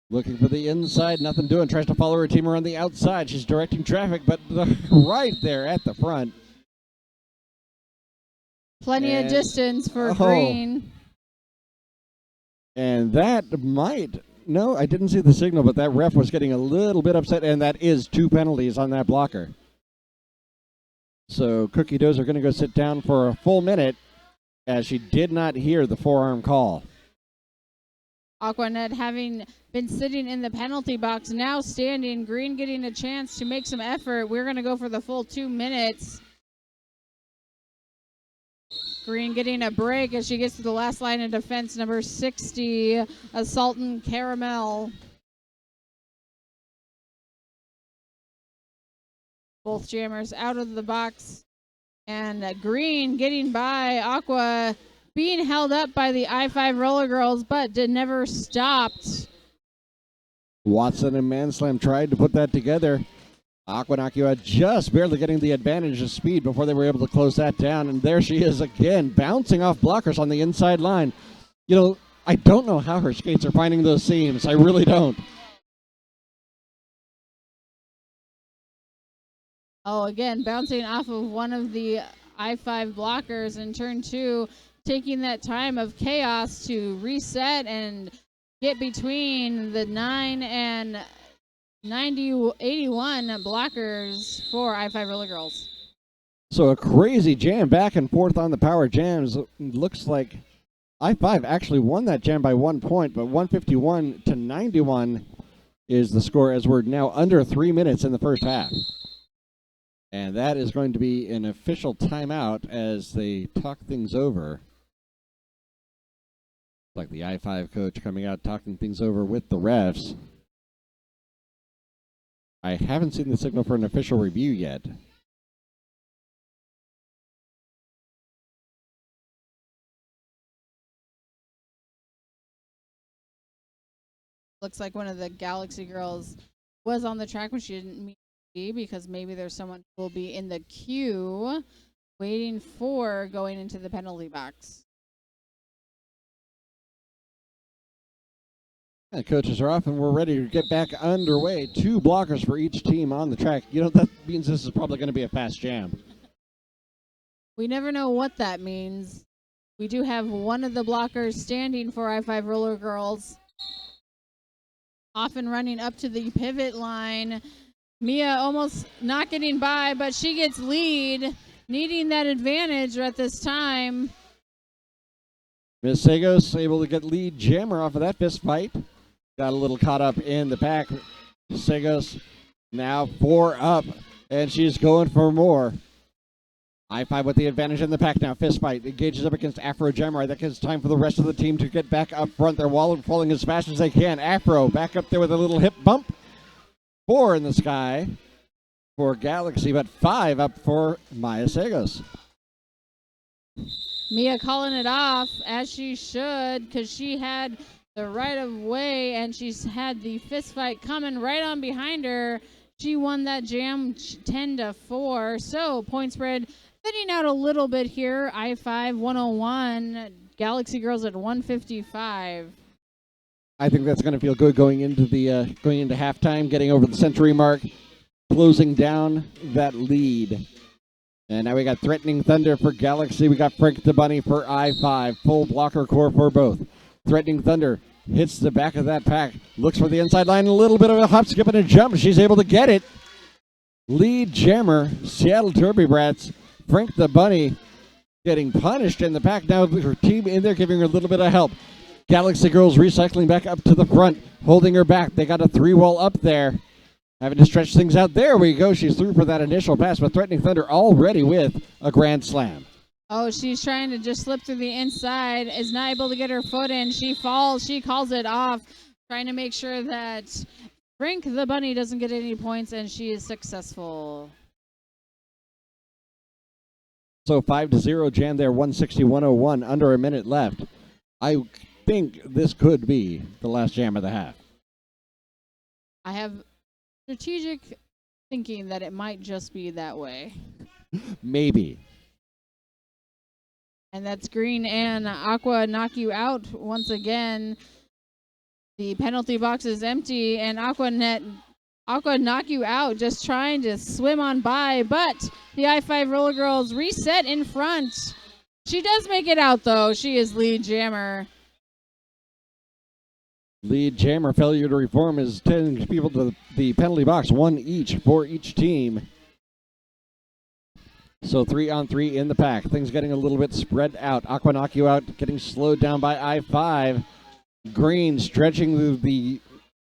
Looking for the inside, nothing doing. Tries to follow her team around the outside. She's directing traffic, but right there at the front. Plenty of distance for Green. And that might... No, I didn't see the signal, but that ref was getting a little bit upset, and that is 2 penalties on that blocker. So Cookie Doughs are going to go sit down for a full minute. as she did not hear the forearm call. Aquanet having been sitting in the penalty box, now standing. Green getting a chance to make some effort. We're going to go for the full 2 minutes. Green getting a break as she gets to the last line of defense, number 60, Sultan Caramel. Both jammers out of the box. And Green getting by. Aqua being held up by the I-5 Roller Girls, but never stopped. Watson and Manslam tried to put that together. Aquanakua just barely getting the advantage of speed before they were able to close that down. And there she is again, bouncing off blockers on the inside line. You know, I don't know how her skates are finding those seams. I really don't. Oh, again, bouncing off of one of the I-5 blockers in turn 2, taking that time of chaos to reset and get between the 9 and 81 blockers for I-5 Roller Girls. So a crazy jam back and forth on the power jams. Looks like I-5 actually won that jam by 1 point, but 151 to 91 is the score as we're now under 3 minutes in the first half. And that is going to be an official timeout as they talk things over. Like the I-5 coach coming out talking things over with the refs. I haven't seen the signal for an official review yet. Looks like one of the Galaxy girls was on the track when she didn't meet me, because maybe there's someone who will be in the queue waiting for going into the penalty box. And coaches are off, and we're ready to get back underway. 2 blockers for each team on the track. You know, that means this is probably going to be a fast jam. We never know what that means. We do have one of the blockers standing for I-5 Roller Girls. Off and running up to the pivot line. Mia almost not getting by, but she gets lead, needing that advantage at this time. Miss Sagos able to get lead jammer off of that fist fight. Got a little caught up in the pack. Sagos now 4 up, and she's going for more. I-5 with the advantage in the pack now. Fist fight engages up against Afro Gemini. That gives time for the rest of the team to get back up front. They're falling as fast as they can. Afro back up there with a little hip bump. 4 in the sky for Galaxy, but 5 up for Maya Sagos. Mia calling it off, as she should, because she had the right of way and she's had the fist fight coming right on behind her. She won that jam 10-4. So point spread thinning out a little bit here. I-5 101, Galaxy girls at 155. I think that's going to feel good going into halftime, getting over the century mark, closing down that lead. And now we got Threatening Thunder for Galaxy. We got Frank the Bunny for I-5. Full blocker core for both. Threatening Thunder hits the back of that pack. Looks for the inside line. A little bit of a hop, skip, and a jump. She's able to get it. Lead jammer, Seattle Derby Brats. Frank the Bunny getting punished in the pack. Now her team in there giving her a little bit of help. Galaxy girls recycling back up to the front, holding her back. They got a 3-wall up there. Having to stretch things out. There we go. She's through for that initial pass, but Threatening Thunder already with a grand slam. Oh, she's trying to just slip through the inside, is not able to get her foot in. She falls. She calls it off, trying to make sure that Frank the Bunny doesn't get any points, and she is successful. So 5-0 jam there, 160-101, under a minute left. I think this could be the last jam of the half. I have strategic thinking that it might just be that way. Maybe. And that's Green and Aqua knock you out once again. The penalty box is empty, and Aqua knock you out, just trying to swim on by, but the I-5 Roller Girls reset in front. She does make it out, though. She is lead jammer. Lead jammer failure to reform is 10 people to the penalty box, 1 each for each team. So 3-on-3 in the pack. Things getting a little bit spread out. Aqua knock you out, getting slowed down by I-5. Green stretching the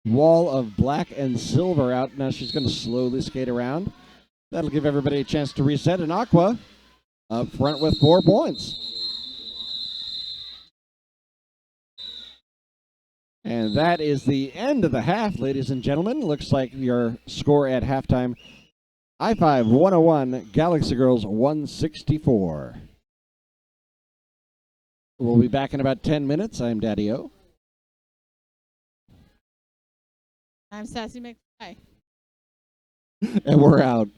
wall of black and silver out. Now she's going to slowly skate around. That'll give everybody a chance to reset. And Aqua up front with 4 points. And that is the end of the half, ladies and gentlemen. Looks like your score at halftime. I-5 101, Galaxy Girls 164. We'll be back in about 10 minutes. I'm Daddy O. I'm Sassy McFly. And we're out.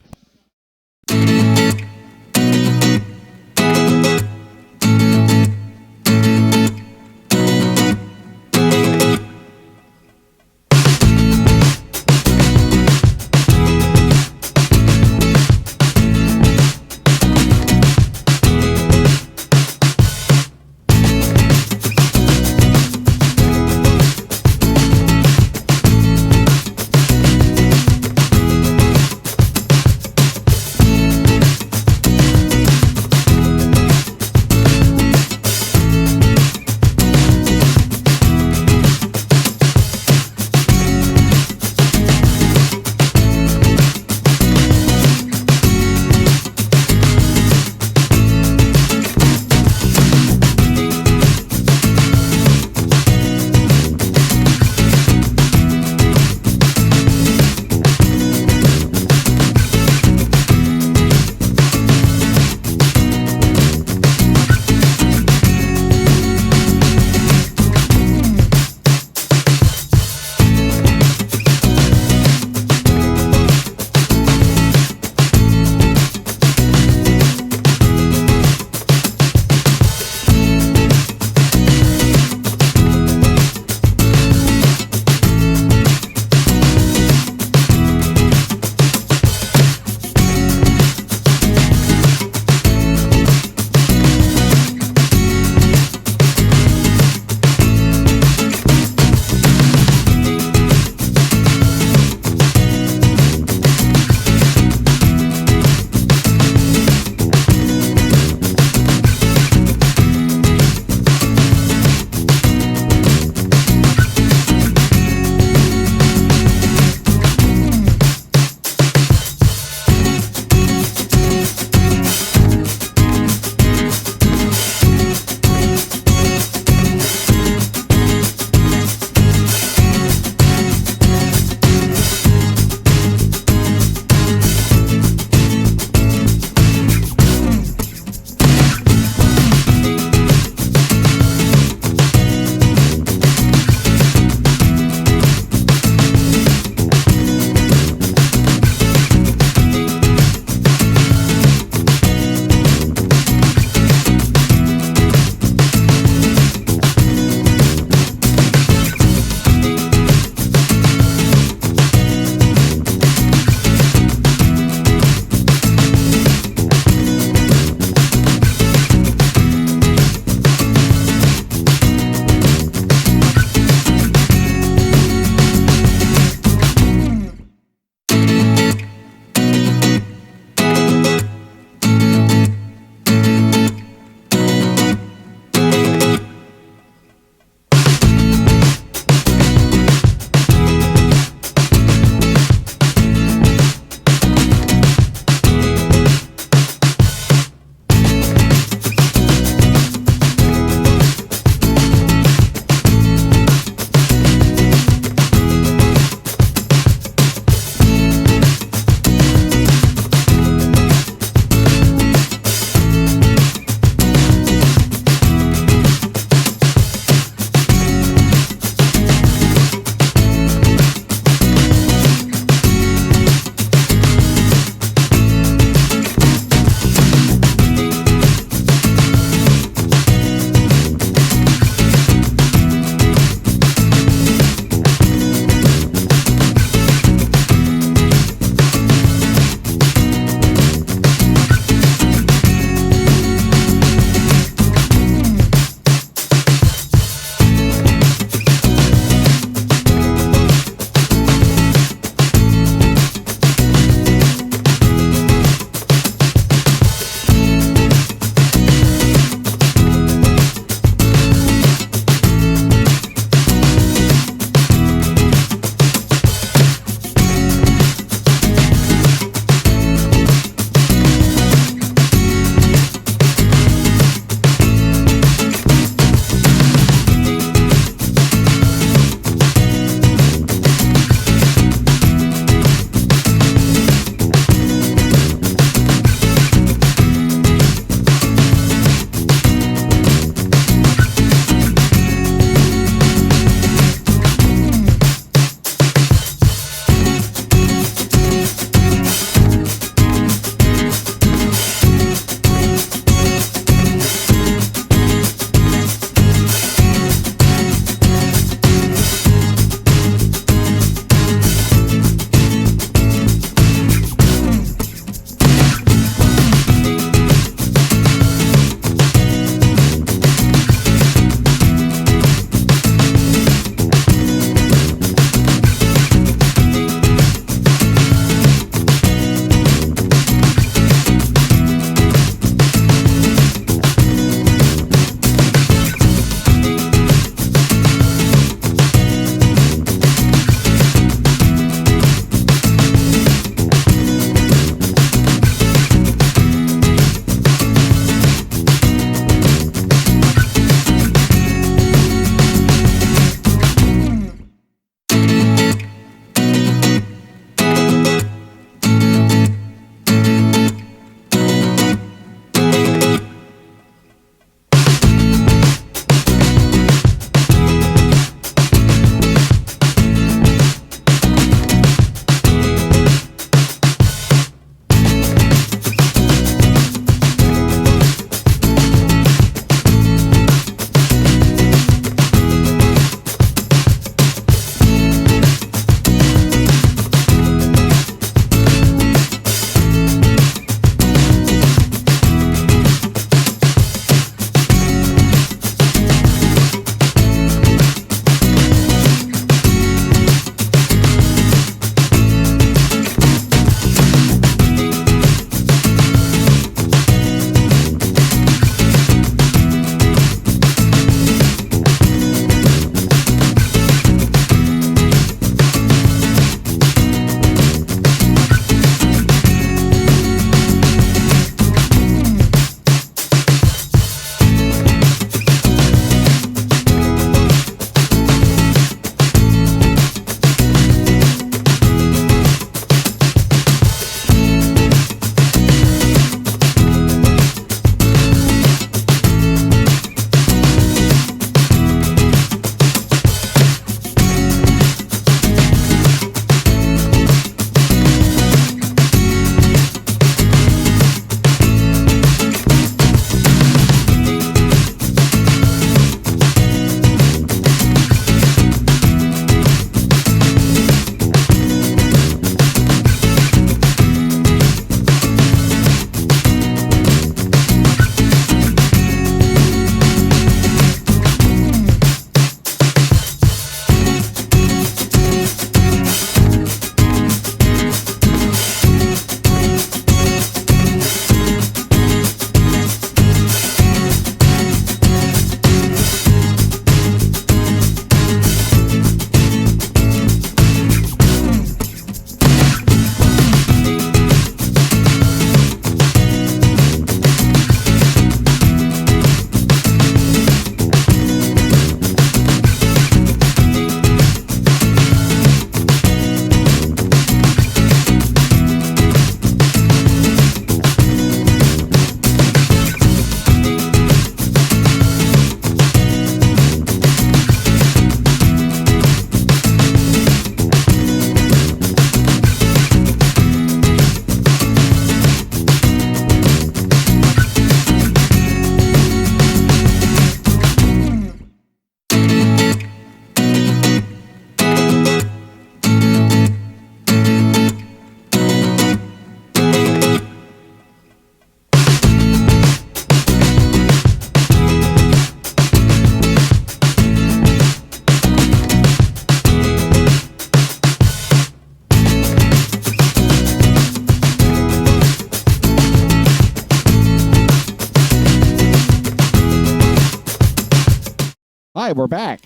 Hi, we're back.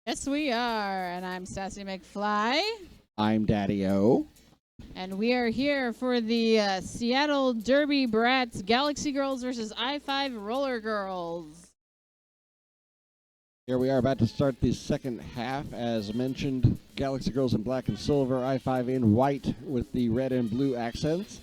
Yes, we are. And I'm Sassy McFly. I'm Daddy O. And we are here for the Seattle Derby Brats Galaxy Girls versus I-5 Roller Girls. Here we are about to start the second half. As mentioned, Galaxy Girls in black and silver, I-5 in white with the red and blue accents.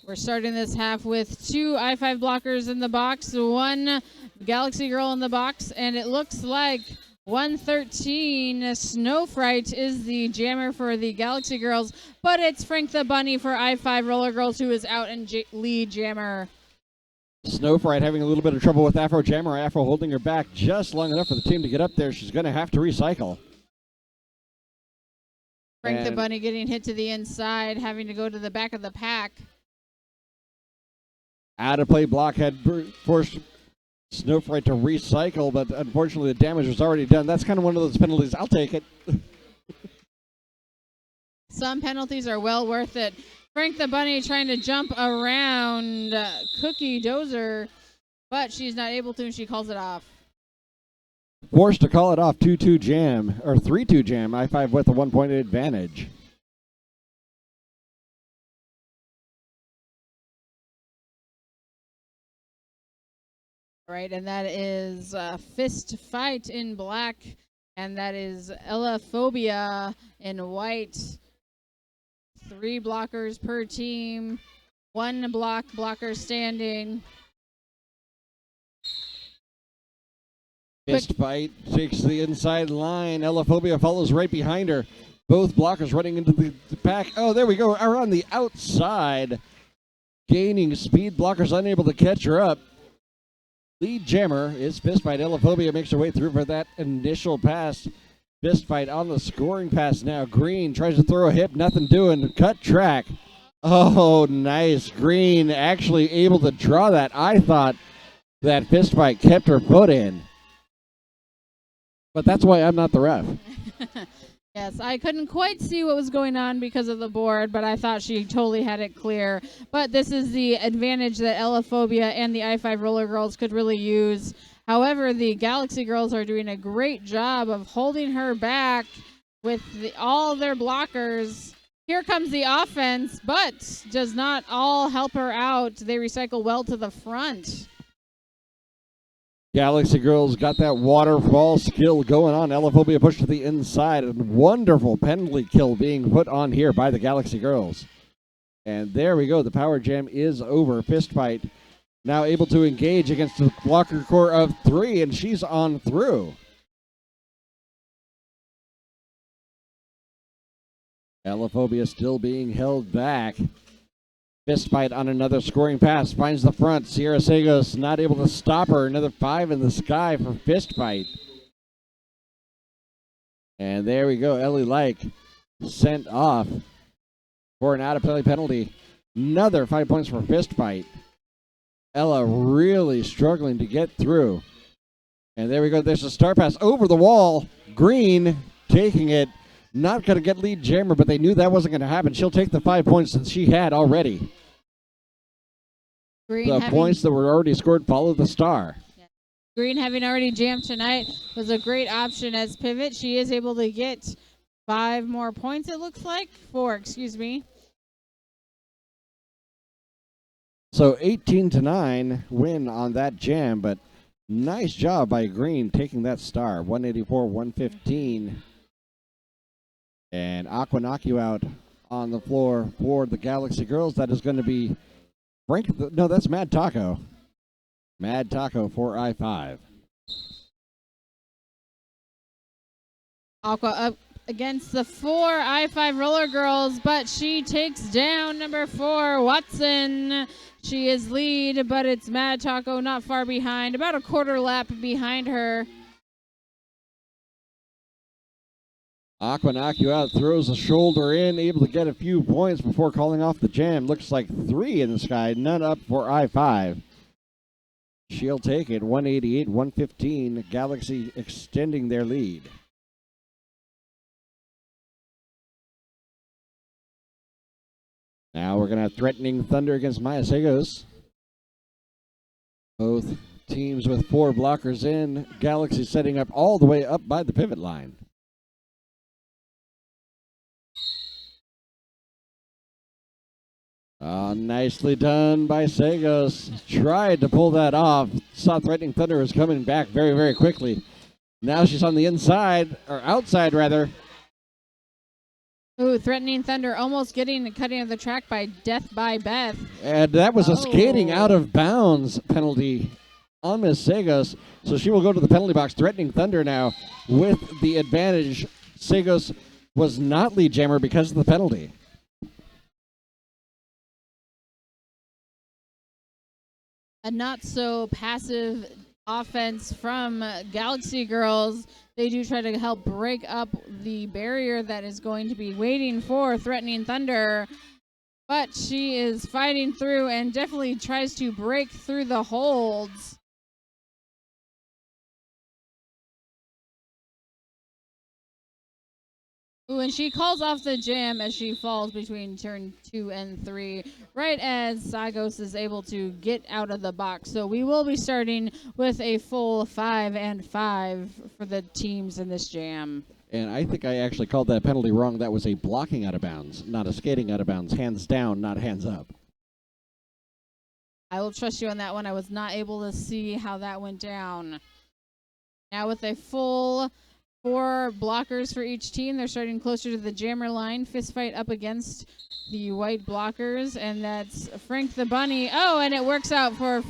We're starting this half with 2 I-5 blockers in the box, 1 Galaxy Girl in the box, and it looks like 113 Snow Fright is the jammer for the Galaxy Girls, but it's Frank the Bunny for I-5 Roller Girls who is out in lead jammer. Snow Fright having a little bit of trouble with Afro Jammer. Afro holding her back just long enough for the team to get up there. She's going to have to recycle. Frank the Bunny getting hit to the inside, having to go to the back of the pack. Out of play block had forced Snow Fright to recycle, but unfortunately the damage was already done. That's kind of one of those penalties. I'll take it. Some penalties are well worth it. Frank the Bunny trying to jump around Cookie Dozer, but she's not able to, and she calls it off. Forced to call it off. 2-2 jam, or 3-2 jam. I-5 with a 1-point advantage. Right, and that is Fist Fight in black, and that is Ella Phobia in white. 3 blockers per team, 1 blocker standing. Fist Fight takes the inside line. Ella Phobia follows right behind her. Both blockers running into the pack. Oh, there we go. Around the outside. Gaining speed. Blockers unable to catch her up. Lead jammer is Fist Fight. Ella Phobia makes her way through for that initial pass. Fist Fight on the scoring pass now. Green tries to throw a hip. Nothing doing. Cut track. Oh, nice. Green actually able to draw that. I thought that Fist Fight kept her foot in. But that's why I'm not the ref. Yes, I couldn't quite see what was going on because of the board, but I thought she totally had it clear. But this is the advantage that Ella Phobia and the I-5 Roller Girls could really use. However, the Galaxy Girls are doing a great job of holding her back with all their blockers. Here comes the offense, but does not all help her out. They recycle well to the front. Galaxy Girls got that waterfall skill going on. Ella Phobia pushed to the inside. A wonderful penalty kill being put on here by the Galaxy Girls. And there we go. The power jam is over. Fist Fight now able to engage against the blocker core of 3, and she's on through. Ella Phobia still being held back. Fist Fight on another scoring pass. Finds the front. Sierra Sagos not able to stop her. Another 5 in the sky for Fist Fight. And there we go. Ellie Like sent off for an out-of-play penalty. Another 5 points for Fist Fight. Ella really struggling to get through. And there we go. There's a star pass over the wall. Green taking it. Not going to get lead jammer, but they knew that wasn't going to happen. She'll take the 5 points that she had already. The points that were already scored follow the star. Yeah. Green having already jammed tonight was a great option as pivot. She is able to get 5 more points, it looks like. 4, excuse me. So 18-9 win on that jam, but nice job by Green taking that star. 184-115. And Aqua knock you out on the floor for the Galaxy Girls. That is going to be Frank. No, that's Mad Taco. Mad Taco for I-5. Aqua up against the 4 I-5 Roller Girls, but she takes down number 4, Watson. She is lead, but it's Mad Taco not far behind, about a quarter lap behind her. Aqua knock you out, throws a shoulder in, able to get a few points before calling off the jam. Looks like 3 in the sky, none up for I-5. She'll take it, 188-115. Galaxy extending their lead. Now we're going to have Threatening Thunder against Maya Sagos. Both Teams with 4 blockers in. Galaxy setting up all the way up by the pivot line. Nicely done by Sagos. Tried to pull that off. Saw Threatening Thunder was coming back very, very quickly. Now she's on the inside, or outside rather. Ooh, Threatening Thunder almost getting the cutting of the track by Death by Beth. And that was a skating out of bounds penalty on Miss Sagos. So she will go to the penalty box. Threatening Thunder now with the advantage. Sagos was not lead jammer because of the penalty. A not so passive offense from Galaxy Girls. They do try to help break up the barrier that is going to be waiting for Threatening Thunder. But she is fighting through and definitely tries to break through the holds. Ooh, and she calls off the jam as she falls between turn 2 and 3, right as Sagos is able to get out of the box. So we will be starting with a full 5 and 5 for the teams in this jam. And I think I actually called that penalty wrong. That was a blocking out of bounds, not a skating out of bounds. Hands down, not hands up. I will trust you on that one. I was not able to see how that went down. Now with a full 4 blockers for each team. They're starting closer to the jammer line. Fist fight up against the white blockers, and that's Frank the Bunny. Oh, and it works out for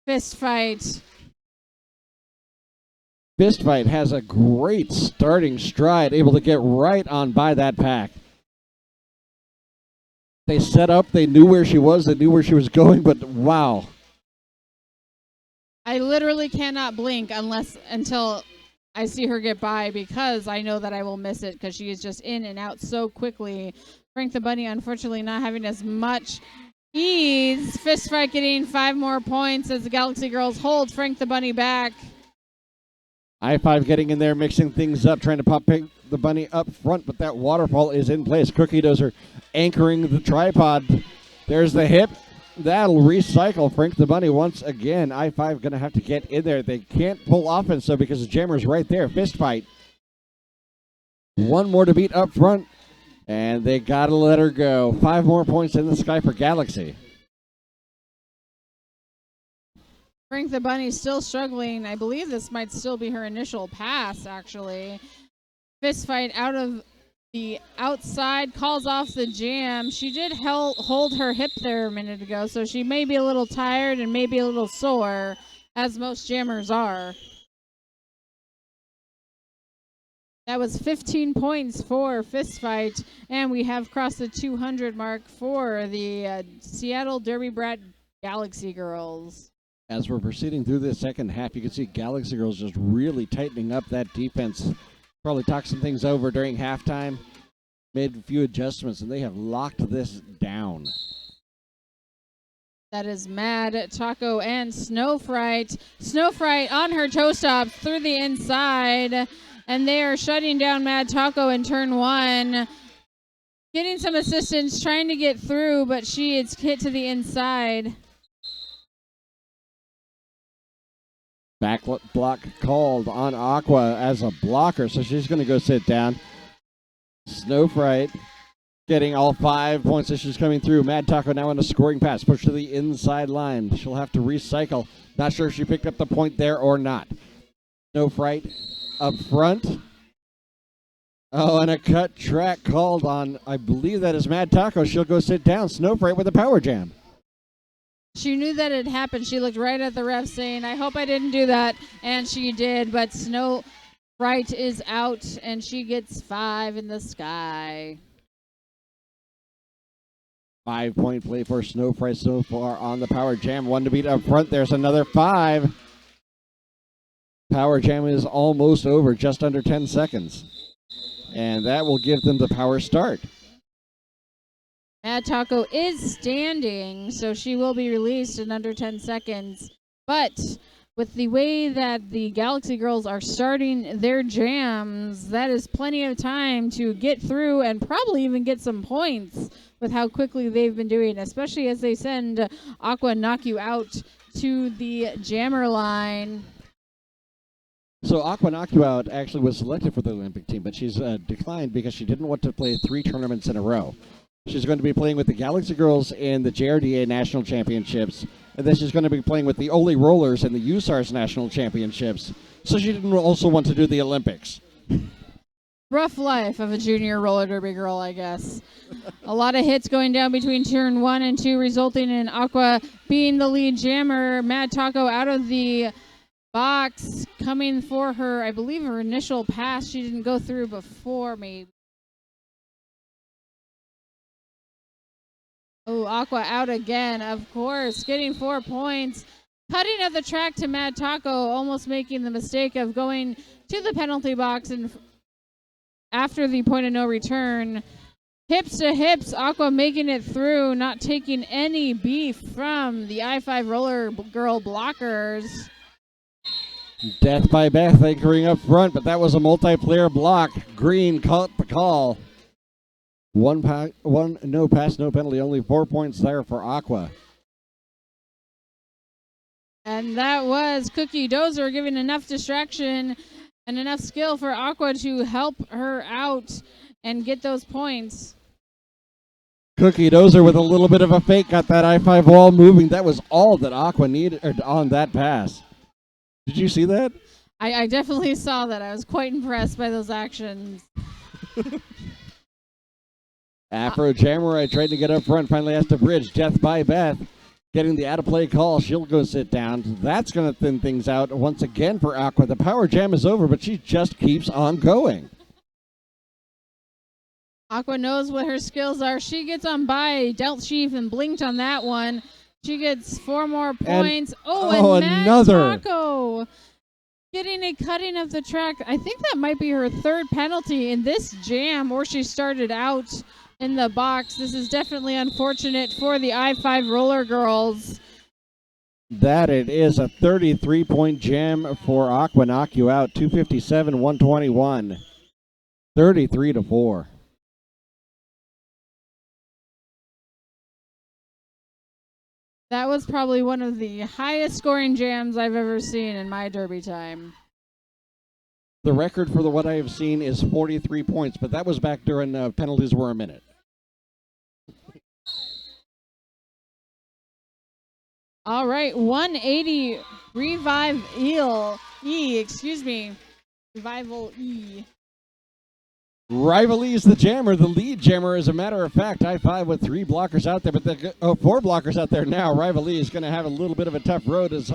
fist fight. Fist fight has a great starting stride, able to get right on by that pack. They set up, they knew where she was, they knew where she was going, but wow. I literally cannot blink until I see her get by, because I know that I will miss it because she is just in and out so quickly. Frank the Bunny, unfortunately, not having as much ease. Fist fight getting 5 more points as the Galaxy Girls hold Frank the Bunny back. I-5 getting in there, mixing things up, trying to pop the bunny up front, but that waterfall is in place. Cookie Dozer anchoring the tripod. There's the hip. That'll recycle Frank the Bunny once again. I-5 going to have to get in there. They can't pull offense, though, because the jammer's right there. Fist fight. 1 more to beat up front, and they got to let her go. 5 more points in the sky for Galaxy. Frank the Bunny still struggling. I believe this might still be her initial pass, actually. Fist fight out of the outside, calls off the jam. She did hold her hip there a minute ago, so she may be a little tired and maybe a little sore, as most jammers are. That was 15 points for fist fight, and we have crossed the 200 mark for the Seattle Derby Brat Galaxy Girls. As we're proceeding through this second half, you can see Galaxy Girls just really tightening up that defense. Probably talked some things over during halftime, made a few adjustments, and they have locked this down. That is Mad Taco and Snow Fright. Snow Fright on her toe stop through the inside, and they are shutting down Mad Taco in turn 1. Getting some assistance, trying to get through, but she is hit to the inside. Back block called on Aqua as a blocker, so she's going to go sit down. Snow Fright getting all 5 points as she's coming through. Mad Taco now on a scoring pass, push to the inside line. She'll have to recycle. Not sure if she picked up the point there or not. Snow Fright up front. Oh, and a cut track called on, I believe that is Mad Taco. She'll go sit down. Snow Fright with a power jam. She knew that it happened. She looked right at the ref saying, I hope I didn't do that. And she did, but Snow Fright is out, and she gets 5 in the sky. 5-point play for Snow Fright so far on the power jam. 1 to beat up front. There's another 5. Power jam is almost over, just under 10 seconds. And that will give them the power start. Mad Taco is standing, so she will be released in under 10 seconds. But with the way that the Galaxy Girls are starting their jams, that is plenty of time to get through and probably even get some points with how quickly they've been doing, especially as they send Aqua Knock You Out to the jammer line. So Aqua Knock You Out actually was selected for the Olympic team, but she's declined because she didn't want to play 3 tournaments in a row. She's going to be playing with the Galaxy Girls in the JRDA National Championships, and then she's going to be playing with the Oli Rollers in the USARS National Championships. So she didn't also want to do the Olympics. Rough life of a junior roller derby girl, I guess. A lot of hits going down between turn 1 and 2, resulting in Aqua being the lead jammer. Mad Taco out of the box, coming for her, I believe her initial pass she didn't go through before, maybe. Oh, Aqua out again, of course, getting 4 points. Cutting of the track to Mad Taco, almost making the mistake of going to the penalty box and after the point of no return. Hips to hips, Aqua making it through, not taking any beef from the I-5 roller girl blockers. Death by Beth anchoring up front, but that was a multiplayer block. Green caught the call. One no pass, no penalty, only 4 points there for Aqua. And that was Cookie Dozer giving enough distraction and enough skill for Aqua to help her out and get those points. Cookie Dozer with a little bit of a fake got that I-5 wall moving. That was all that Aqua needed on that pass. Did you see that? I definitely saw that. I was quite impressed by those actions. Afro Jammer, I tried to get up front, finally has to bridge. Death by Beth getting the out-of-play call. She'll go sit down. That's going to thin things out once again for Aqua. The power jam is over, but she just keeps on going. Aqua knows what her skills are. She gets on by. Dealt Sheaf and blinked on that one. She gets 4 more points. And another. Mad Taco getting a cutting of the track. I think that might be her 3rd penalty in this jam, or she started out in the box. This is definitely unfortunate for the I-5 roller girls. That it is a 33-point jam for Aqua Knock You Out. 257-121. 33-4. That was probably one of the highest scoring jams I've ever seen in my derby time. The record for what I have seen is 43 points, but that was back during penalties were a minute. All right, 180 Revival E. Rivalry is the jammer, the lead jammer, as a matter of fact. I-5 with 3 blockers out there, but 4 blockers out there now. Rivalry is going to have a little bit of a tough road as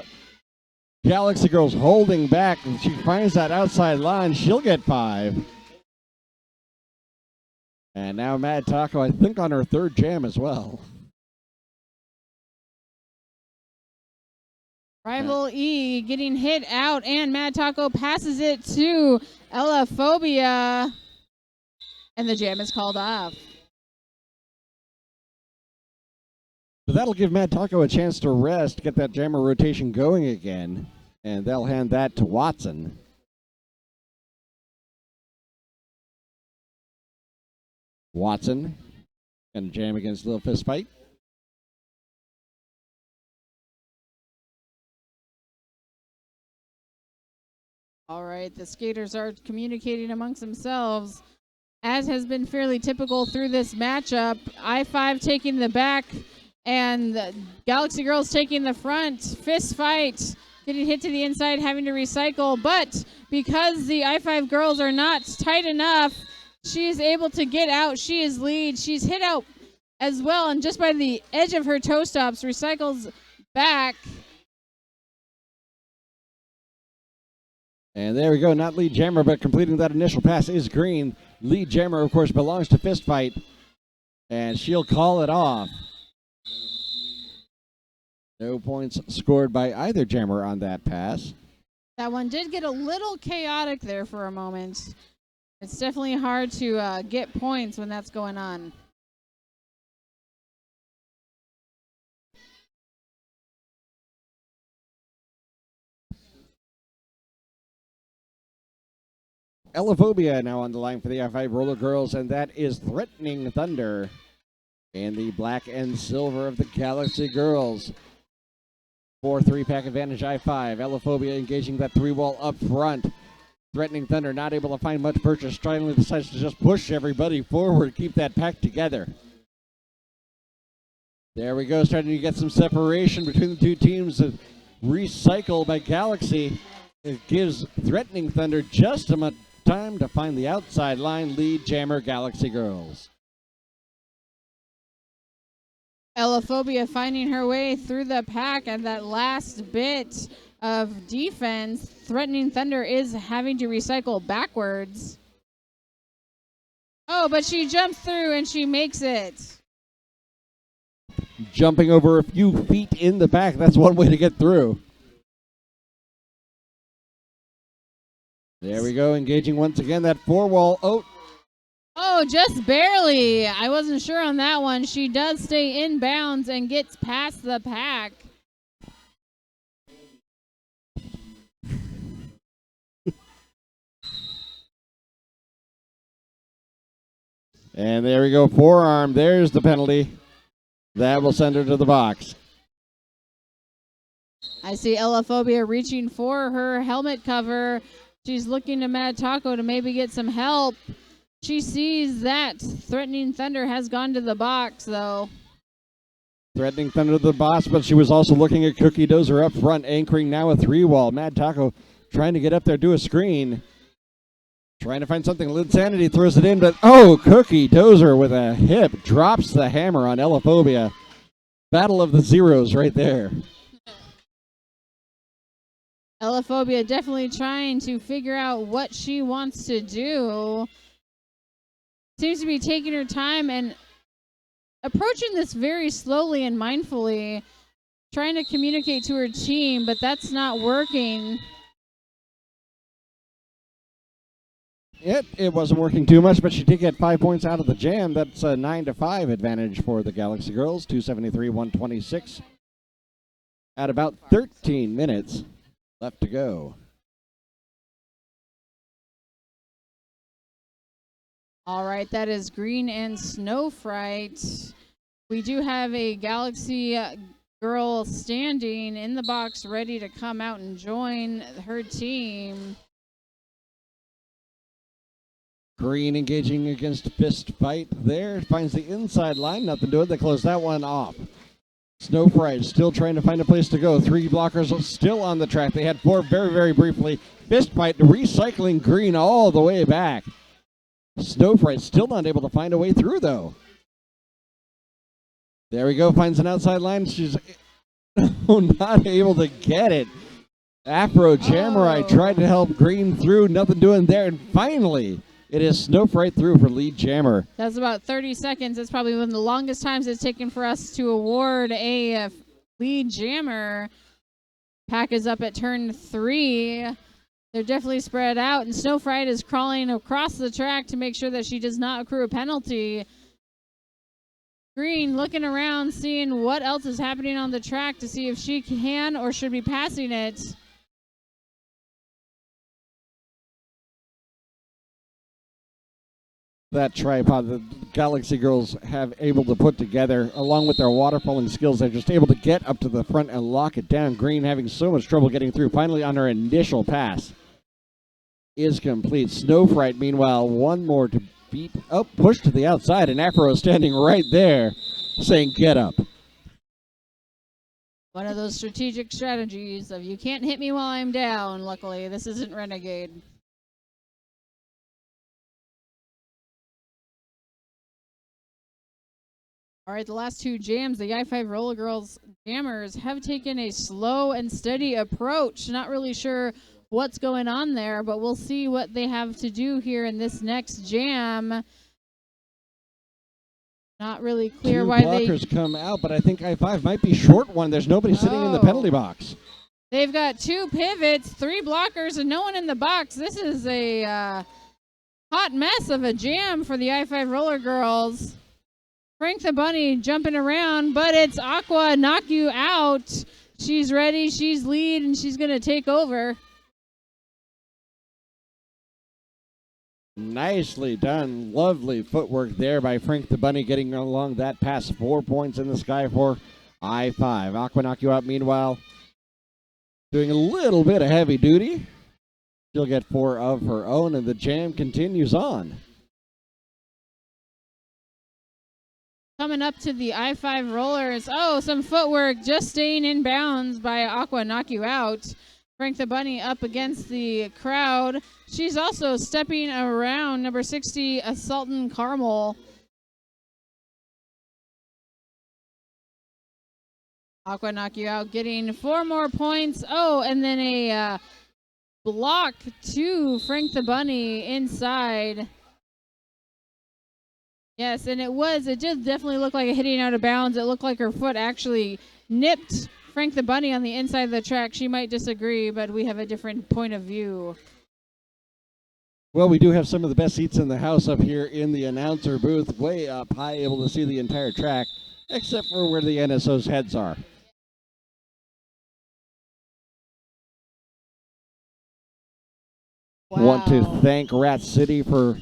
Galaxy Girls holding back. She finds that outside line. She'll get 5. And now Mad Taco, I think, on her 3rd jam as well. Rival E getting hit out, and Mad Taco passes it to Ella Phobia. And the jam is called off. So that'll give Mad Taco a chance to rest, get that jammer rotation going again. And they'll hand that to Watson. Watson gonna jam against Little Fist Fight. All right, the skaters are communicating amongst themselves, as has been fairly typical through this matchup. I-5 taking the back, and the Galaxy Girls taking the front. Fist fight, getting hit to the inside, having to recycle. But because the I-5 girls are not tight enough, she is able to get out. She is lead. She's hit out as well, and just by the edge of her toe stops, recycles back. And there we go, not lead jammer, but completing that initial pass is Green. Lead jammer, of course, belongs to Fist Fight, and she'll call it off. No points scored by either jammer on that pass. That one did get a little chaotic there for a moment. It's definitely hard to get points when that's going on. Elaphobia now on the line for the I-5 Roller Girls, and that is Threatening Thunder. And the black and silver of the Galaxy Girls. 4 3-pack advantage, I-5. Elophobia engaging that 3-wall up front. Threatening Thunder not able to find much purchase. Finally decides to just push everybody forward, keep that pack together. There we go, starting to get some separation between the two teams. A recycle by Galaxy. It gives Threatening Thunder just enough time to find the outside line. Lead jammer Galaxy Girls. Elophobia finding her way through the pack at that last bit of defense. Threatening Thunder is having to recycle backwards. Oh, but she jumps through and she makes it. Jumping over a few feet in the back, that's one way to get through. There we go, engaging once again that 4-wall. Oh, just barely. I wasn't sure on that one. She does stay in bounds and gets past the pack. And there we go, forearm. There's the penalty. That will send her to the box. I see Elophobia reaching for her helmet cover. She's looking to Mad Taco to maybe get some help. She sees that Threatening Thunder has gone to the box, though. Threatening Thunder to the box, but she was also looking at Cookie Dozer up front, anchoring now a 3-wall. Mad Taco trying to get up there, do a screen. Trying to find something. Lidsanity throws it in, but Cookie Dozer with a hip drops the hammer on Elophobia. Battle of the zeros right there. Elophobia definitely trying to figure out what she wants to do. Seems to be taking her time and approaching this very slowly and mindfully, trying to communicate to her team, but that's not working. It wasn't working too much, but she did get 5 points out of the jam. That's a 9-5 advantage for the Galaxy Girls. 273-126 at about 13 minutes left to go. All right, that is Green and Snow Fright. We do have a Galaxy girl standing in the box ready to come out and join her team. Green engaging against Fist Fight there. Finds the inside line. Nothing to it. They close that one off. Snow Fright still trying to find a place to go. 3 blockers still on the track. They had 4 very, very briefly. Fist Fight recycling Green all the way back. Snow Fright still not able to find a way through, though. There we go. Finds an outside line. She's not able to get it. Afro Jamurai tried to help Green through. Nothing doing there. And finally, it is Snow Fright through for lead jammer. That's about 30 seconds. That's probably one of the longest times it's taken for us to award a lead jammer. Pack is up at turn 3. They're definitely spread out, and Snow Fright is crawling across the track to make sure that she does not accrue a penalty. Green looking around, seeing what else is happening on the track to see if she can or should be passing it. That tripod the Galaxy Girls have able to put together, along with their waterfalling skills, they're just able to get up to the front and lock it down. Green having so much trouble getting through. Finally, on her initial pass is complete. Snow Fright, meanwhile, one more to beat. Oh, push to the outside, and Afro is standing right there saying, get up. One of those strategic strategies of you can't hit me while I'm down. Luckily, this isn't Renegade. All right, the last 2 jams, the I-5 Roller Girls jammers have taken a slow and steady approach. Not really sure what's going on there, but we'll see what they have to do here in this next jam. Not really clear 2 why blockers come out, but I think I-5 might be short one. There's nobody sitting in the penalty box. They've got 2 pivots, 3 blockers, and no one in the box. This is a hot mess of a jam for the I-5 Roller Girls. Frank the Bunny jumping around, but it's Aqua knock you out. She's ready, she's lead, and she's going to take over. Nicely done. Lovely footwork there by Frank the Bunny getting along that pass. 4 points in the sky for I-5. Aqua Knock You Out, meanwhile, doing a little bit of heavy duty. She'll get 4 of her own, and the jam continues on. Coming up to the I-5 rollers. Oh, some footwork just staying in bounds by Aqua Knock You Out. Frank the Bunny up against the crowd. She's also stepping around number 60, Assaultin' Carmel. Aqua Knock You Out getting 4 more points. Oh, and then a block to Frank the Bunny inside. Yes, and it just definitely looked like a hitting out of bounds. It looked like her foot actually nipped Frank the Bunny on the inside of the track. She might disagree, but we have a different point of view. Well, we do have some of the best seats in the house up here in the announcer booth, way up high, able to see the entire track, except for where the NSO's heads are. Wow. Want to thank Rat City for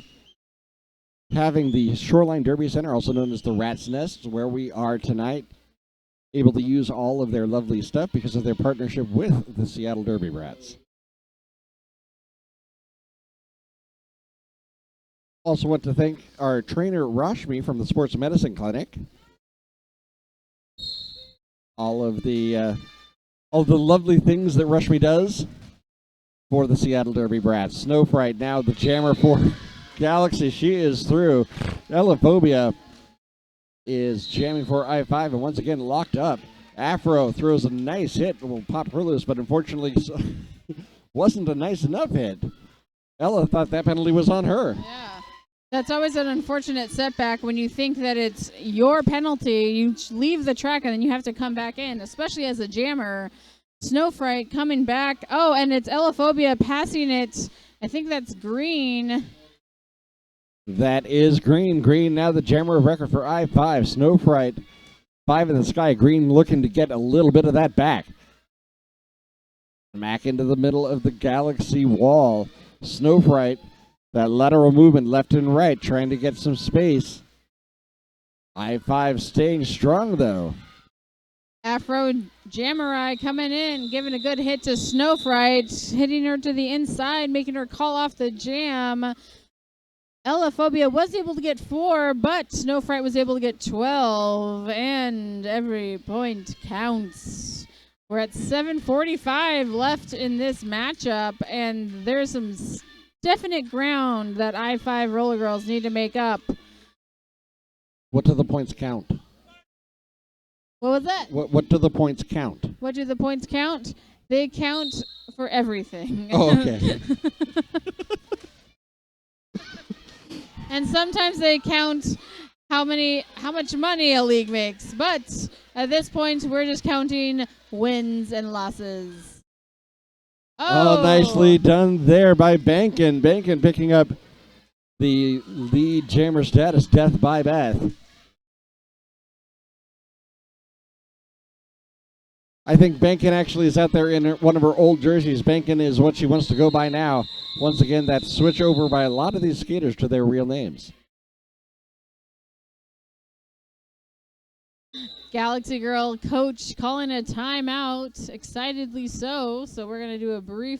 having the Shoreline Derby Center, also known as the Rat's Nest, where we are tonight, able to use all of their lovely stuff because of their partnership with the Seattle Derby Brats. Also want to thank our trainer Rashmi from the Sports Medicine Clinic. All of the lovely things that Rashmi does for the Seattle Derby Brats. Snow Fright now the jammer for Galaxy. She is through. Elaphobia is jamming for I-5 and once again locked up. Afro throws a nice hit. Will pop her loose, but unfortunately wasn't a nice enough hit. Ella thought that penalty was on her. Yeah. That's always an unfortunate setback when you think that it's your penalty. You leave the track and then you have to come back in, especially as a jammer. Snow Fright coming back. Oh, and it's Elaphobia passing it. I think that's Green. That is Green. Green now the jammer of record for I-5. Snow Fright, 5 in the sky. Green looking to get a little bit of that back. Back into the middle of the Galaxy wall. Snow Fright, that lateral movement left and right, trying to get some space. I-5 staying strong, though. Afro Jammerai coming in, giving a good hit to Snow Fright, hitting her to the inside, making her call off the jam. Elaphobia was able to get 4, but Snow Fright was able to get 12, and every point counts. We're at 7:45 left in this matchup, and there's some definite ground that I-5 Roller Girls need to make up. What do the points count? What was that? What do the points count? What do the points count? They count for everything. Oh, okay. And sometimes they count how much money a league makes. But at this point, we're just counting wins and losses. Oh, nicely done there by Bankin. Bankin picking up the lead jammer status, Death by Beth. I think Bankin actually is out there in one of her old jerseys. Bankin is what she wants to go by now. Once again, that switch over by a lot of these skaters to their real names. Galaxy Girl coach calling a timeout, excitedly so. So we're going to do a brief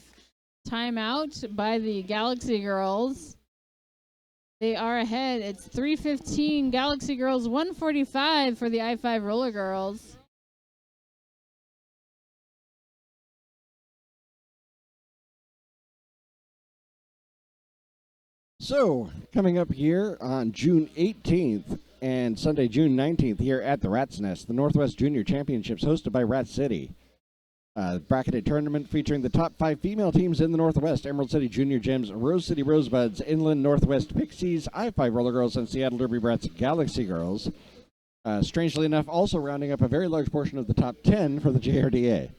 timeout by the Galaxy Girls. They are ahead. It's 3:15 Galaxy Girls, 1:45 for the I-5 Roller Girls. So, coming up here on June 18th and Sunday, June 19th, here at the Rat's Nest, the Northwest Junior Championships hosted by Rat City. Bracketed tournament featuring the top 5 female teams in the Northwest: Emerald City Junior Gems, Rose City Rosebuds, Inland Northwest Pixies, I-5 Roller Girls, and Seattle Derby Brats Galaxy Girls. Strangely enough, also rounding up a very large portion of the top 10 for the JRDA.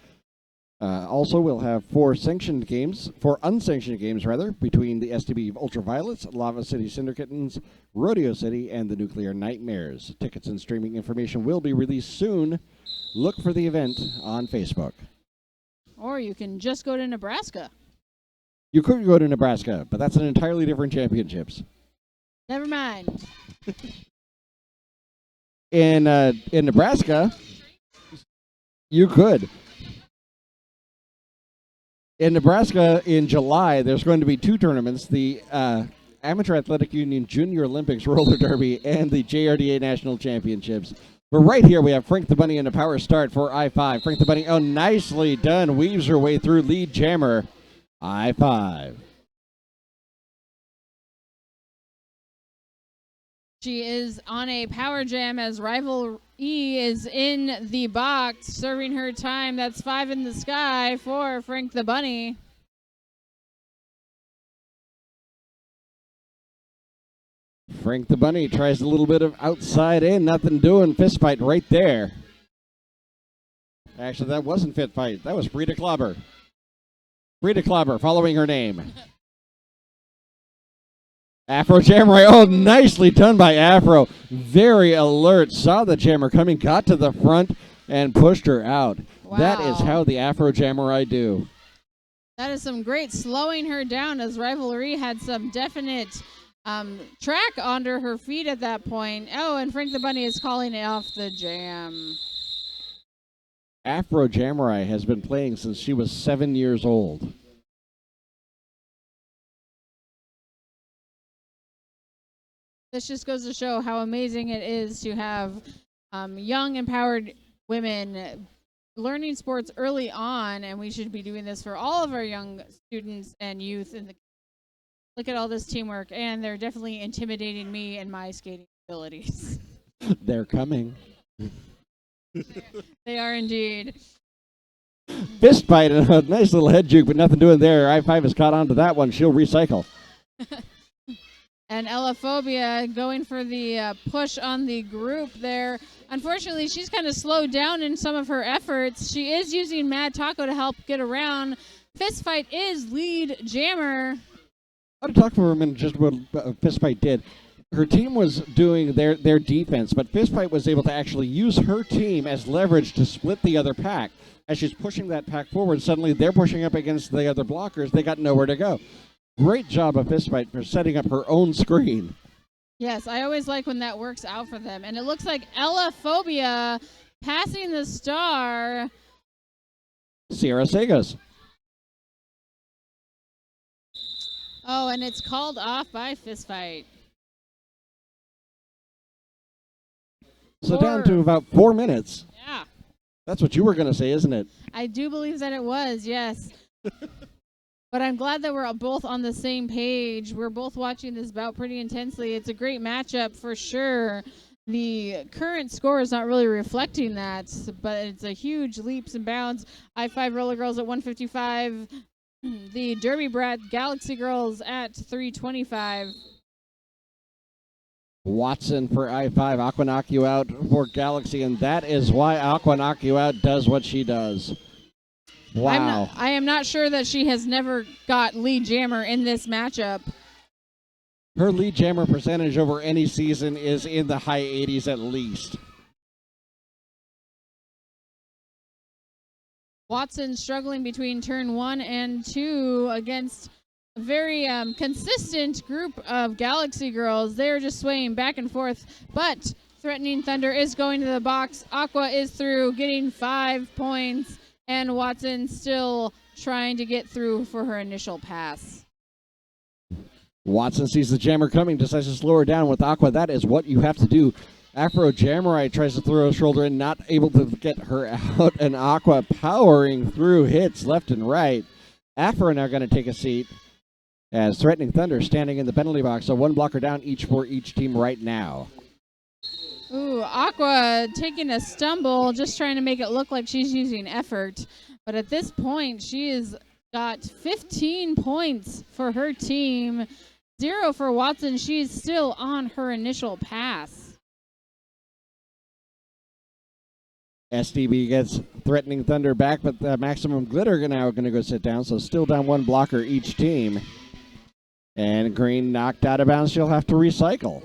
Also, we'll have 4 unsanctioned games, between the SDB Ultraviolets, Lava City Syndicates, Rodeo City, and the Nuclear Nightmares. Tickets and streaming information will be released soon. Look for the event on Facebook. Or you can just go to Nebraska. You could go to Nebraska, but that's an entirely different championships. Never mind. In Nebraska, you could. In Nebraska, in July, there's going to be 2 tournaments: the Amateur Athletic Union Junior Olympics Roller Derby and the JRDA National Championships. But right here, we have Frank the Bunny in a power start for I-5. Frank the Bunny, oh, nicely done. Weaves her way through lead jammer. I-5. She is on a power jam as Rival E is in the box, serving her time. That's 5 in the sky for Frank the Bunny. Frank the Bunny tries a little bit of outside in, nothing doing. Fist fight right there. Actually, that wasn't fit fight. That was Frida Clobber. Frida Clobber following her name. Afro Jammer, oh, nicely done by Afro. Very alert, saw the jammer coming, got to the front, and pushed her out. Wow. That is how the Afro Jammer do. That is some great slowing her down, as Rivalry had some definite track under her feet at that point. Oh, and Frank the Bunny is calling it off the jam. Afro Jammer has been playing since she was 7 years old. This just goes to show how amazing it is to have young, empowered women learning sports early on, and we should be doing this for all of our young students and youth. Look at all this teamwork, and they're definitely intimidating me and my skating abilities. They're coming. They are indeed. Fist fight and a nice little head juke, but nothing doing there. I-5 has caught on to that one. She'll recycle. And Elaphobia going for the push on the group there. Unfortunately, she's kind of slowed down in some of her efforts. She is using Mad Taco to help get around. Fist fight is lead jammer. I want to talk for a minute just what Fist fight did. Her team was doing their defense, but Fist fight was able to actually use her team as leverage to split the other pack. As she's pushing that pack forward, suddenly they're pushing up against the other blockers. They got nowhere to go. Great job of Fist fight for setting up her own screen. Yes, I always like when that works out for them. And it looks like Elaphobia passing the star. Sierra Segas. Oh, and it's called off by Fist fight. So down to about 4 minutes. Yeah. That's what you were going to say, isn't it? I do believe that it was, yes. But I'm glad that we're both on the same page. We're both watching this bout pretty intensely. It's a great matchup for sure. The current score is not really reflecting that, but it's a huge leaps and bounds. I-5 Roller Girls at 155. The Derby Brat Galaxy Girls at 325. Watson for I-5. Aqua knock you out for Galaxy, and that is why Aqua knock you out does what she does. Wow. I am not sure that she has never got lead jammer in this matchup. Her lead jammer percentage over any season is in the high 80s at least. Watson struggling between turn 1 and 2 against a very consistent group of Galaxy Girls. They're just swaying back and forth, but Threatening Thunder is going to the box. Aqua is through, getting 5 points. And Watson still trying to get through for her initial pass. Watson sees the jammer coming, decides to slow her down with Aqua. That is what you have to do. Afro Jammerai tries to throw a shoulder in, not able to get her out, and Aqua powering through hits left and right. Afro now going to take a seat as Threatening Thunder standing in the penalty box, so 1 blocker down each for each team right now. Ooh, Aqua taking a stumble, just trying to make it look like she's using effort. But at this point, she has got 15 points for her team. 0 for Watson. She's still on her initial pass. SDB gets Threatening Thunder back, but the Maximum Glitter now going to go sit down, so still down 1 blocker each team. And Green knocked out of bounds. She'll have to recycle.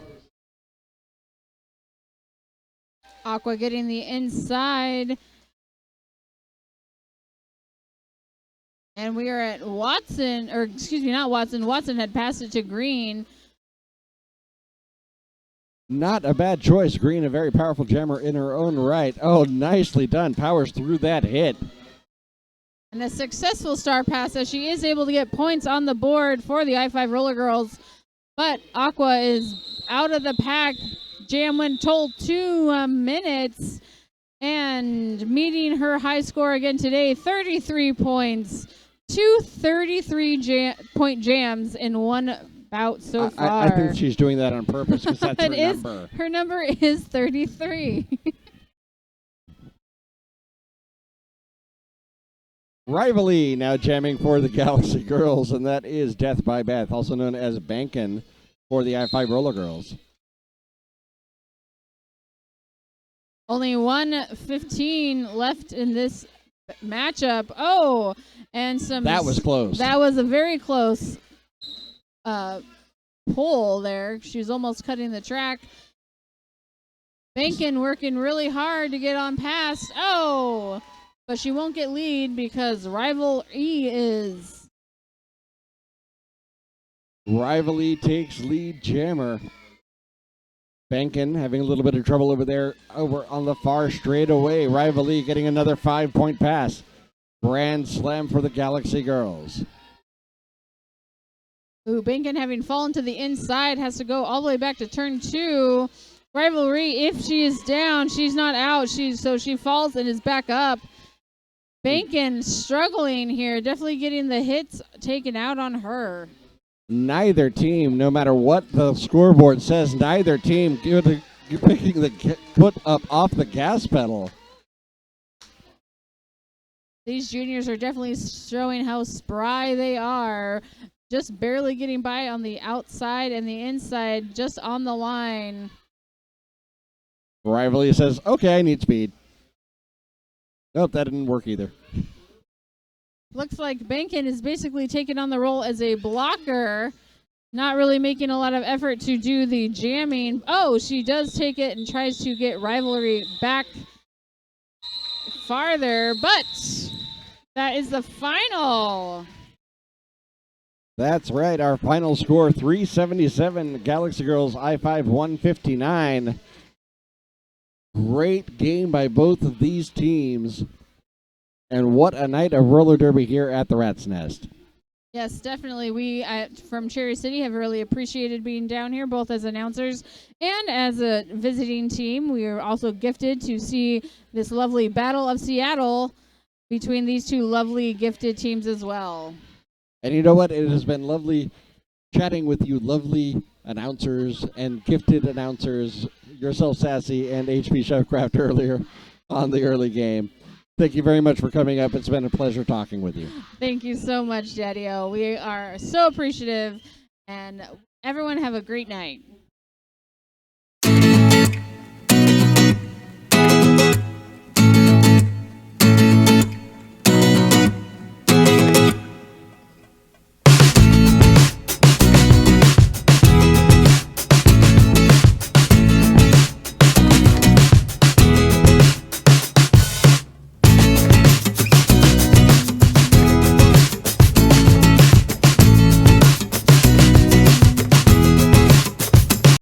Aqua getting the inside. And we are at Watson, or excuse me, not Watson. Watson had passed it to Green. Not a bad choice. Green, a very powerful jammer in her own right. Oh, nicely done. Powers through that hit. And a successful star pass, as she is able to get points on the board for the I-5 Roller Girls. But Aqua is out of the pack. Jam when told 2 minutes. And meeting her high score again today, 33 points. 2 33-point jams in one bout so far. I think she's doing that on purpose because that's her number. Her number is 33. Rivalry now jamming for the Galaxy Girls, and that is Death by Beth, also known as Bankin for the I-5 Roller Girls. Only 1:15 left in this matchup. Oh, and that was close. That was a very close pull there. She was almost cutting the track. Bankin working really hard to get on past. Oh, but she won't get lead because Rivalry is. Rivalry takes lead jammer. Bankin having a little bit of trouble over there, over on the far straightaway. Rivalry getting another 5-point pass. Grand slam for the Galaxy Girls. Ooh, Bankin having fallen to the inside has to go all the way back to turn 2. Rivalry, if she is down, she's not out. So she falls and is back up. Bankin struggling here, definitely getting the hits taken out on her. Neither team, no matter what the scoreboard says, neither team picking the foot up off the gas pedal. These juniors are definitely showing how spry they are. Just barely getting by on the outside and the inside, just on the line. Rivalry says, okay, I need speed. Nope, that didn't work either. Looks like Bankin is basically taking on the role as a blocker, not really making a lot of effort to do the jamming. Oh, she does take it and tries to get Rivalry back farther, but that is the final. That's right, our final score, 377, Galaxy Girls I-5 159. Great game by both of these teams. And what a night of roller derby here at the Rat's Nest. Yes, definitely. We from Cherry City have really appreciated being down here, both as announcers and as a visiting team. We are also gifted to see this lovely Battle of Seattle between these two lovely gifted teams as well. And you know what? It has been lovely chatting with you, lovely announcers and gifted announcers, yourself, Sassy, and HP Chefcraft earlier on the early game. Thank you very much for coming up. It's been a pleasure talking with you. Thank you so much, Daddy-O. We are so appreciative, and everyone have a great night.